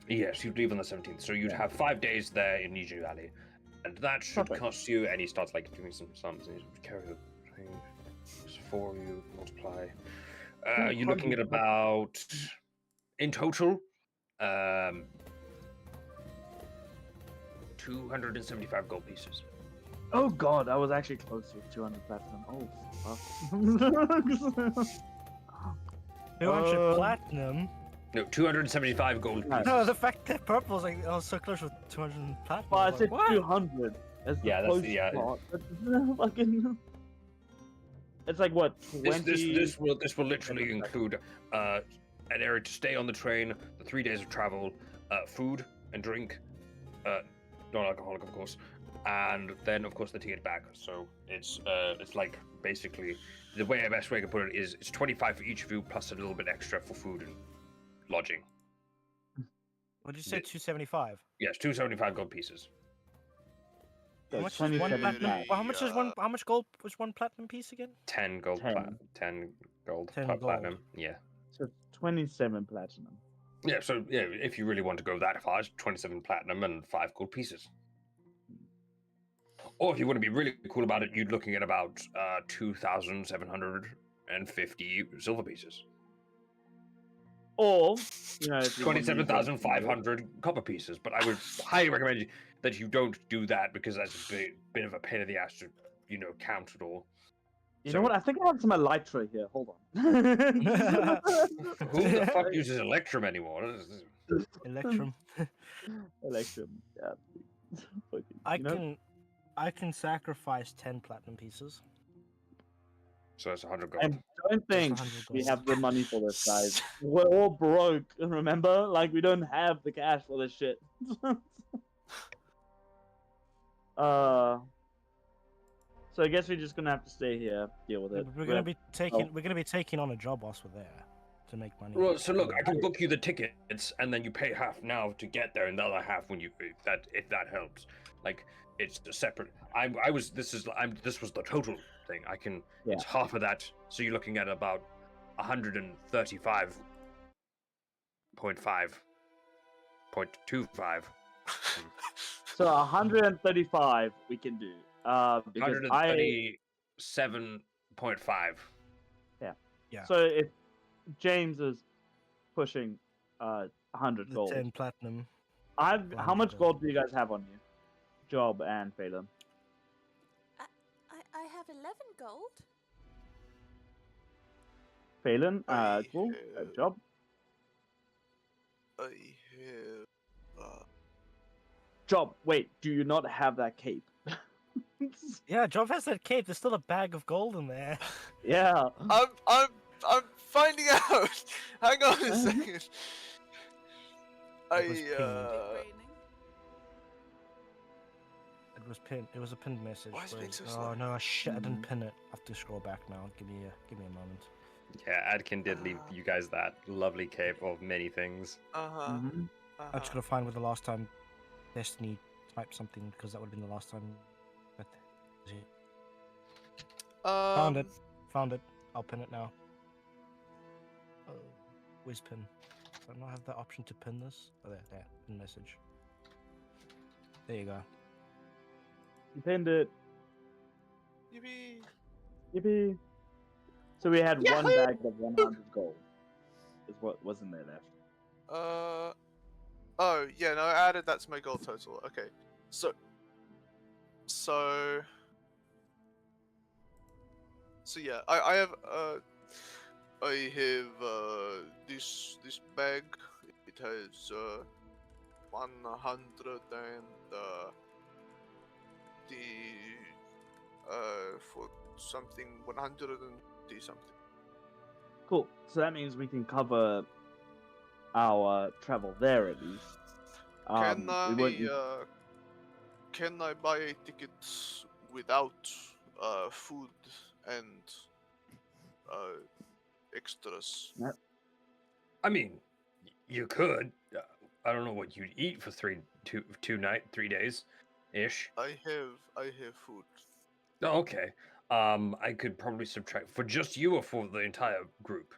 yes, you'd leave on the 17th. So you'd have 5 days there in Niju Valley, and that should Perfect. cost you. And he starts like doing some sums, and he's carry the thing. It's 4 you multiply. You're looking at about, in total, 275 gold pieces. Oh God, I was actually close with 200 platinum. Oh fuck. 200 platinum. No, 275 gold Nice. pieces. No, the fact that purple was like I was so close with 200 platinum. Well, I was said like, what? 200 as the Yeah, that's close yeah. part. Fucking. It's like what 20. This will literally include an area to stay on the train, the 3 days of travel, food and drink, non-alcoholic of course, and then of course the ticket back. So it's like basically the best way I can put it is it's 25 for each of you plus a little bit extra for food and lodging. What did you say? Yeah. 275. Yes, 275 gold pieces. So How much is one 27 platinum? plat. Well, how much is one? How much gold was one platinum piece again? 10 gold 10. 10 gold 10 per gold. platinum. Yeah. So 27 platinum. Yeah, so yeah, if you really want to go that far, it's 27 platinum and 5 gold pieces. Or if you want to be really cool about it, you're looking at about 2,750 silver pieces. Or you know, if you want to use it- 27,500 copper pieces. But I would highly recommend that you don't do that because that's a bit of a pain in the ass to, count it all. You know what? I think I have some elytra here. Hold on. Who the fuck uses Electrum anymore? Electrum. Electrum. Yeah. Fucking, I can sacrifice 10 platinum pieces. So that's 100 gold. I don't think 100 we gold. have the money for this, guys. We're all broke. Remember, like we don't have the cash for this shit. So I guess we're just gonna have to stay here, deal with it. We're gonna be taking on a job whilst we're there to make money. Well, so look, I can book you the tickets, and then you pay half now to get there, and the other half when you if that helps. Like it's a separate. This was the total thing. I can. Yeah. It's half of that, so you're looking at about 135.25. So 135 we can do. Because 137.5. Yeah. So if James is pushing 100 The gold, 10 platinum. how much 100 gold do you guys have on you? Job and Phelan. I have 11 gold. Phelan, I cool. have- Job. I have. Job. Wait, do you not have that cape? Yeah, Job has that cape. There's still a bag of gold in there. Yeah. I'm finding out. Hang on a second. It was pinned. Big braining. It was pinned. It was a pinned message. Why is it being so Oh slow? no! Shit! I didn't pin it. I have to scroll back now. Give me a moment. Yeah, Adkin did leave you guys that lovely cape of many things. Uh huh. Mhm. I just gotta find where the last time Destiny type something because that would have been the last time. But Um, found it. Found it. I'll pin it now. Oh, where's pin? Do I not have the option to pin this? Oh, there. Pin message. There you go. You pinned it. Yippee. Yippee. So we had one bag of 100 gold. Is what wasn't there left. Oh yeah, no, I added that to my gold total. Okay, so yeah, I have this bag. It has 100 and for something 150 something. Cool. So that means we can cover our travel there at least. We won't need... Can I buy a ticket without food and extras? I mean, you could. I don't know what you'd eat for 3 days, ish. I have food. Oh, okay. I could probably subtract for just you or for the entire group.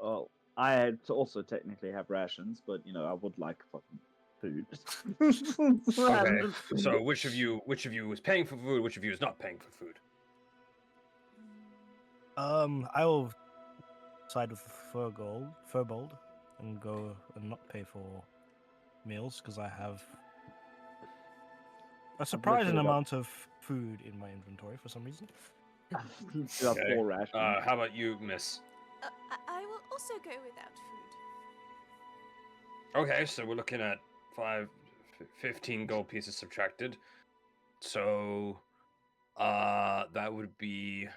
Well, I also technically have rations, but I would like fucking food. Okay. So which of you is paying for food? Which of you is not paying for food? I will side with Furbold, and go and not pay for meals because I have a surprising literally got- amount of food in my inventory for some reason. You have Okay. 4 rations. How about you, Miss? I will also go without food. Okay, so we're looking at 15 gold pieces subtracted. So, that would be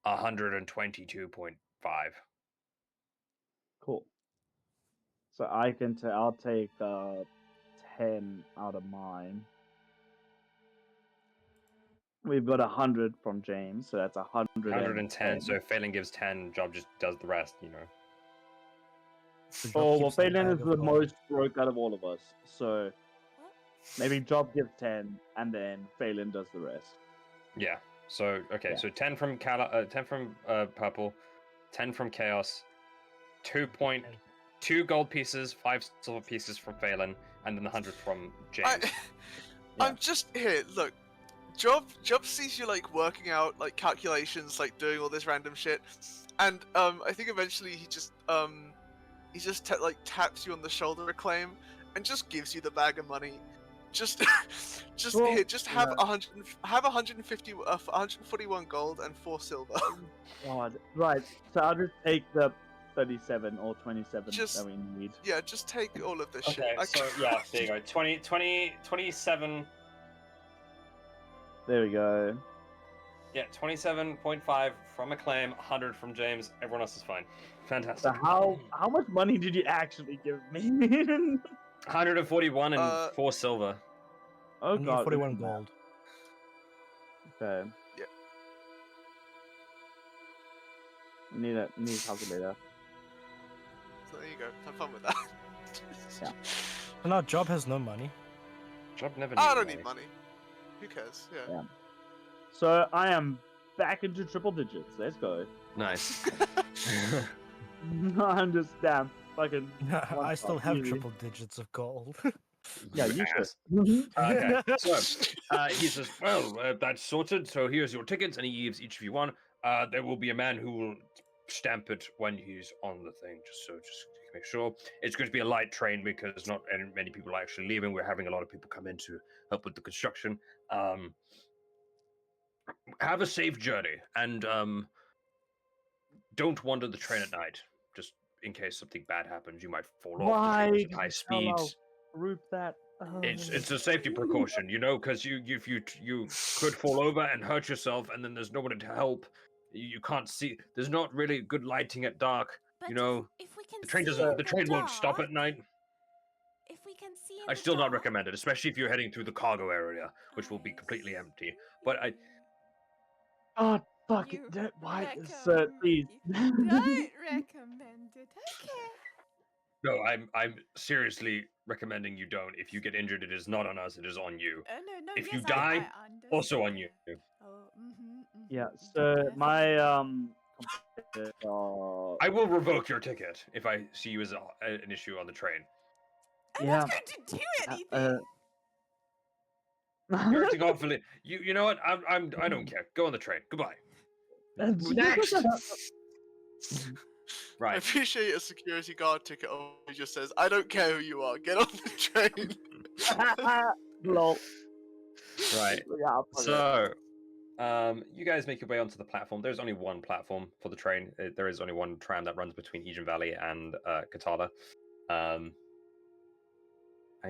122.5. Cool. So I'll take 10 out of mine. We've got 100 from James, so that's 110. So if Phelan gives 10, Job just does the rest. So Job Oh, well, keeps the Phelan bag is of the gold. most broke out of all of us. So maybe Job gives 10, and then Phelan does the rest. Yeah. So okay. Yeah. So 10 from 10 from purple, 10 from chaos, 2 gold pieces, 5 silver pieces from Phelan, and then the 100 from James. I'm just here. Look, Job sees you like working out like calculations, like doing all this random shit, and I think eventually he just like taps you on the shoulder, Acclaim, and just gives you the bag of money. Just Well, here, just have 141 gold and 4 silver. God. Right. So I'll just take the 37 or 27 Just- that we need. Yeah, just take all of this Okay, shit. so yeah, there you go. 27. There we go. Yeah, 27.5 from Acclaim, 100 from James. Everyone else is fine. Fantastic. So how much money did you actually give me? 141 and 4 silver. Oh God. 41 gold. Okay. Yeah. Need a calculator. So there you go. Have fun with that. Yeah. So now Job has no money. Job never I needed don't money. need money. Who cares? Yeah. Yeah. So I am back into triple digits. Let's go. Nice. I'm just damn fucking. I still have easy. triple digits of gold. Yeah, you should. ass. Okay, so he says, well, that's sorted, so here's your tickets, and he gives each of you one. There will be a man who will stamp it when he's on the thing, just to make sure. It's going to be a light train because not many people are actually leaving. We're having a lot of people come in to help with the construction. Have a safe journey, and don't wander the train at night, just in case something bad happens. You might fall off. The train goes at high speeds. Group that. It's a safety precaution, because you could fall over and hurt yourself, and then there's nobody to help. You can't see. There's not really good lighting at dark. But You know, if we can the train see doesn't. in The train won't stop dark- at night. If we can see in I the still not dark- recommend it, especially if you're heading through the cargo area, which will be completely empty. But Oh fuck You it! Why, recommend- sir? Please. Don't recommend it. Okay. No, I'm seriously recommending you don't. If you get injured, it is not on us, it is on you. No, If yes, you die, I understand. also on you. Oh, Yeah. mhm, So my definitely. I will revoke your ticket if I see you as an issue on the train. I'm yeah. not going to do anything. You're acting awfully. You know what? I don't care. Go on the train. Goodbye. Next. I Right. appreciate a security guard ticket who just says, "I don't care who you are, get on the train." Lol. Right. Yeah, I'll put it. So, you guys make your way onto the platform. There's only one platform for the train. There is only one tram that runs between Egen Valley and Katala. I'm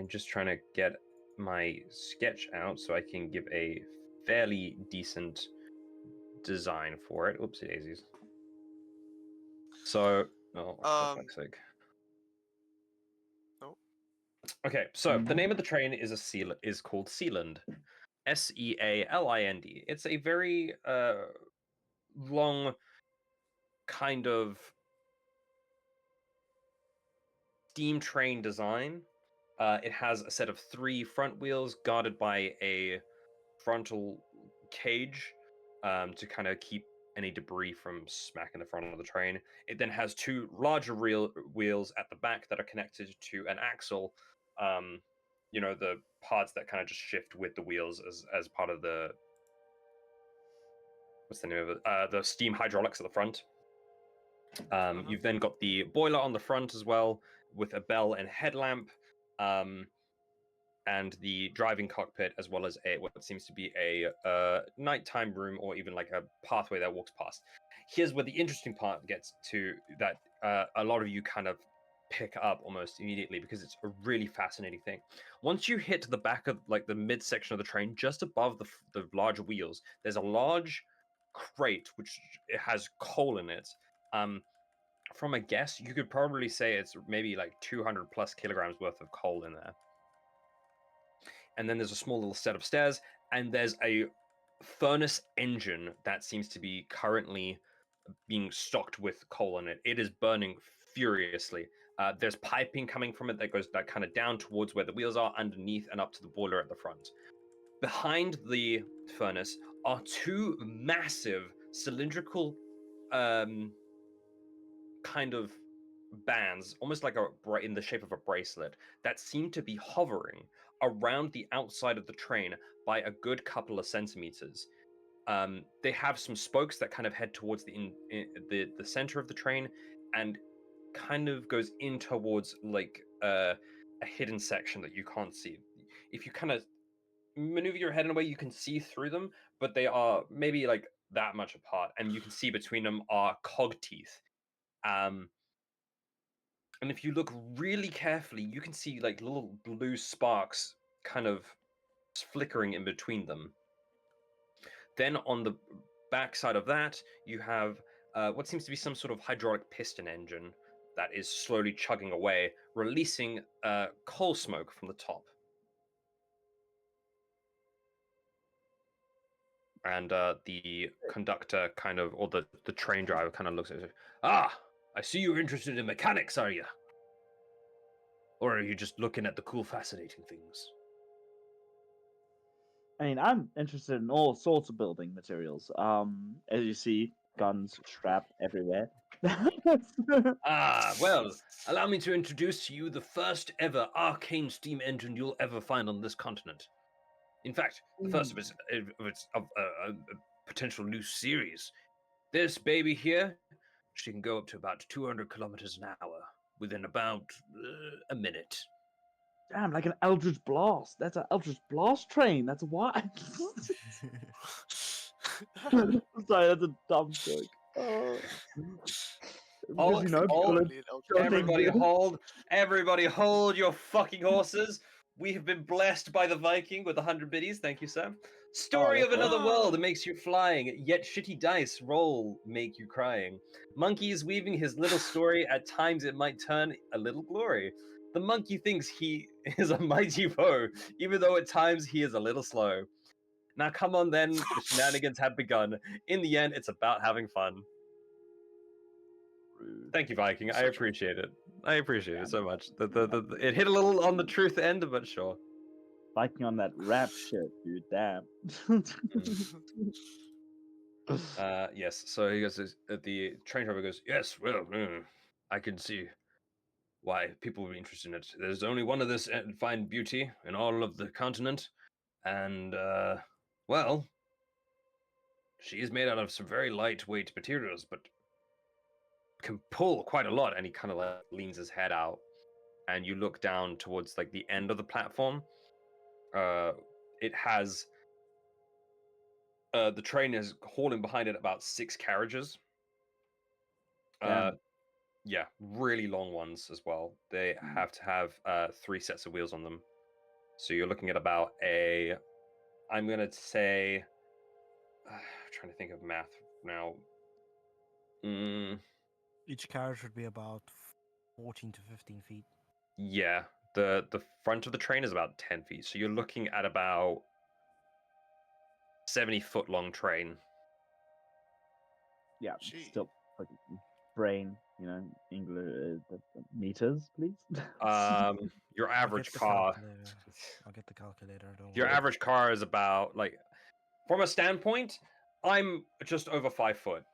just trying to get my sketch out so I can give a fairly decent design for it. Oopsie daisies. So, oh, for fuck's sake. Oh. Okay, so the name of the train is called Sealand. Sealind. It's a very long kind of steam train design. It has a set of 3 front wheels guarded by a frontal cage to kind of keep any debris from smacking the front of the train. It then has 2 larger wheels at the back that are connected to an axle. The parts that kind of just shift with the wheels as part of the what's the name of it? The steam hydraulics at the front. You've then got the boiler on the front as well, with a bell and headlamp, and the driving cockpit, as well as what seems to be a nighttime room, or even like a pathway that walks past. Here's where the interesting part gets to, that a lot of you kind of pick up almost immediately, because it's a really fascinating thing. Once you hit the back of like the midsection of the train, just above the larger wheels, there's a large crate which it has coal in it. From a guess, you could probably say it's maybe like 200 plus kilograms worth of coal in there. And then there's a small little set of stairs, and there's a furnace engine that seems to be currently being stocked with coal in it. It is burning furiously. There's piping coming from it that goes that kind of down towards where the wheels are, underneath, and up to the boiler at the front. Behind the furnace are 2 massive cylindrical kind of bands, almost like in the shape of a bracelet, that seem to be hovering around the outside of the train by a good couple of centimeters. They have some spokes that kind of head towards the center of the train, and kind of goes in towards like a hidden section that you can't see. If you kind of maneuver your head in a way, you can see through them, but they are maybe like that much apart, and you can see between them are cog teeth. And if you look really carefully, you can see like little blue sparks kind of flickering in between them. Then on the back side of that, you have what seems to be some sort of hydraulic piston engine that is slowly chugging away, releasing coal smoke from the top. And the conductor kind of, or the train driver kind of looks at it. Ah, I see you're interested in mechanics, are you? Or are you just looking at the cool, fascinating things? I mean, I'm interested in all sorts of building materials. As you see, guns strapped everywhere. Ah, well, allow me to introduce to you the first ever arcane steam engine you'll ever find on this continent. In fact, the first of a potential new series. This baby here, she can go up to about 200 kilometers an hour within about a minute. Damn, like an Eldritch Blast. That's an Eldritch Blast train. That's why. Sorry, that's a dumb joke. Because Everybody hold your fucking horses. We have been blessed by the Viking with 100 biddies. Thank you, Sam. Story that's of another right. world makes you flying, yet shitty dice roll make you crying. Monkey is weaving his little story. At times it might turn a little glory. The monkey thinks he is a mighty foe, even though at times he is a little slow. Now come on then, the shenanigans have begun. In the end, it's about having fun. Thank you, Viking. I appreciate it. I appreciate it so much. It hit a little on the truth end, but sure. Biking on that rap shit, dude. Damn. Yes. So he goes. The train driver goes. Yes. Well, I can see why people would be interested in it. There's only one of this fine beauty in all of the continent, and well, she is made out of some very lightweight materials, but can pull quite a lot. And he kind of like leans his head out, and you look down towards like the end of the platform. It has the train is hauling behind it about 6 carriages. Damn. Yeah, really long ones as well. They have to have 3 sets of wheels on them. So you're looking at about I'm gonna say, trying to think of math now. Each carriage would be about 14 to 15 feet. Yeah, the front of the train is about 10 feet. So you're looking at about 70-foot long train. Yeah, Gee. still fucking brain, English meters, please. Your I'll average get the car. calculator. I'll get the calculator. Don't Your worry. average car is about like, from a standpoint, I'm just over 5 foot.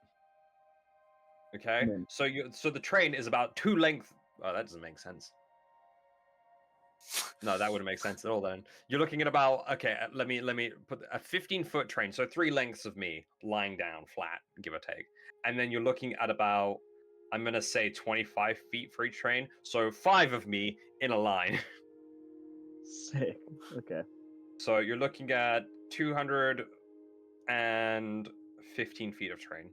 Okay, Mm. so the train is about 2 length. Oh, that doesn't make sense. No, that wouldn't make sense at all. Then you're looking at about let me put a 15-foot train, so 3 lengths of me lying down flat, give or take, and then you're looking at about, I'm gonna say 25 feet for each train, so 5 of me in a line. Sick. Okay. So you're looking at 215 feet of train.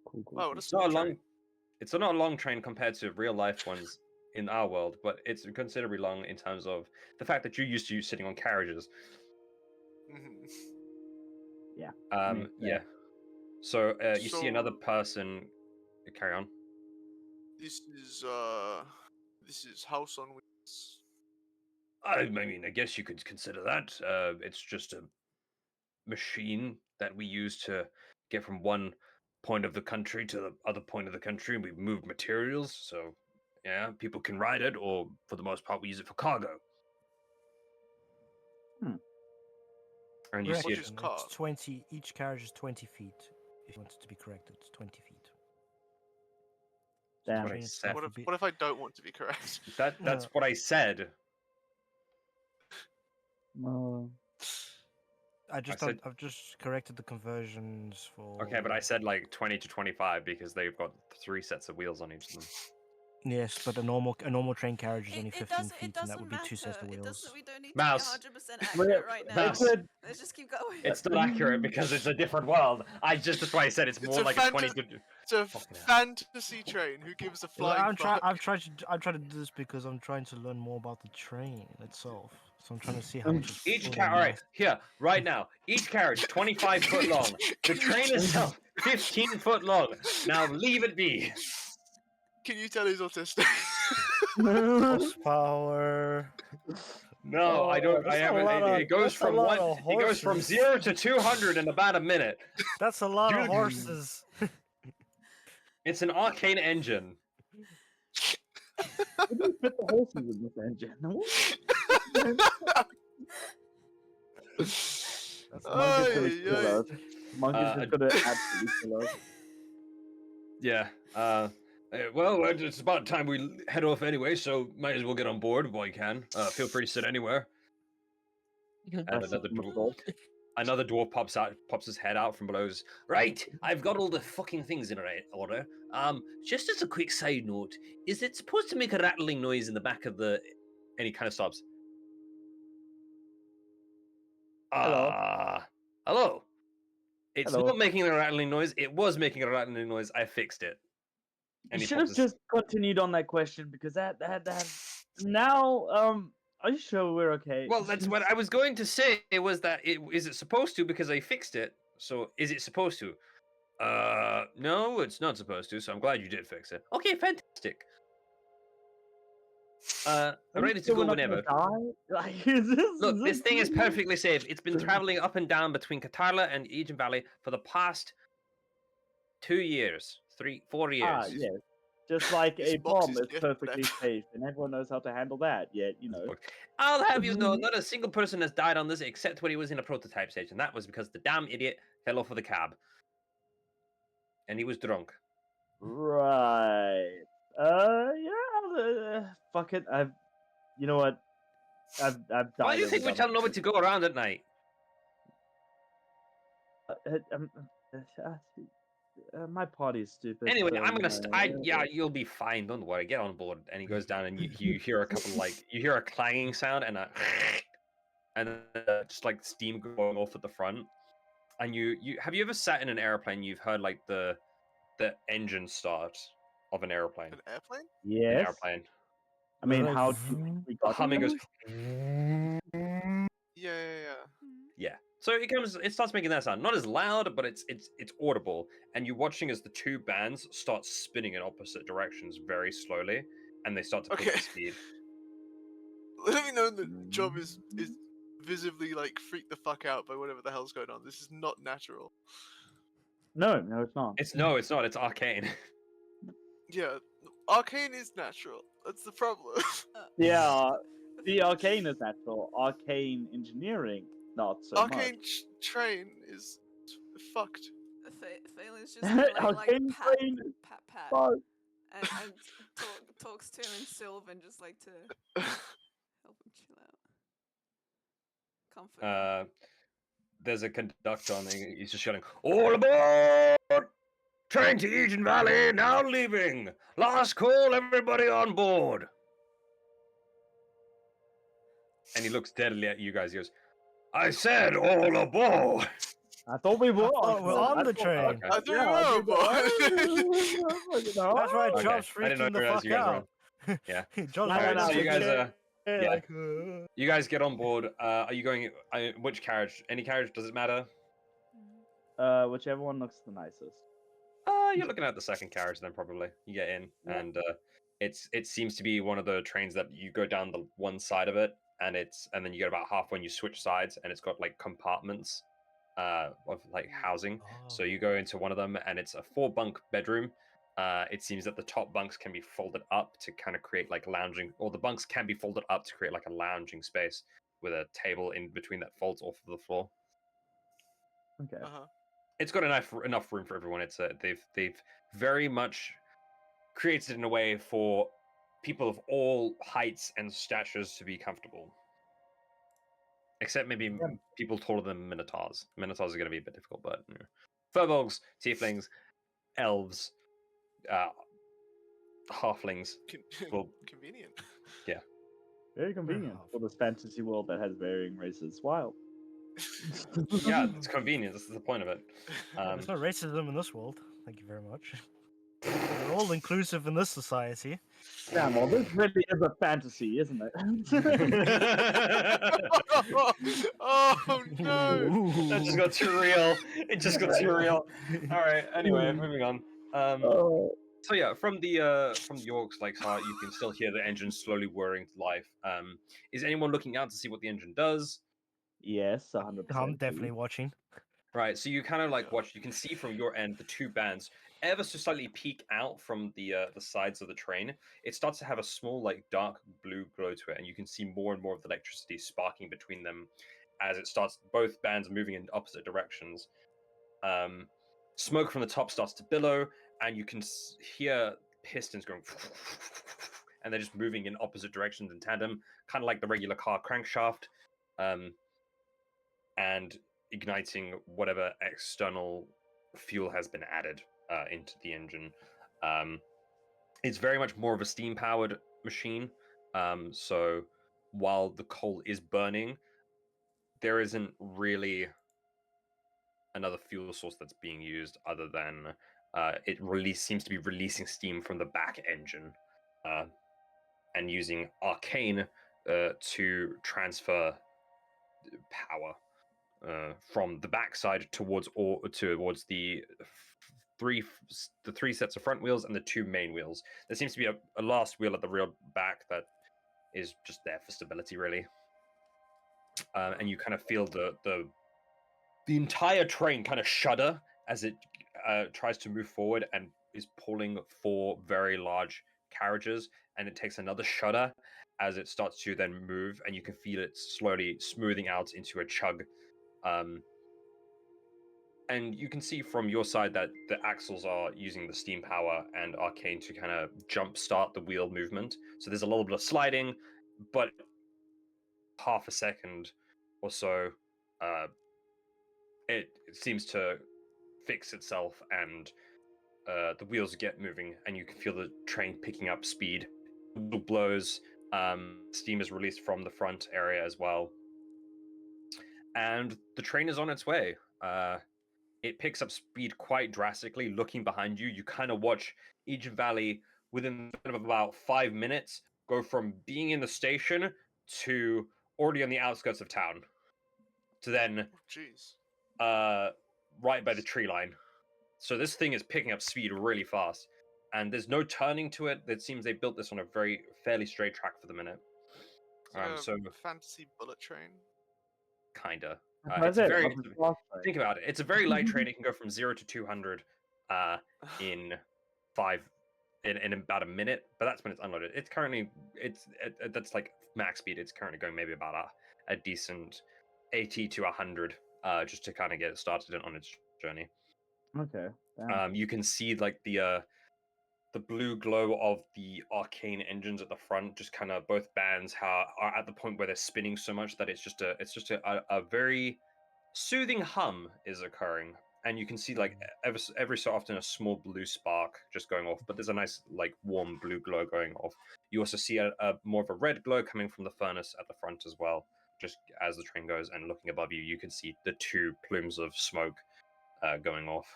Cool. Wow, what a It's not small a long. train. It's not a long train compared to real life ones in our world, but it's considerably long in terms of the fact that you're used to sitting on carriages. Mhm. Yeah. Yeah. So you see another So- person. Carry on. This is House on Wheels. I mean, I guess you could consider that. It's just a machine that we use to get from one point of the country to the other point of the country, and we move materials. So, yeah, people can ride it, or for the most part, we use it for cargo. And you see What it. is Correction, car? it's 20. Each carriage is 20 feet. If you want it to be corrected, it's 20 feet. Damn. What I Train said. itself would be. What if I don't want to be correct? That's what I said. I've just corrected the conversions for. Okay, but I said like 20 to 25 because they've got 3 sets of wheels on each of them. Yes, but a normal train carriage is only It 15 doesn't. feet, It and that doesn't would be 2 sets matter. of It wheels. doesn't. We don't need Mouse. to be 100% accurate right now. Mouse. Let's just keep going. It's not accurate because it's a different world. That's why I said it's It's more a like a 20 to... It's a Fucking hell. fantasy train. Who gives a Well, flying fuck? I'm trying to do this because I'm trying to learn more about the train itself. So I'm trying to see how much it's Each full carriage, and all right, mass- here, right now, each carriage 25 foot long. The train itself 15 foot long. Now leave it be. Can you tell he's autistic? horsepower. No, I don't. I That's a haven't. lot of- It goes that's a from lot one. of It goes from horses. 0 to 200 in about a minute. That's a lot of Dude. horses. It's an arcane engine. Who do you fit the horses in this engine? Ay, Monkeys gonna ay, kill ay. us. Monkeys just gonna absolutely kill us. Yeah. Well, it's about time we head off anyway, so might as well get on board while you can. Feel free to sit anywhere. And That's another the dwarf, goal. another dwarf pops his head out from below. Goes, right, I've got all the fucking things in right order. Just as a quick side note, is it supposed to make a rattling noise in the back of the? And he kind of stops. Hello. Hello. It's Hello. not making a rattling noise. It was making a rattling noise. I fixed it. You he should pops have his- just continued on that question because that. Now, are you sure we're okay? Well, that's what I was going to say. Was that is it supposed to because I fixed it? So is it supposed to? No, it's not supposed to. So I'm glad you did fix it. Okay, fantastic. I'm Are you ready to sure go we're not gonna whenever. die? Like, is this? Look, is this thing is serious? perfectly safe. It's been traveling up and down between Katarla and Aegean Valley for the past 2 years, 4 years. Yes. Just like a This box bomb is is different. perfectly safe, and everyone knows how to handle that. Yet, I'll have you know, not a single person has died on this except when he was in a prototype stage, and that was because the damn idiot fell off of the cab. And he was drunk. Right. Fuck it. You know what? I've died. Why do you think we tell nobody to go around at night? My party's stupid. Anyway, so, I'm gonna. you know, You'll be fine. Don't worry. Get on board. And he goes down, and you hear a couple you hear a clanging sound and a, and just like steam going off at the front. And you have you ever sat in an airplane? You've heard like the engine start of an airplane. An airplane? An Yes. airplane. I mean, Like, how do you think we The got humming goes. Yeah. Yeah. So it starts making that sound. Not as loud, but it's audible. And you're watching as the two bands start spinning in opposite directions very slowly, and they start to pick Okay. up speed. Let me know that Job is visibly like freaked the fuck out by whatever the hell's going on. This is not natural. No, it's not. It's not. It's arcane. Yeah, arcane is natural. That's the problem. Yeah, the arcane is natural. Arcane engineering, not so Arcane much. train is fucked. Phelan's just gonna Arcane pat, train. pat, Fuck. and talks to him in Sylvan just like to help him chill out. Comfort him. There's a conductor on there. He's just shouting, "All aboard! Train to Eden Valley now leaving. Last call, everybody on board." And he looks deadly at you guys. He goes, "I said all aboard." I thought we were. thought we're on the train. Okay. I thought You know, That's why Okay. Job's I didn't freaking the realize fuck you guys were out. Yeah. Job's No, right no, up so the you guys, chair, yeah. like, You guys get on board. Are you going? Which carriage? Any carriage? Does it matter? whichever one looks the nicest. You're looking at the second carriage then probably. You get in, Yeah. and it seems to be one of the trains that you go down the one side of it, and then you get about halfway and you switch sides, and it's got like compartments of like housing. So you go into one of them, and it's a 4-bunk bedroom. It seems that the top bunks can be folded up to kind of create like lounging, or the bunks can be folded up to create like a lounging space with a table in between that folds off of the floor. Okay. It's got enough room for everyone. It's they've very much created it in a way for people of all heights and statures to be comfortable. Except maybe people taller than Minotaurs. Minotaurs are going to be a bit difficult, but Furbolgs, Tieflings, Elves, Halflings. Well, Convenient. Very convenient for this fantasy world that has varying races. Wild. yeah, it's convenient. This is the point of it. there's no racism in this world. Thank you very much. We're all inclusive in this society. Damn, well, this really is a fantasy, isn't it? Oh no! That just got too real. It just got too real. All right. Anyway, moving on. So yeah, from the York's like side, you can still hear the engine slowly whirring to life. Is anyone looking out to see what the engine does? Yes, 100%. I'm definitely watching. Right. So you kind of like watch. You can see from your end the two bands ever so slightly peek out from the sides of the train. It starts to have a small like dark blue glow to it, and you can see more and more of the electricity sparking between them as it starts. Both bands moving in opposite directions. Smoke from the top starts to billow, and you can hear pistons going, and they're just moving in opposite directions in tandem, kind of like the regular car crankshaft, and igniting whatever external fuel has been added into the engine. It's very much more of a steam-powered machine. So while the coal is burning, there isn't really another fuel source that's being used other than it seems to be releasing steam from the back engine and using arcane to transfer power from the backside towards the three sets of front wheels and the two main wheels. There seems to be a last wheel at the real back that is just there for stability, really. And you kind of feel the entire train kind of shudder as it tries to move forward and is pulling 4 very large carriages, and it takes another shudder as it starts to then move, and you can feel it slowly smoothing out into a chug. And you can see from your side that the axles are using the steam power and arcane to kind of jump start the wheel movement. So there's a little bit of sliding, but half a second or so, it seems to fix itself, and the wheels get moving, and you can feel the train picking up speed. The wheel blows, steam is released from the front area as well, and the train is on its way. It picks up speed quite drastically. Looking behind you, you kind of watch each valley within about 5 minutes go from being in the station to already on the outskirts of town to then Oh, jeez. right by the tree line. So this thing is picking up speed really fast, and there's no turning to it. It seems they built this on a fairly straight track for the minute. So A fantasy bullet train. kinda. That's It's it. very. I'll just lost it. Think about it. It's a very light train. It can go from 0 to 200 in in about a minute, but that's when it's unloaded. It's currently that's like max speed. It's currently going maybe about a decent 80 to 100 just to kind of get it started on its journey. Okay. Damn. You can see like the blue glow of the arcane engines at the front, just kind of both bands are at the point where they're spinning so much that it's just a very soothing hum is occurring, and you can see like every so often a small blue spark just going off, but there's a nice like warm blue glow going off. You also see a more of a red glow coming from the furnace at the front as well, just as the train goes, and looking above you, you can see the 2 plumes of smoke going off.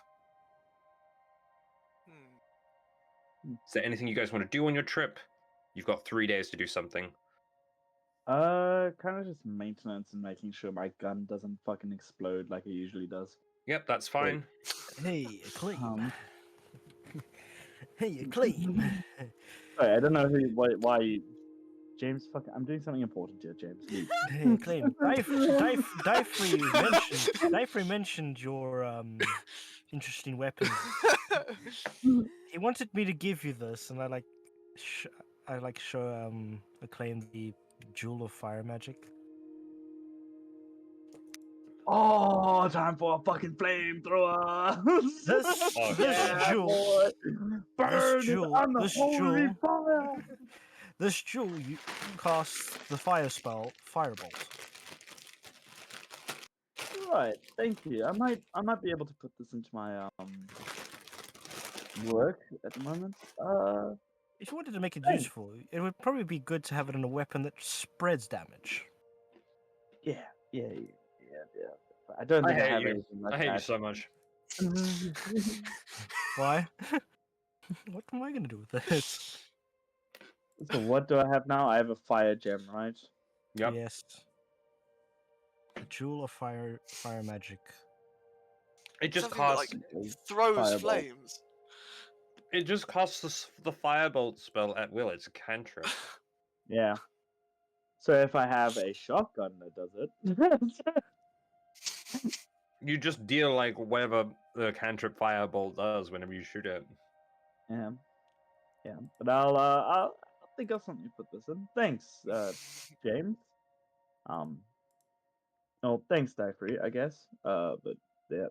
Is there anything you guys want to do on your trip? You've got 3 days to do something. Kind of just maintenance and making sure my gun doesn't fucking explode like it usually does. Yep, that's fine. Hey, Acclaim. Um, Hey, Acclaim. Sorry, I don't know why you, James. Fucking, I'm doing something important here, James. Leave. Hey, Acclaim. Difrey mentioned your interesting weapons. He wanted me to give you this, and I show Acclaim the Jewel of Fire Magic. Oh, time for a fucking flamethrower! This Yeah, jewel, boy. Burn it jewel- on the this holy jewel- fire! This jewel you casts the fire spell Firebolt. Right, thank you. I might be able to put this into my work at the moment. If you wanted to make it Thanks. useful, it would probably be good to have it in a weapon that spreads damage. Yeah. I don't think I hate have you. anything like I hate you that. so much. Why? What am I gonna do with this? So what do I have now? I have a fire gem, right? Yep. Yes. The Jewel of Fire Magic. It just Something that, costs. like, throws Fireball. flames. It just costs the firebolt spell at will. It's a cantrip. Yeah. So if I have a shotgun that does it, You just deal like whatever the cantrip firebolt does whenever you shoot it. yeah. But I'll think of something to put this in. Thanks, James. Oh, thanks, Difrey, I guess. But yeah.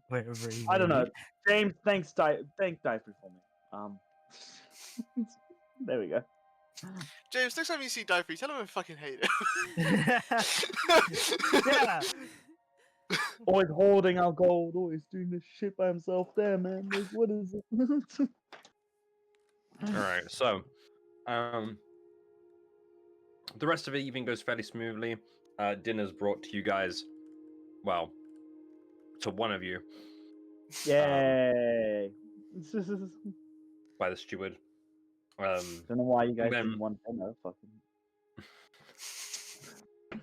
Wherever you I don't may know. be. James, thank Difrey for me. There we go. James, next time you see Difrey, tell him I fucking hate Yeah. Always holding our gold, always doing this shit by himself there, man. Like, what is it? All right, so the rest of it even goes fairly smoothly. Dinner's brought to you guys. Well, to one of you Yay! by the steward. Don't know why you guys then- didn't want dinner. Fucking.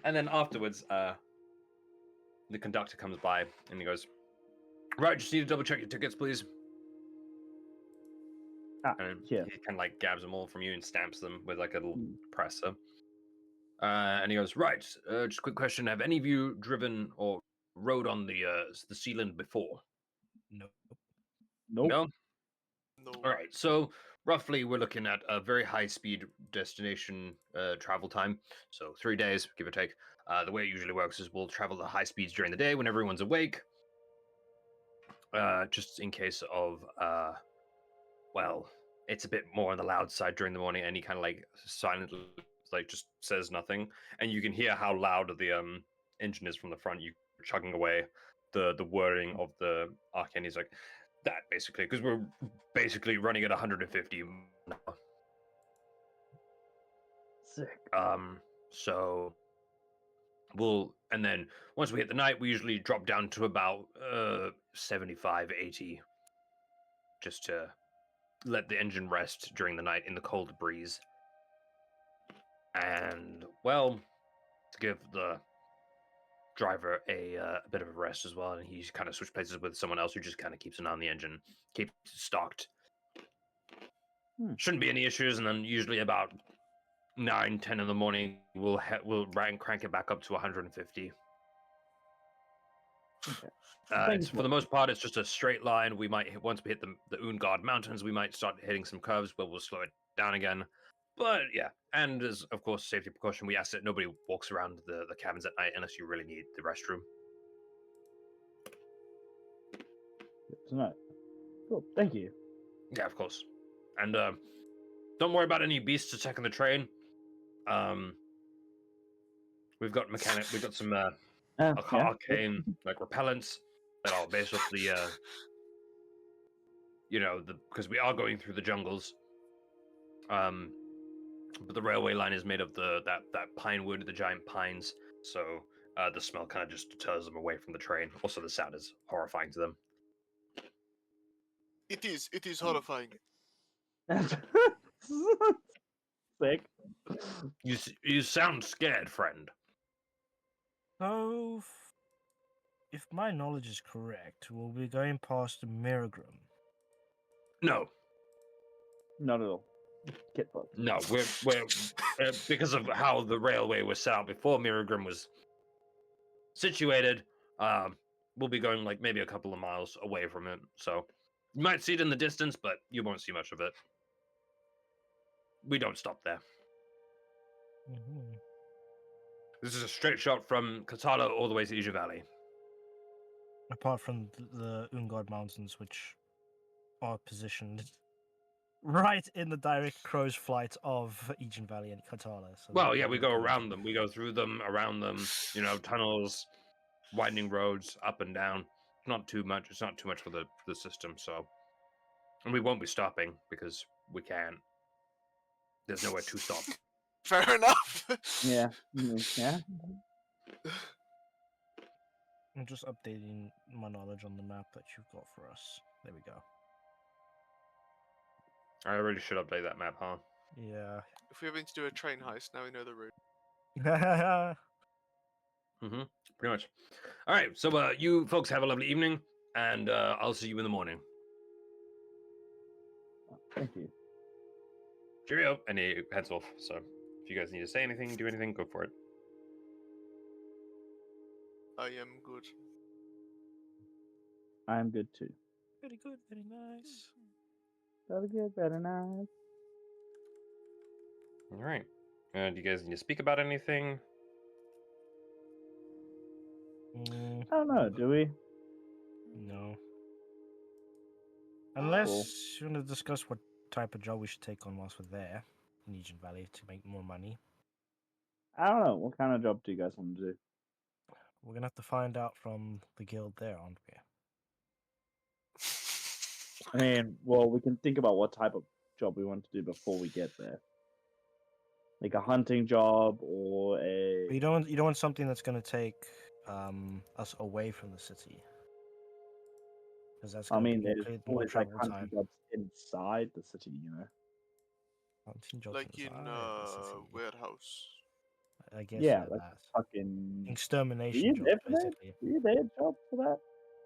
And then afterwards, the conductor comes by and he goes, "Right, just need to double check your tickets, please." And yeah. he kind of like grabs them all from you and stamps them with like a little Mm. presser. And he goes, "Right, just a quick question: have any of you driven or rode on the Sealand before?" Nope. Nope. No. No. All right, so roughly we're looking at a very high-speed destination travel time, so 3 days, give or take. The way it usually works is we'll travel at high speeds during the day when everyone's awake, just in case of, well, it's a bit more on the loud side during the morning, and he kind of like silently, like just says nothing, and you can hear how loud the engine is from the front. You chugging away the wording of the arcane. He's like that basically because we're basically running at 150 now. Sick. So we'll, and then once we hit the night, we usually drop down to about 75, 80, just to let the engine rest during the night in the cold breeze. And, well, to give the driver a bit of a rest as well, and he's kind of switched places with someone else who just kind of keeps an eye on the engine, keeps it stocked. Shouldn't be any issues, and then usually about 9, 10 in the morning, we'll crank it back up to 150. Okay. It's, for the most part, it's just a straight line. We might, once we hit the Ungard Mountains, we might start hitting some curves where we'll slow it down again. But yeah, and as of course safety precaution, we ask that nobody walks around the cabins at night unless you really need the restroom. Good to know. Cool. Thank you. Yeah, of course. And don't worry about any beasts attacking the train. We've got some Yeah. arcane like repellents that are based off the because we are going through the jungles. But the railway line is made of that pine wood, the giant pines. So the smell kind of just deters them away from the train. Also, the sound is horrifying to them. It is horrifying. Sick. You sound scared, friend. So, if my knowledge is correct, we'll be going past Miragrim. No, Not at all. Get fucked. no, we're because of how the railway was set up before Miragrim was situated. We'll be going like maybe a couple of miles away from it. So you might see it in the distance, but you won't see much of it. We don't stop there. Mm-hmm. This is a straight shot from Katala all the way to Ija Valley. Apart from the Ungard Mountains, which are positioned right in the direct crow's flight of Aegean Valley and Katala. So Well, yeah, we go around them. We go through them, around them, tunnels, winding roads, up and down. Not too much. It's not too much for the system, so. And we won't be stopping because we can't. There's nowhere to stop. Fair enough. Yeah. Yeah. I'm just updating my knowledge on the map that you've got for us. There we go. I really should update that map, huh? Yeah. If we're going to do a train heist, now we know the route. Mm-hmm. Pretty much. All right, so you folks have a lovely evening, and I'll see you in the morning. Thank you. Cheerio. And he heads off. So if you guys need to say anything, do anything, go for it. I am good. I'm good too. Very good, very nice. Very good, very nice. All right. Do you guys need to speak about anything? I don't know, do we? No. Unless you want to discuss what type of job we should take on whilst we're there in Aegean Valley to make more money. I don't know. What kind of job do you guys want to do? We're gonna have to find out from the guild there, aren't we? I mean, well, we can think about what type of job we want to do before we get there. Like a hunting job or a. But you don't want something that's gonna take us away from the city. Because that's I gonna mean, be there's include more always like travel hunting time. jobs inside the city, you know. Hunting jobs Like in inside the city. warehouse. I guess Yeah, yeah, like that. fucking. Were Extermination you job, there for that? basically. Were you there, job for that?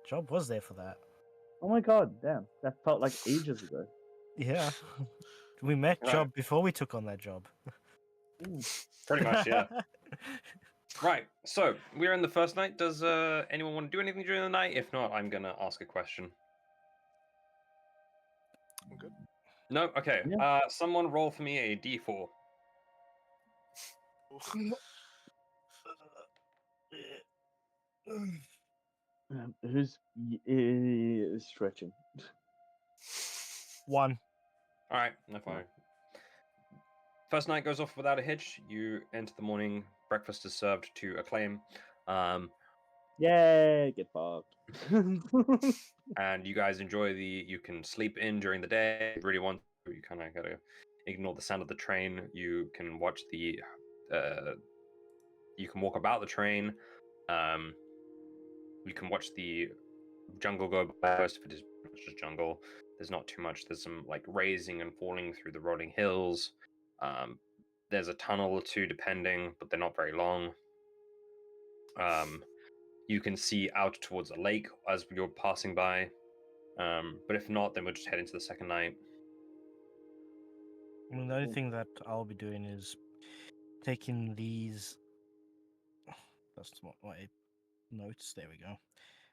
Job was there for that. Oh my god, damn! That felt like ages ago. Yeah. We met Right. Job before we took on that job. Pretty much, yeah. Right. So we're in the first night. Does anyone want to do anything during the night? If not, I'm gonna ask a question. I'm good. No. Okay. Yeah. Someone roll for me a d4. Who's stretching? 1. All right. No fine. First night goes off without a hitch. You enter the morning. Breakfast is served to Acclaim. Yay, get fucked. And you guys enjoy the. You can sleep in during the day. If you really want to. You kind of gotta ignore the sound of the train. You can watch the. You can walk about the train. You can watch the jungle go by. Most of it is just jungle. There's not too much. There's some like raising and falling through the rolling hills. There's a tunnel or two, depending, but they're not very long. You can see out towards a lake as you're passing by. But if not, then we'll just head into the second night. I mean, the only thing that I'll be doing is taking these. That's not my notes. There we go.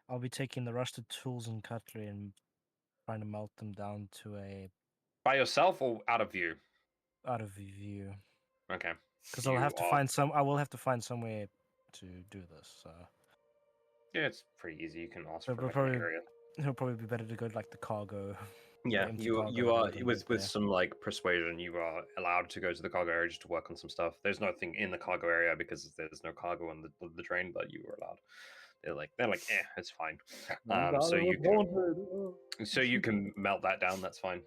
I'll be taking the rusted tools and cutlery and trying to melt them down to a By yourself or out of view? out of view. Okay. Because I'll have to find some. I will have to find somewhere to do this. So Yeah, it's pretty easy. You can ask So for we'll like probably- an area. it'll probably be better to go to like the cargo. Yeah, empty you cargo you are hold and with live there. some like persuasion. You are allowed to go to the cargo area just to work on some stuff. There's nothing in the cargo area because there's no cargo on the train, but you were allowed. They're like, it's fine. So you can melt that down. That's fine.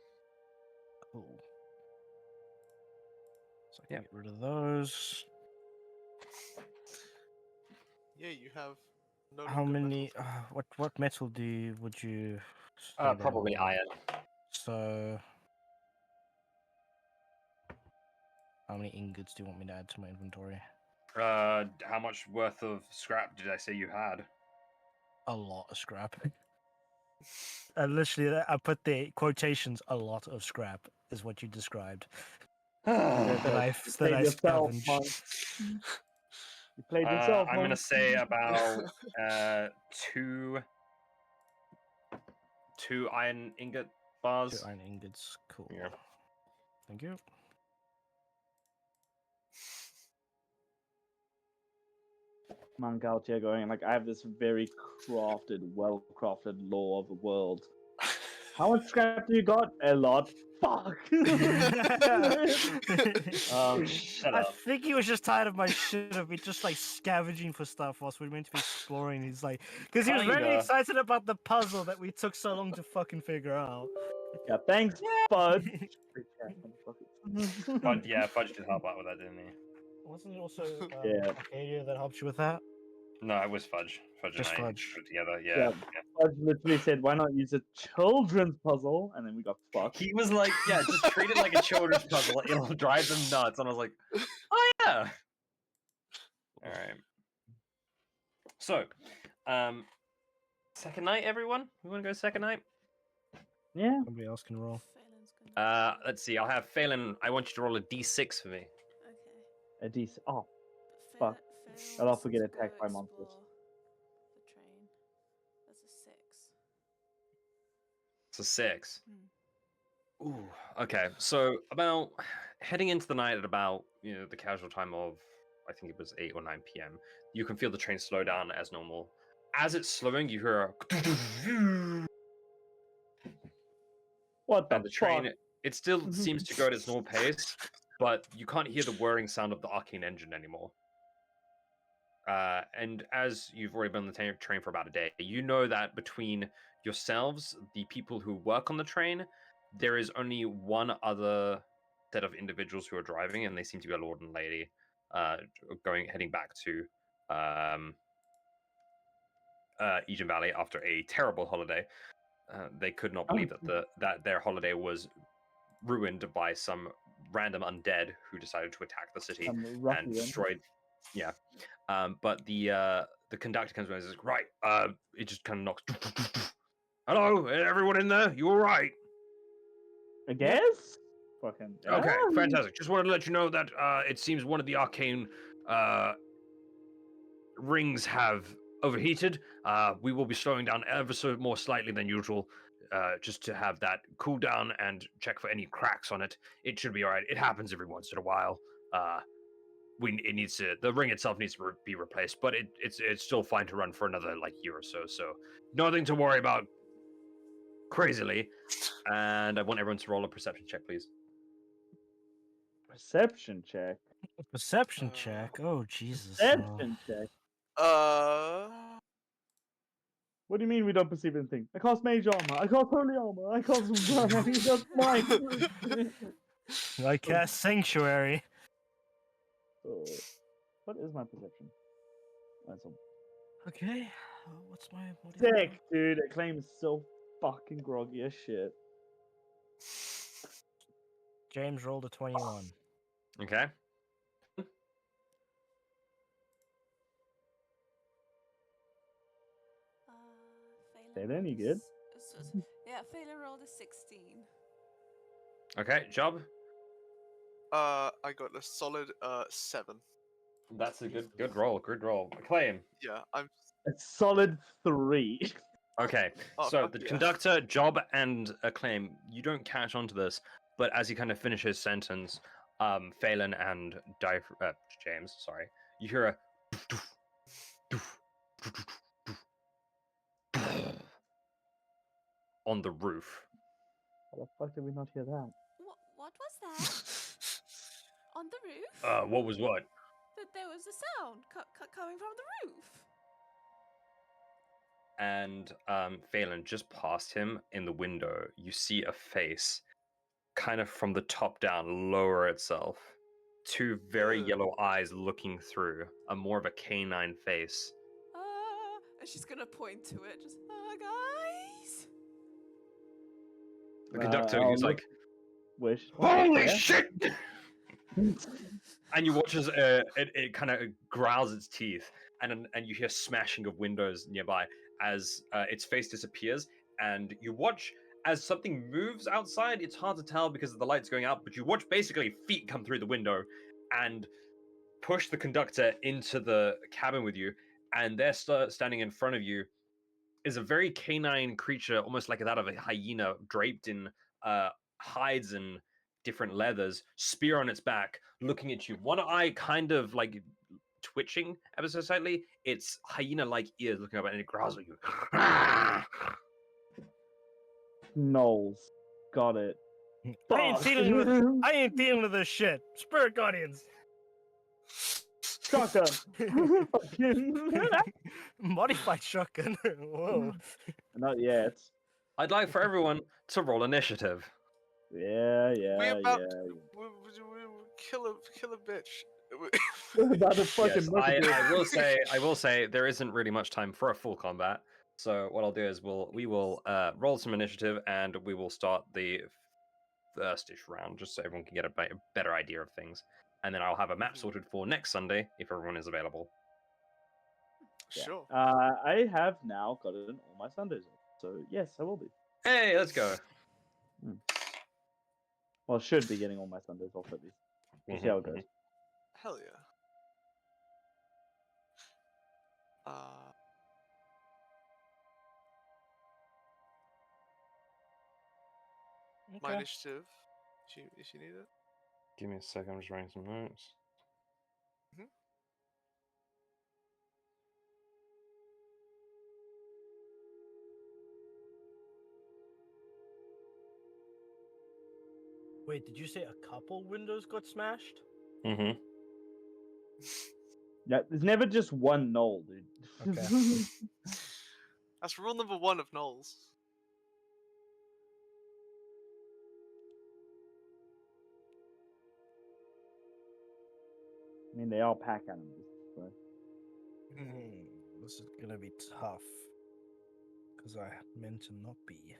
Cool. So I can Yeah. get rid of those. Yeah, you have no How longer many? metals. What metal would you? say they Probably were? iron. So, how many ingots do you want me to add to my inventory? How much worth of scrap did I say you had? A lot of scrap. Literally, I put the quotations. A lot of scrap is what you described. That I scavenged. You played yourself, I'm gonna Monk. say about two iron ingot bars. 2 iron ingots. Cool. Yeah. Thank you. Monk out here going like, I have this very crafted, well-crafted law of the world. How much scrap do you got? A lot. Fuck. Shut I up. think he was just tired of my shit of me just like scavenging for stuff whilst we were meant to be exploring. He's like, because he was very Kinda. excited about the puzzle that we took so long to fucking figure out. Yeah, thanks, bud. But yeah, Fudge did help out with that, didn't he? Wasn't it also Yeah. Arcadia that helped you with that? No, it was Fudge. Fudge Just and I Fudge. put it together. Yeah. Yeah. Fudge literally said, why not use a children's puzzle? And then we got fucked. He was like, yeah, just treat it like a children's puzzle. It'll drive them nuts. And I was like, oh yeah. All right. So, second night, everyone. We want to go second night? Yeah. Somebody else can roll. Phelan's gonna. Let's see. I'll have Phelan. I want you to roll a d6 for me. Okay. A decent. Oh, But Fuck. Phelan I'll wants also get to attacked go by monsters. explore the train. That's a 6. It's a 6. Ooh. Okay. So about heading into the night at about the casual time of I think it was 8 or 9 p.m. You can feel the train slow down as normal. As it's slowing, you hear a what the and the train. fuck? It still seems to go at its normal pace, but you can't hear the whirring sound of the arcane engine anymore. And as you've already been on the train for about a day, you know that between yourselves, the people who work on the train, there is only one other set of individuals who are driving, and they seem to be a lord and lady, heading back to Egen Valley after a terrible holiday. They could not believe that their holiday was ruined by some random undead who decided to attack the city Some and ruffian. destroyed. Yeah, but the conductor comes around and says, "Right, it just kind of knocks. Hello, everyone in there? You all right? I guess? Fucking. Okay, yeah. fantastic. Just wanted to let you know that it seems one of the arcane rings have overheated. We will be slowing down ever so more slightly than usual. just to have that cool down and check for any cracks on it. It should be all right. It happens every once in a while. The ring itself needs to be replaced, but it's still fine to run for another like year or so. So nothing to worry about crazily. And I want everyone to roll a perception check, please. Perception check. Perception check. Oh Jesus. Perception check. What do you mean we don't perceive anything? I cast mage armor. I cast holy armor. I cast mine. I cast sanctuary. What is my perception? That's Okay. What's my sick, dude. Acclaim is so fucking groggy as shit. James rolled a 21. Okay. Phelan, you good? Yeah, Phelan rolled a 16. Okay, Job. I got a solid 7. That's a good roll. Good roll. Acclaim. Yeah, I'm. A solid 3. Okay, Oh, so fuck the yeah. conductor, Job, and Acclaim, you don't catch on to this, but as he kind of finishes sentence, Phelan and James, sorry, you hear a on the roof. How the fuck did we not hear that? What was that? On the roof? What was what? That there was a sound coming from the roof. And Phelan, just past him in the window, you see a face, kind of from the top down, lower itself. 2 very Ugh. yellow eyes looking through, a more of a canine face. And she's gonna point to it. Just, guys. The conductor, I'll who's look- like, Wish. "Holy Yeah. shit!" And you watch as it kind of growls its teeth, and you hear smashing of windows nearby as its face disappears, and you watch as something moves outside. It's hard to tell because of the lights going out, but you watch basically feet come through the window and push the conductor into the cabin with you, and they're standing in front of you is a very canine creature, almost like that of a hyena, draped in hides and different leathers, spear on its back, looking at you. One eye kind of like twitching ever so slightly. Its hyena-like ears looking up, and it growls at you. Knowles. Got it. I ain't dealing with this shit. Spirit Guardians. Shotgun. Modified shotgun. Whoa. Not yet. I'd like for everyone to roll initiative. Yeah. We kill a bitch. About to fucking Yes, look at this. I will say there isn't really much time for a full combat. So what I'll do is we will roll some initiative, and we will start the first-ish round, just so everyone can get a better idea of things. And then I'll have a map sorted for next Sunday if everyone is available. Yeah. Sure. I have now gotten all my Sundays off, so yes, I will be. Hey, let's go. Well, should be getting all my Sundays off at least. We'll see how it goes. Hell yeah. My initiative, if you need it. Give me a second, I'm just writing some notes. Wait, did you say a couple windows got smashed? Mm-hmm. Yeah, there's never just one Knoll, dude. Okay. That's rule number 1 of Knowles. I mean, they are pack animals. So. This is gonna be tough. Because I meant to not be.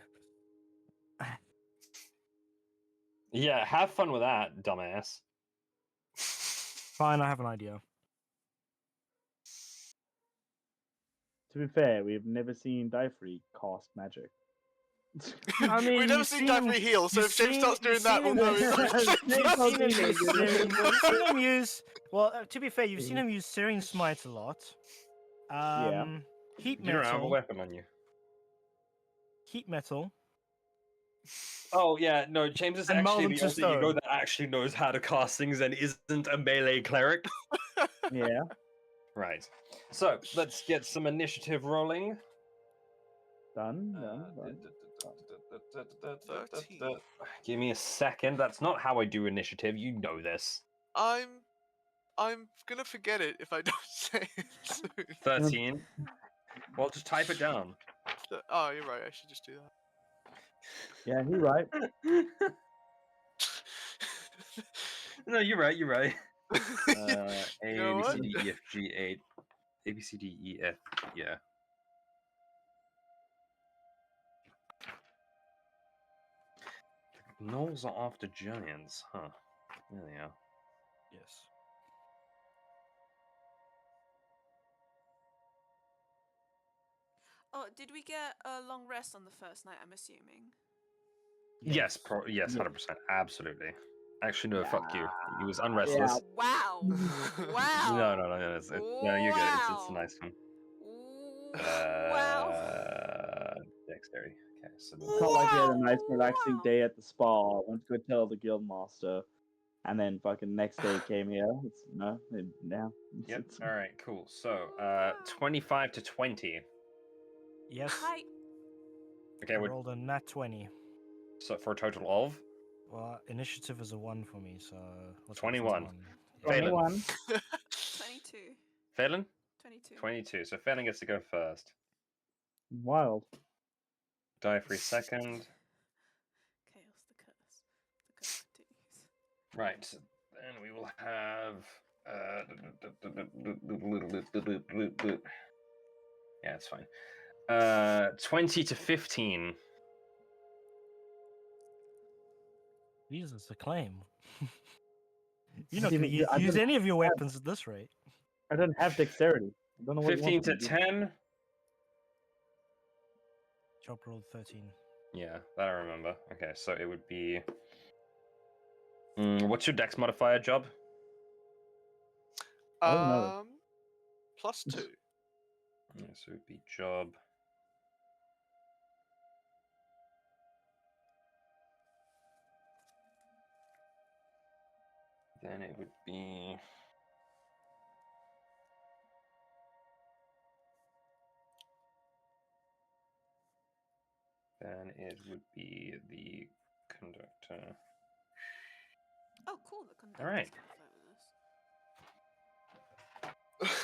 Yeah, have fun with that, dumbass. Fine, I have an idea. To be fair, we've never seen Dyfree cast magic. I mean, We've never you've seen seen him- Dyfree heal, so you've if James seen- starts doing you've that, seen we'll him- know. You've seen him use. Well, to be fair, you've seen him use Searing Smite a lot. Yeah. Heat You don't have a metal. weapon on you. Heat metal. Oh yeah, no. James is And mold actually them the to alter ego stone. that actually knows how to cast things and isn't a melee cleric. Yeah. Right. So let's get some initiative rolling. Done. 13. Give me a second. That's not how I do initiative. You know this. I'm gonna forget it if I don't say it soon. 13. Well, just type it down. Oh, you're right. I should just do that. Yeah, he right. No, you're right. You're right. A, You know B, what? C, D, E, F, G, 8. A, B, C, D, E, F. Yeah. Gnolls are after giants, huh? There they are. Yes. Oh, did we get a long rest on the first night? I'm assuming. Yes, yes, Yeah. 100%. Absolutely. Actually, no, fuck you. He was unrestless. Yeah. Wow! Wow! No, no, you're good. It's a nice one. Wow! Dexterity. Okay, so Felt like we had a nice, Wow. relaxing day at the spa. Went to go tell the guild master, and then fucking next day came here. It's now. Yep. It's, All right. Cool. So, Wow. 25 to 20. Yes. Hi. Okay. I rolled a nat 20. So for a total of Well, initiative is a 1 for me, so... what's that, 21. 21. 22. Phelan. 22. 22. So Phelan gets to go first. Wild. Die for a second. Chaos, the curse. The curse continues. Right. Then we will have. Yeah, it's fine. 20 to 15. Jesus, a claim. You're not going to Even- I use don't- any of your weapons at this rate. I don't have dexterity. I don't know what 15 to 10. Chop rolled 13. Yeah, that I remember. Okay, so it would be. What's your dex modifier, Job? I don't know. +2. Yeah, so it would be Job. Then it would be. Then it would be the conductor. Oh, cool. The conductor's Alright. gonna play with us.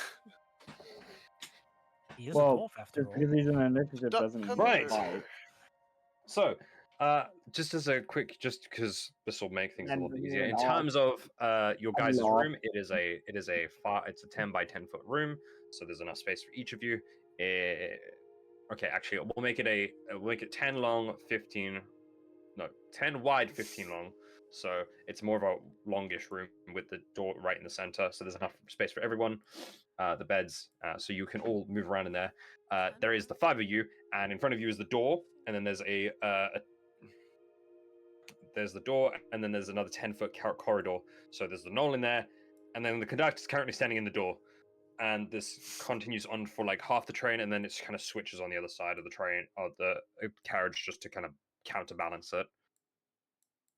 He is Well, a dwarf after Just all. because he's an initiative Duck doesn't mean Right. he's right. So, just as a quick, just because this will make things a And little bit we easier. In went off. terms of your I'm guys' lost. room, it's a 10 by 10 foot room, so there's enough space for each of you. Okay, actually, we'll make it 10 long, 15. No, 10 wide, 15 long. So it's more of a longish room with the door right in the center. So there's enough space for everyone. The beds, so you can all move around in there. There is the 5 of you, and in front of you is the door, and then there's there's the door, and then there's another 10-foot corridor. So there's the knoll in there, and then the conductor is currently standing in the door. And this continues on for like half the train, and then it kind of switches on the other side of the train, or the carriage, just to kind of counterbalance it.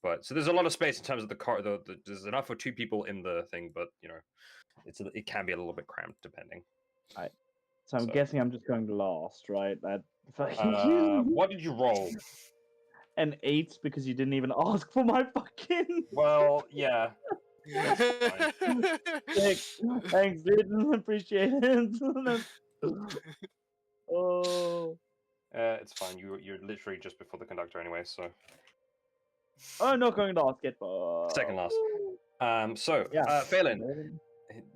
But so there's a lot of space in terms of the car. There's enough for 2 people in the thing, but you know, it can be a little bit cramped depending. So I'm So- guessing I'm just going last, right? That What did you roll? an 8 because you didn't even ask for my fucking. Well, yeah. Thanks, dude. Appreciate it. Oh. It's fine. You're literally just before the conductor anyway, so I'm not going to ask it, but second last. So Yeah. Phelan,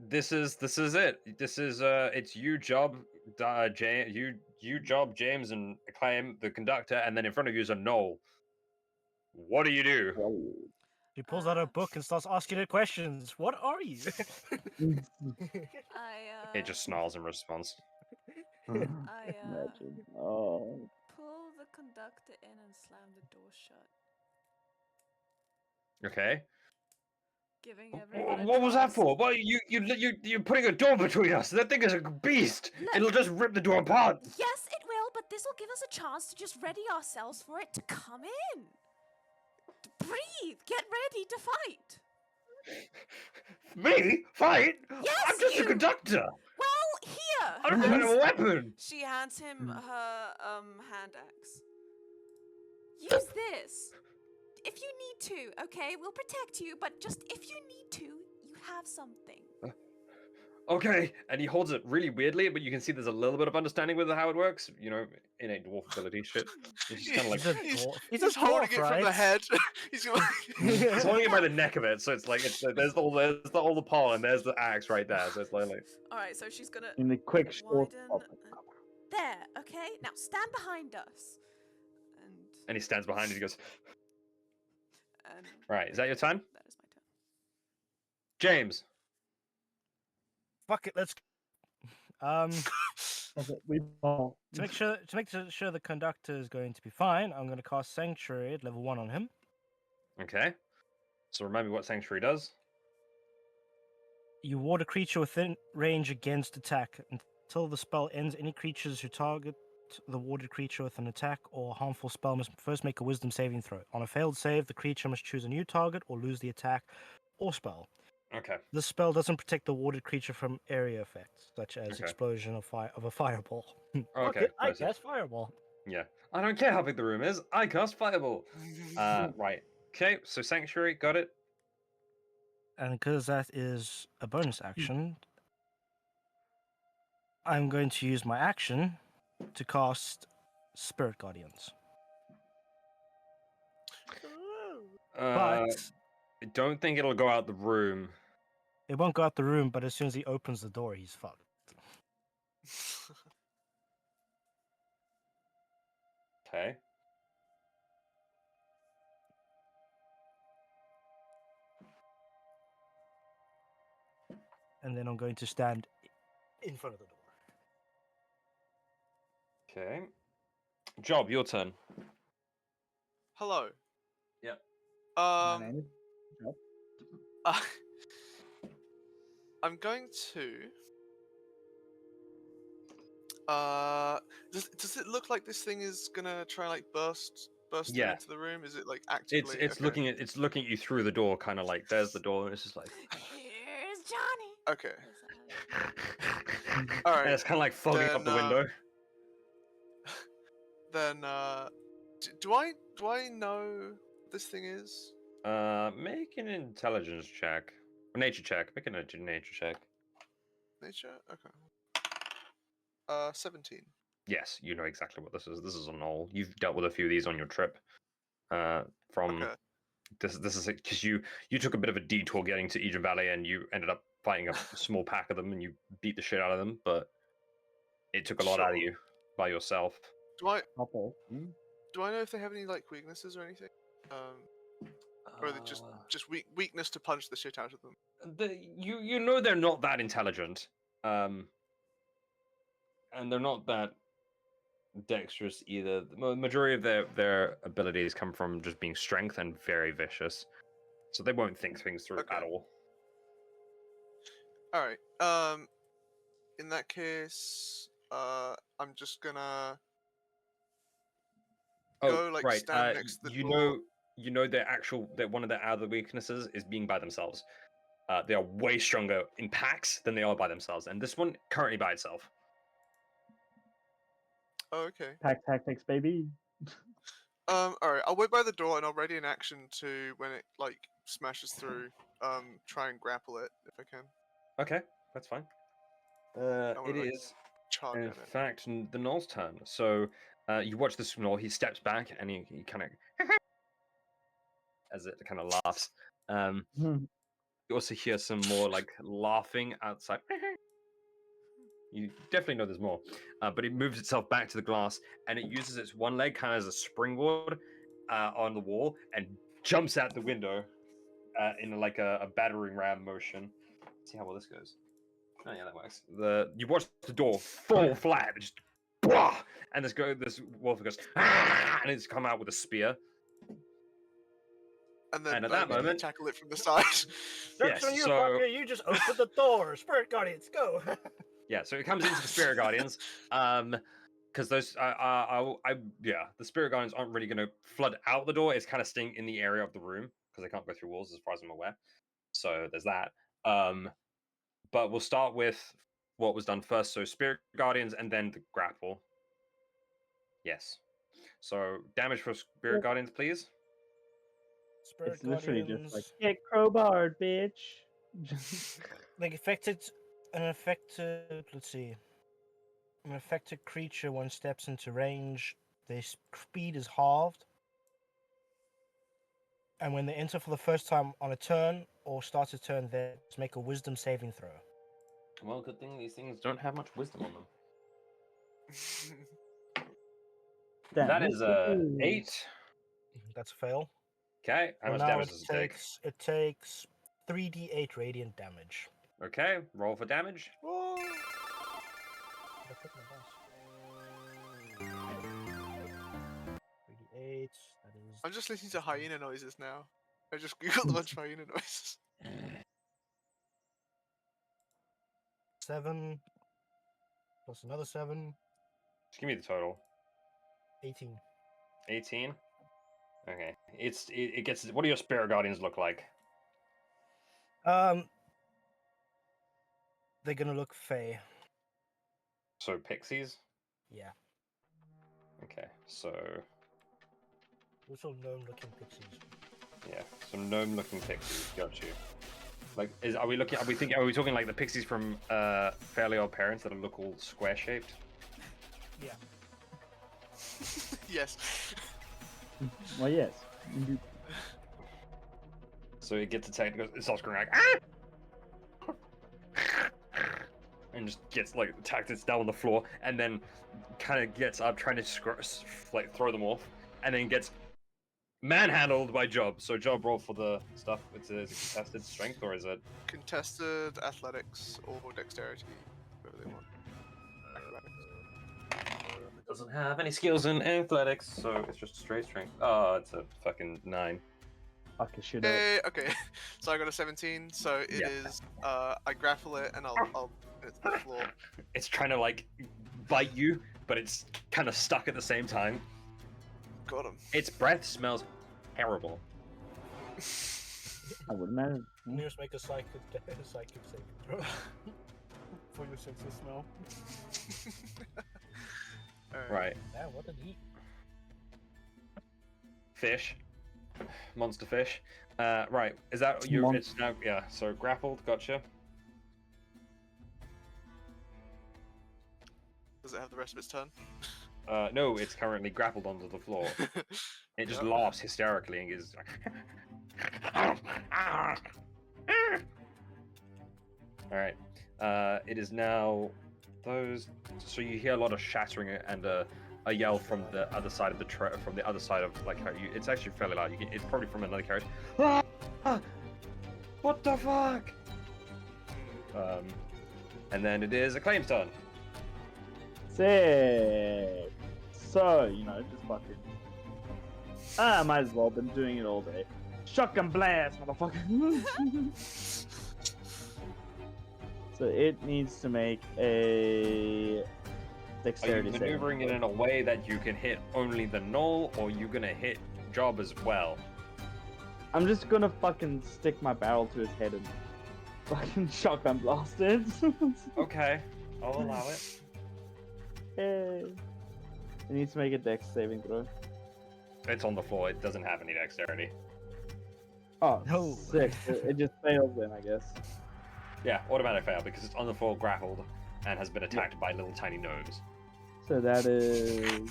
this is it. This is it's you, Job, you, Job, James, and Acclaim, the conductor, and then in front of you is a knoll. What do you do? He pulls out a book and starts asking it questions. What are you? It just snarls in response. I Imagine. Oh. pull the conductor in and slam the door shut, Okay. giving everyone a What was that chance. for? Well, you're putting a door between us. That thing is a beast. It'll just rip the door apart. Yes, it will, but this will give us a chance to just ready ourselves for it to come in. To breathe. Get ready to fight. Me? Fight? Yes, I'm just a you! conductor! Well, here. I don't even have a weapon! She hands him her hand axe. Use this. If you need to, okay? We'll protect you, but just if you need to, you have something. Okay, and he holds it really weirdly, but you can see there's a little bit of understanding with how it works. You know, innate dwarf ability shit. He's just kind of like He's a He's- dwarf. He's a just holding dwarf, it from the right? head. He's going he's holding it by the neck of it, so it's like there's all the paw and there's the axe right there. So it's like All right, so she's gonna In the quick short. widen. There, okay? Now stand behind us. and he stands behind it. He goes, And "Right, is that your turn, that is my turn. James?" Fuck it, let's. We all. To make sure the conductor is going to be fine, I'm going to cast Sanctuary at level 1 on him. Okay. So remember what Sanctuary does. You ward a creature within range against attack. Until the spell ends, any creatures who target the warded creature with an attack or harmful spell must first make a wisdom saving throw. On a failed save, the creature must choose a new target or lose the attack or spell. Okay. This spell doesn't protect the warded creature from area effects, such as Okay. explosion of a fireball. Fuck Okay, it, I nice. guess fireball. Yeah. I don't care how big the room is. I cast Fireball. Right. Okay. So Sanctuary, got it. And because that is a bonus action, I'm going to use my action to cast Spirit Guardians. I But don't think it'll go out the room. it won't go out the room, but as soon as he opens the door, he's fucked. Okay. And then I'm going to stand in front of the door. Okay. Job, your turn. Hello. Yep. My name is Job. I'm going to. Does it look like this thing is gonna try and like burst Yeah. into the room? Is it like actively? It's okay. looking at you through the door, kind of like there's the door, and it's just like. Here's Johnny. Okay. And All right. it's kind of like fogging up the then, window. Then do I know what this thing is? Make an intelligence check, nature check. Make a nature check. Nature. Okay. 17. Yes, you know exactly what this is. This is a knoll. You've dealt with a few of these on your trip. From Okay. this is because you took a bit of a detour getting to Eden Valley, and you ended up fighting a small pack of them, and you beat the shit out of them. But it took a lot out of Sure. you by yourself. Do I Okay. know if they have any like weaknesses or anything? Or are they just weakness to punch the shit out of them? You know they're not that intelligent, and they're not that dexterous either. The majority of their abilities come from just being strength and very vicious, so they won't think things through Okay. at all. All right. In that case, I'm just gonna go like right. stand next to the you door. know that one of their other weaknesses is being by themselves. They are way stronger in packs than they are by themselves, and this one currently by itself. Oh, okay. Pack tactics, baby. All right. I'll wait by the door and I'll ready an action to when it like smashes through. Try and grapple it if I can. Okay, that's fine. wanna, It like, is. Charge In at it. fact, the Gnoll's turn. So you watch this Gnoll. He steps back and he kind of as it kind of laughs. You also hear some more like laughing outside. You definitely know there's more, but it moves itself back to the glass and it uses its one leg kind of as a springboard on the wall and jumps out the window in like a battering ram motion. Let's see how well this goes. Oh yeah, that works. You watch the door fall flat, just blah, and this wolf goes ah, and it's come out with a spear. And then And at that moment- tackle it from the side. Yes, Joke's on you, so- fucker, you just opened the door. Spirit Guardians, go. Yeah, so it comes into the Spirit Guardians. because those, yeah, the spirit guardians aren't really going to flood out the door. It's kind of staying in the area of the room because they can't go through walls, as far as I'm aware. So there's that. But we'll start with what was done first. So spirit guardians and then the grapple. Yes. So damage for spirit guardians, please. Spirit It's literally Guardians. just like, get crowbarred, bitch. Like let's see. An affected creature when steps into range, their speed is halved. And when they enter for the first time on a turn or start a turn, they must make a wisdom saving throw. Well, good thing these things don't have much wisdom on them. That is a 8. That's a fail. Okay, how So much now damage does it takes 3d8 radiant damage. Okay, roll for damage. Whoa. I put my dice. 3d8. That is. I'm just listening to hyena noises now. I just googled a bunch of hyena noises. 7 plus another 7. Just give me the total. 18. 18. Okay, it gets. What do your spirit guardians look like? They're gonna look fey. So pixies. Yeah. Okay, so Also gnome-looking pixies. yeah, some gnome-looking pixies. Got you. Like, are we talking like the pixies from Fairly Odd Parents that look all square-shaped? Yeah. Yes. Well, yes. So it gets attacked, it starts going like, and just gets like attacked. It's down on the floor, and then kind of gets up, trying to like throw them off, and then gets manhandled by Job. So Job, roll for the stuff. Is it contested strength or is it Contested athletics or dexterity, whatever they want. Acrobatics. It doesn't have any skills in athletics, so it's just straight strength. Oh, it's a fucking 9. Fuck a shit Hey, okay, so I got a 17. So it is. I grapple it and I'll it's the floor. It's trying to like bite you, but it's kind of stuck at the same time. Got him. Its breath smells terrible. I would imagine. Can you just make a psychic saving throw for your sense of smell? Right. Yeah, what an eat. Fish. Monster fish. Right. Is that you? It's now, yeah. So grappled. Gotcha. Does it have the rest of its turn? No, it's currently grappled onto the floor. It just laughs hysterically and is like. All right. It is now those. So you hear a lot of shattering and a yell from the other side of from the other side of like how you. It's actually fairly loud. It's probably from another carriage. Ah! What the fuck? And then it is Acclaim's turn. Sick. So, just fucking. I might as well been doing it all day. Shotgun blast, motherfucker. So it needs to make a Are dexterity you saving maneuvering it throw. in a way that you can hit only the null, or you gonna hit Job as well? I'm just gonna fucking stick my barrel to his head and fucking shotgun blast it. Okay, I'll allow it. Hey. It needs to make a dex saving throw. It's on the floor. It doesn't have any dexterity. Oh, No. sick. It just fails then, I guess. Yeah, automatic fail because it's on the floor, grappled, and has been attacked by little tiny gnomes. So that is.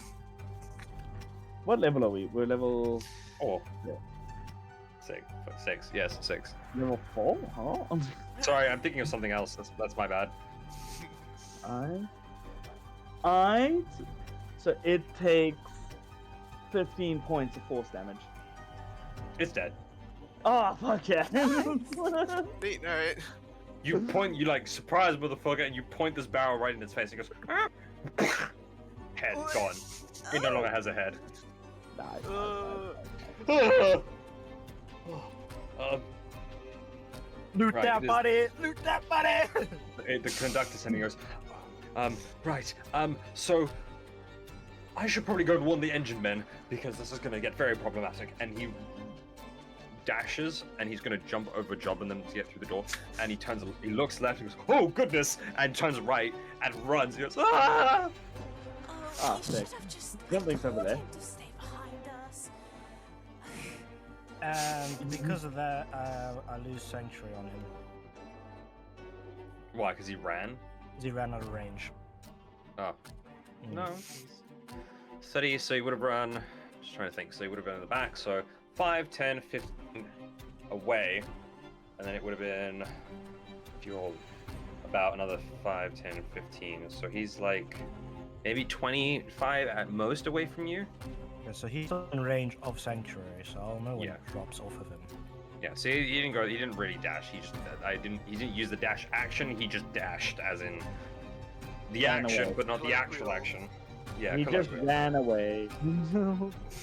What level are we? We're level 4. Yeah. 6. Yes, 6. level 4? Huh? Sorry, I'm thinking of something else. That's my bad. So it takes 15 points of force damage. It's dead. Oh, fuck yeah. Neat, alright. You point, you like surprise motherfucker, and you point this barrel right in its face. It goes, head gone. It no longer has a head. Nice. Loot Right, that it is- body! Loot that body! The conductor sending goes, right, so I should probably go warn the engine men because this is going to get very problematic. And he dashes and he's going to jump over Job and them to get through the door. And he looks left and goes, oh goodness, and turns right and runs. He goes, ah! Ah, He sick. should have just Something's over told there. him to stay behind us. And because of that, I lose Sanctuary on him. Why? Because he ran? He ran out of range. Oh. No. 30, so you would have run. Just trying to think. So you would have been in the back. So 5, 10, 15 away. And then it would have been. If you're about another 5, 10, 15. So he's like maybe 25 at most away from you. Yeah, so he's in range of Sanctuary, so I'll know when Yeah. it drops off of him. Yeah, so he didn't go. He didn't really dash. He just. He didn't use the dash action. He just dashed, as in the Ran action, away. but not the actual Colloquial. action. Yeah, He just colloquial. ran away.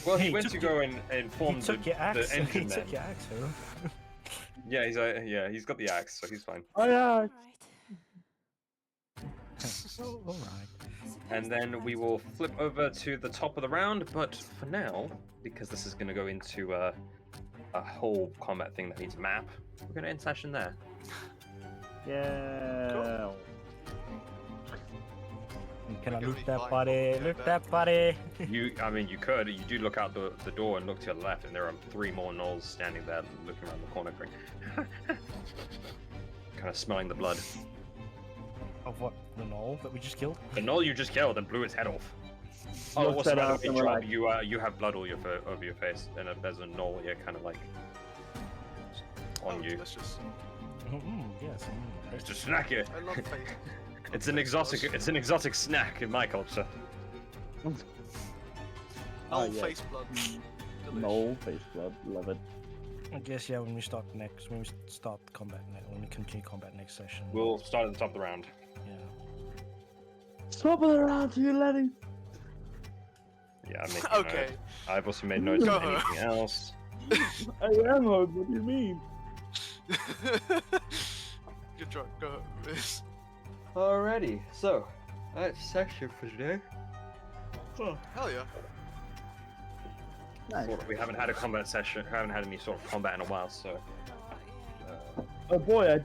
Well, he He went took to your- go and inform He the, took your axe. the He engine men. took your axe, huh? Yeah, he's got the axe, so he's fine. Oh yeah. Alright. Oh, all right. And then we will flip over to the top of the round. But for now, because this is going to go into a whole combat thing that needs a map, we're going to end session there. Yeah. Can I We're gonna loot be that fine body? when we get Loot back. that body. I mean, you could. You do look out the door and look to your left, and there are 3 more gnolls standing there, looking around the corner, going, kind of smelling the blood. Of what? The gnoll that we just killed? The gnoll you just killed and blew its head off. Oh, Looks what's the at matter us with and you, we're Job? like- You have blood all over your face, and there's a gnoll here, kind of like on you. Delicious. Yes. It's just snack it. I love face. It's an exotic snack in my culture. Oh, Oh, yeah. face blood. Delish. No face blood. Love it. I guess yeah. When we start combat when we continue combat next session. We'll start at the top of the round. Yeah. Stop it around to you, Letty. Yeah, I'm making a Okay. note. I've also made notes Go of ahead. anything else. I am home. What do you mean? Good job. Go ahead, miss. Alrighty, so that's session for today. Hell yeah. Nice. We haven't had a combat session. Haven't had any sort of combat in a while, so. Oh boy, I